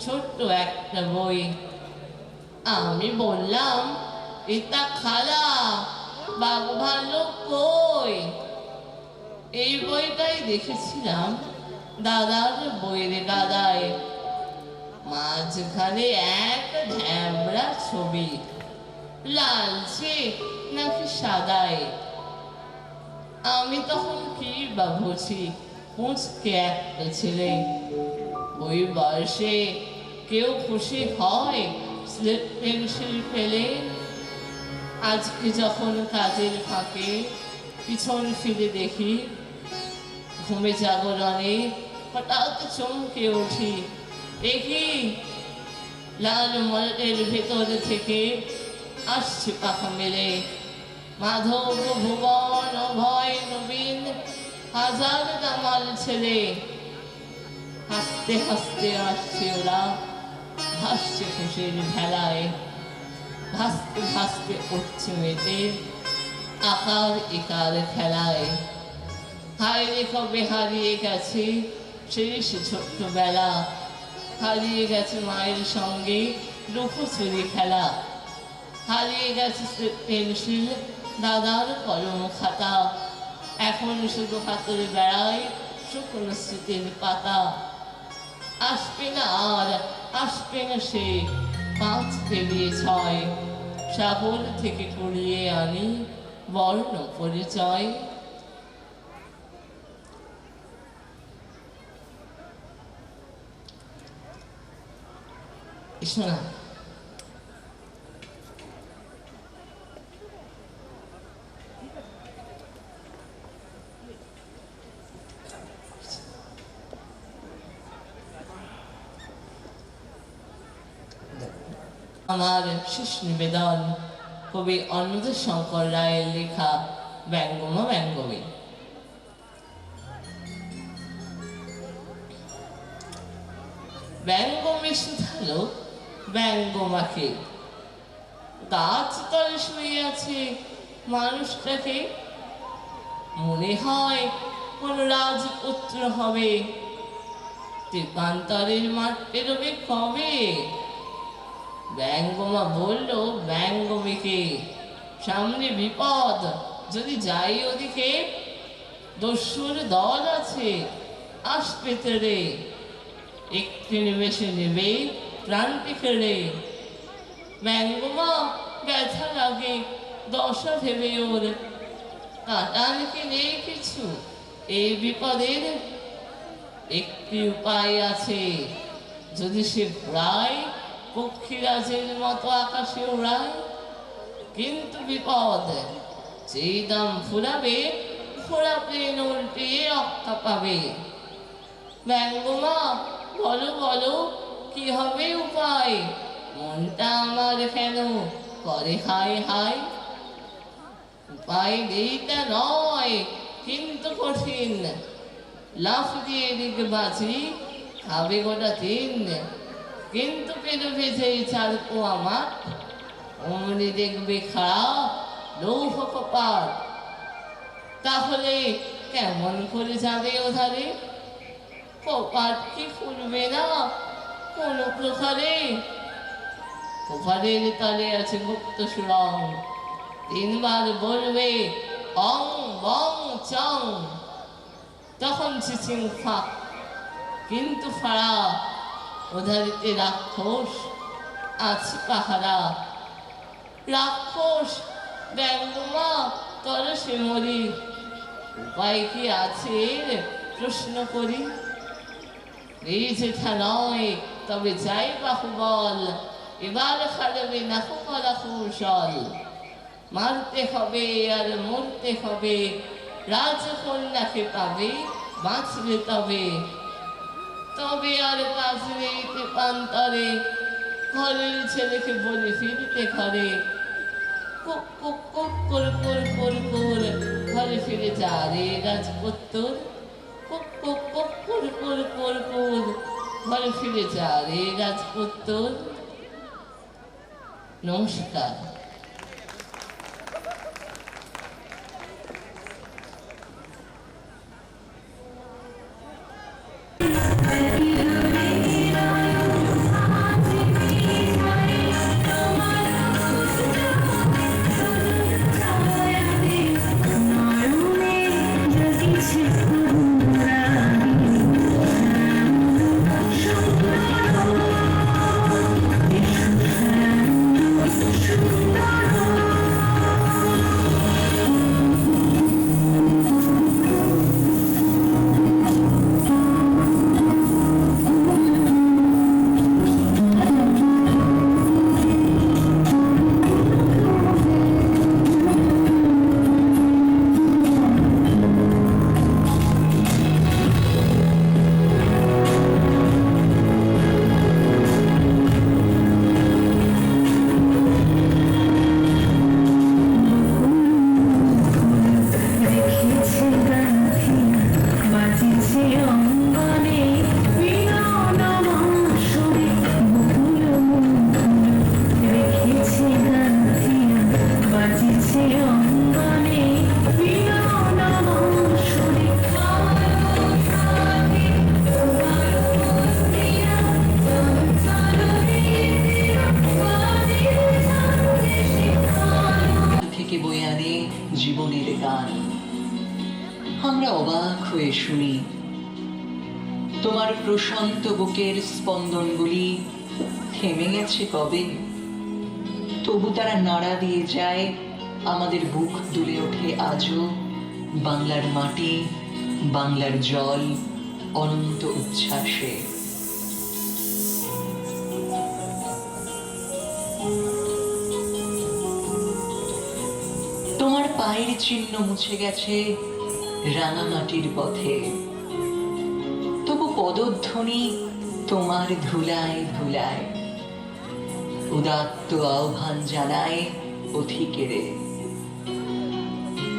ছোট্ট একটা বই। আমি বললাম, এটা খালা, বাঘ ভাল্লুক কই? এই বইটাই দেখেছিলাম দাদার বইয়ের গাদায়, মাঝখানে এক ঢ্যামড়া ছবি, লালচে নাকি সাদায়। আমি তখন কি বা বুঝি, মুচকে একটা ছেলে। ওই বয়সে কেউ খুশি হয় স্লেট পেন্সিল পেলে? আজকে যখন কাজের ফাঁকে পিছন ফিরে দেখি, ঘুমে জাগরণে হঠাৎ চমকে উঠি, দেখি লাল মলের ভেতর থেকে আসছে পাখা মেলে। মাধব, ভুবন, অভয়, নবীন, হাজার দামাল ছেলে। হাসতে হাসতে আসছে ওরা, ভাসছে খুশির ভেলায়। ভাসতে ভাসতে উঠছে মেতে আকার ইকার খেলায়। হায় রে কবে হারিয়ে গেছে সেই সে ছোট্টবেলা, হারিয়ে গেছে মায়ের সঙ্গে লুকোচুরি খেলা, হারিয়ে গেছে পেন্সিল, দাদার কলম খাতা। এখন শুধু হাতের বেড়ায় শুকনো স্মৃতির পাতা। আসবে না আর আসবে না সে 5 পেরিয়ে 6, সাগর থেকে কুড়িয়ে আনি বর্ণ পরিচয়। শোনা আমার শেষ নিবেদন কবি অন্নদা শঙ্কর রায়ের লেখা ব্যঙ্গমা ব্যঙ্গমী। ব্যঙ্গমী শুধালো ব্যঙ্গমাকে, গাছ তলে শুয়ে আছে মানুষটাকে, মনে হয় কোন রাজপুত্র হবে, ত্রিকান্তরের মাঠ পেরোবে কবে? ব্যঙ্গমা বলল ব্যঙ্গমীকে, সামনে বিপদ, যদি যাই ওদিকে দস্যুর দল আছে, আসবে তেরে, একটি নিমেষে নেবে প্রাণটি কেড়ে। ব্যঙ্গমা ব্যথা লাগে দশা ভেবে ওর, কাটান কি নেই কিছু এই বিপদের? একটি উপায় আছে, যদি সে ঘোড়ায় পক্ষীরাজের মতো আকাশে উড়ায়। কিন্তু বিপদ, যেই দাম ফুরাবে ঘোড়া প্লেন উল্টিয়ে রক্ষা পাবে। ব্যঙ্গমা বলো বলো কি হবে উপায়, মনটা আমার কেন করে হাই হাই। উপায় নেইটা নয় কিন্তু কঠিন, লাফ দিয়ে দিকে বাজি খাবে গোটা 3, কিন্তু পেরোবে যেই 4 পোয়া মাঠ, অমনি দেখবে খাড়া লৌহ কপাট। তাহলে কেমন করে যাবে ওধারে, কপাট কি ফুলবে না কোনো প্রকারে? কপালের তলে আছে গুপ্ত সুরং, 3 বার বলবে অং বং চং, তখন চিচিং ফাঁক কিন্তু ফাড়া। ওধারিতে রাক্ষস আছে পাহারা, রাক্ষস ব্যঙ্গমা তরসে মরি, উপায় কি আছে প্রশ্ন করি। এই যেটা নয় তবে যাই বাহুবল, এবার খাড়বে না করা কৌশল। মারতে হবে আর মরতে হবে, রাজকন্যাকে পাবে বাঁচবে তবে। তবে আর কাজ নেই পান্তরে, ঘরের ছেলেকে বলে ফিরতে ঘরে। কুক কুক কুক কর কর কর কর, ঘরে ফিরে যা রে রাজপুত্তর। কুক কুক কুক কর কর কর কর, ঘরে ফিরে যা রে রাজপুত্তর। নমস্কার। সুন্দর করে শুনি তোমার প্রশান্ত বুকের স্পন্দনগুলি থেমে গেছে কবে, তবু তারা নাড়া দিয়ে যায়, আমাদের বুক দুলে ওঠে আজও বাংলার মাটি, বাংলার জল অনন্ত উচ্ছ্বাসে। তোমার পায়ের চিহ্ন মুছে গেছে রাঙামাটির পথে, তবু পদধ্বনি তোমার ধুলায় ধুলায় উদাত্ত আহ্বান জানায় পথিকেরে।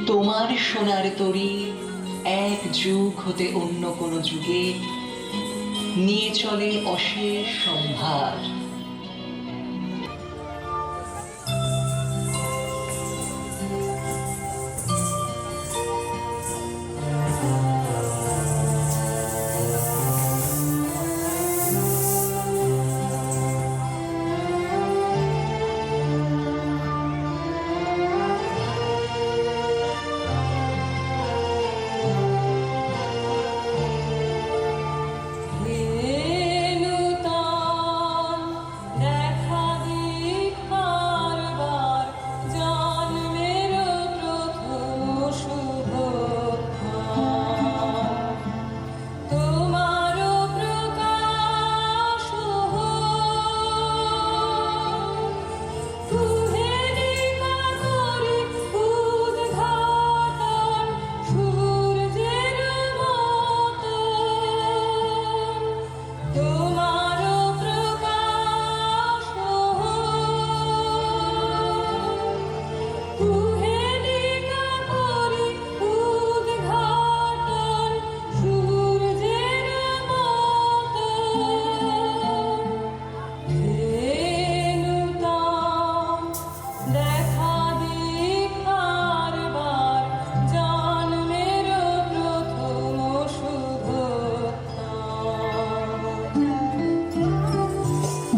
তোমার সোনার তরী এক যুগ হতে অন্য কোন যুগে নিয়ে চলে অশেষ সম্ভার।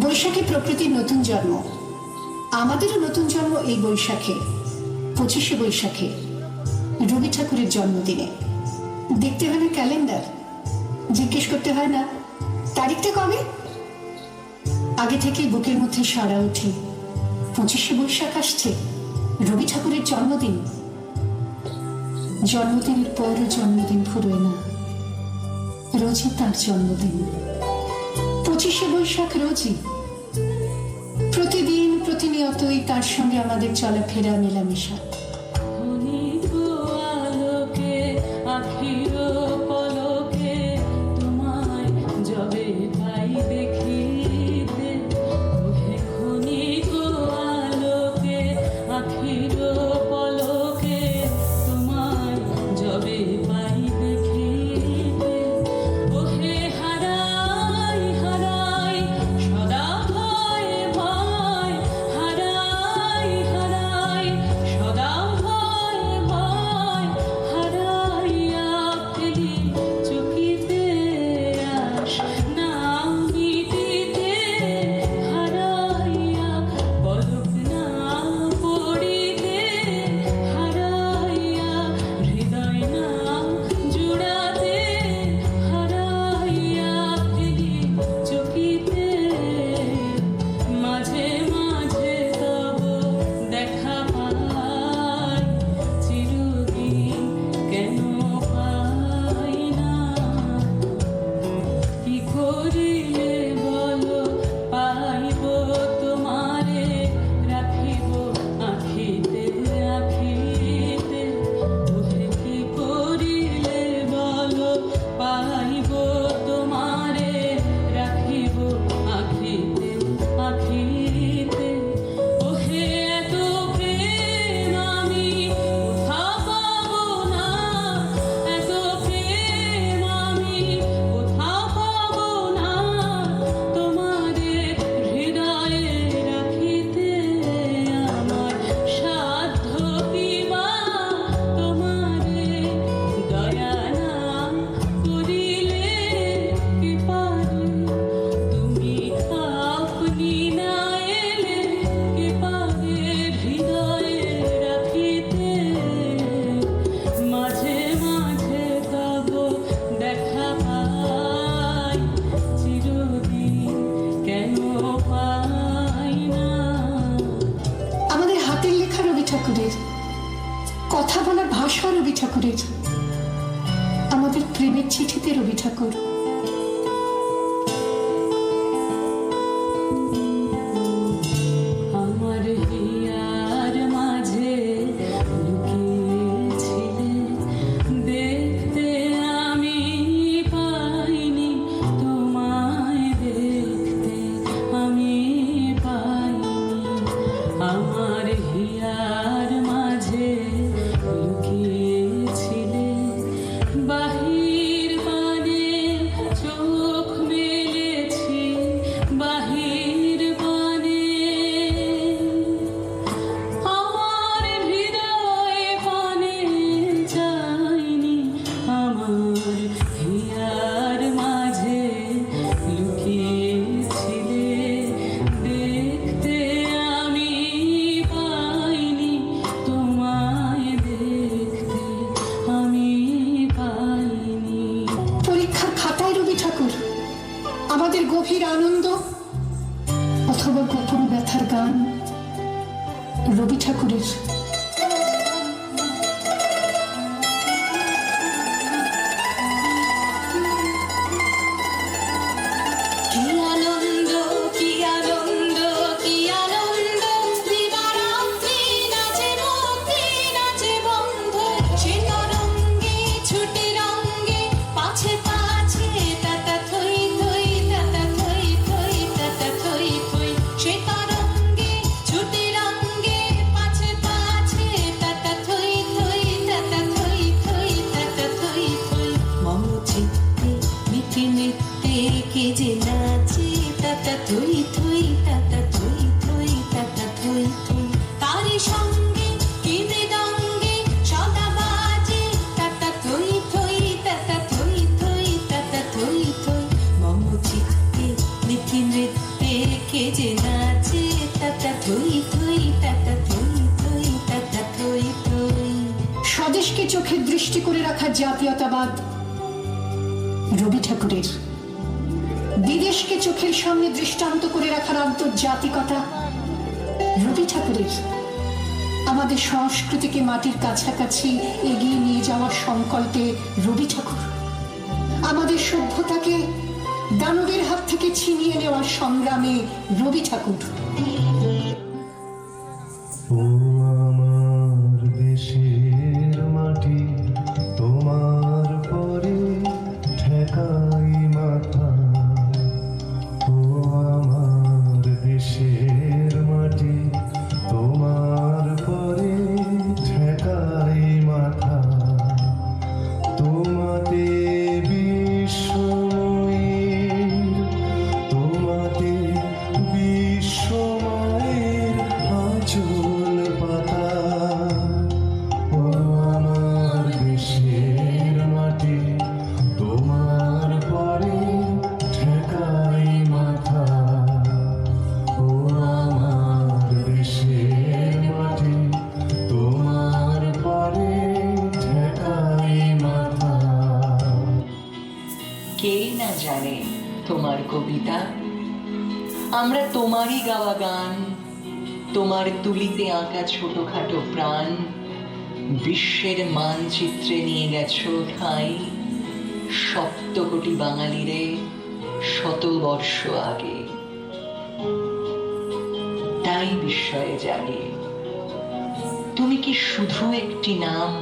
বৈশাখী প্রকৃতির নতুন জন্ম, আমাদেরও নতুন জন্ম এই বৈশাখে, 25শে বৈশাখে, রবি ঠাকুরের জন্মদিনে। দেখতে হয় না ক্যালেন্ডার, জিজ্ঞেস করতে হয় না তারিখটা কবে, আগে থেকেই বুকের মধ্যে সাড়া ওঠে 25শে বৈশাখ আসছে, রবি ঠাকুরের জন্মদিন। জন্মদিনের পরও জন্মদিন ফুরোয় না, রোজই তার জন্মদিন। 25শে বৈশাখ রোজই, প্রতিদিন প্রতিনিয়তই তার সঙ্গে আমাদের চলাফেরা মেলামেশা। সদা ভাষা রবি ঠাকুরের, আমাদের প্রেমের চিঠিতে রবি ঠাকুর। আমার হিয়ার মাঝে লুকিয়েছিলে, দেখতে আমি পাইনি তোমায়, দেখতে আমি পাইনি। আমার হিয়ার মাঝে লুকিয়েছিলে, বাহির পানে চোখ মেলেছি, বাহির পানে আমার হৃদয় পানে যায়নি। আমার হিয়ার মাঝে লুকিয়েছিলে, দেখতে আমি পাইনি তোমায়, দেখতে আমি পাইনি। পরীক্ষার খাতায় রবি ঠাকুর, আমাদের গভীর আনন্দ অথবা গোপন ব্যথার গান রবি ঠাকুরের। কি আনন্দ, কি আনন্দ, কি আনন্দ, দিবারাত্রি নাচে ভক্তি, নাচে বন্ধ, সে তরঙ্গে ছুটে রঙ্গে, পাছে পাছে তাতা থই থই, তাতা থই থই, তাতা থই থই, সে তরঙ্গে ছুটে রঙ্গে, পাছে পাছে তাতা থই থই, তাতা থই থই, তাতা থই থই, মম চিত্তে মিথি মিথ্যে কে যে নাচে, তাতা থই থই, তাতা থই থই, তাতা থই থই, তারি সঙ্গে কি মৃদঙ্গে সদা বাজে, তাতা থই থই, তাতা থই থই, তাতা থই থই, মম চিত্তে মিথি নৃত্যে কে যে নাচে, তাতা থই থই, তাতা থই থই, তাতা থই থই। স্বদেশকে চোখের দৃষ্টি করে রাখা জাতীয়তাবাদ রবি ঠাকুরের, বিদেশকে চোখের সামনে দৃষ্টান্ত করে রাখার আন্তর্জাতিকতা রবি ঠাকুরের, আমাদের সংস্কৃতিকে মাটির কাছাকাছি এগিয়ে নিয়ে যাওয়ার সংকল্পে রবি ঠাকুর, আমাদের সভ্যতাকে দানবের হাত থেকে ছিনিয়ে নেওয়ার সংগ্রামে রবি ঠাকুর। ও আমার দেশের মাটি, তোমার পরে ঠেকাই মাথা। ও আমার দেশের মাটি, তোমার পরে ঠেকাই মাথা। তোমাতে বিশ্বময়ীর, তোমাতে বিশ্বময়ের আঁচল পাতা। ও আমার দেশের মাটি, তোমার পরে ঠেকাই মাথা। ও আমার দেশের মাটি, তোমার পরে ঠেকাই মাথা। কে না জানে তোমার কবিতা, আমরা তোমারই গাওয়া গান, তোমার তুলিতে আঁকা ছোটখাটো প্রাণ বিশ্বের মানচিত্রে নিয়ে গেছো ঠাঁই। সপ্তকোটি বাঙালিরে শত বর্ষ আগে, তাই বিস্ময়ে জাগে তুমি কি শুধু একটি নাম?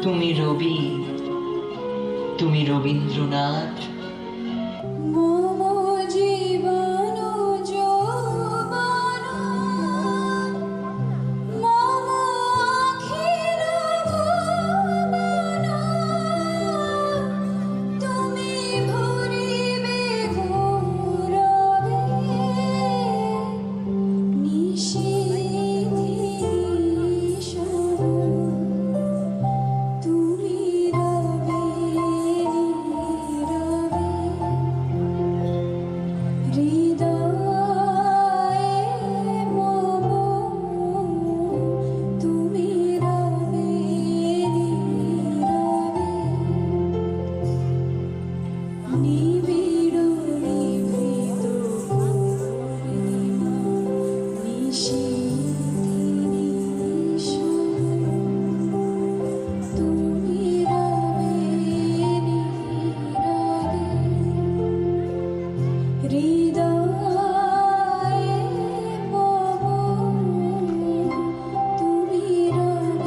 তুমি রবি, তুমি রবীন্দ্রনাথ,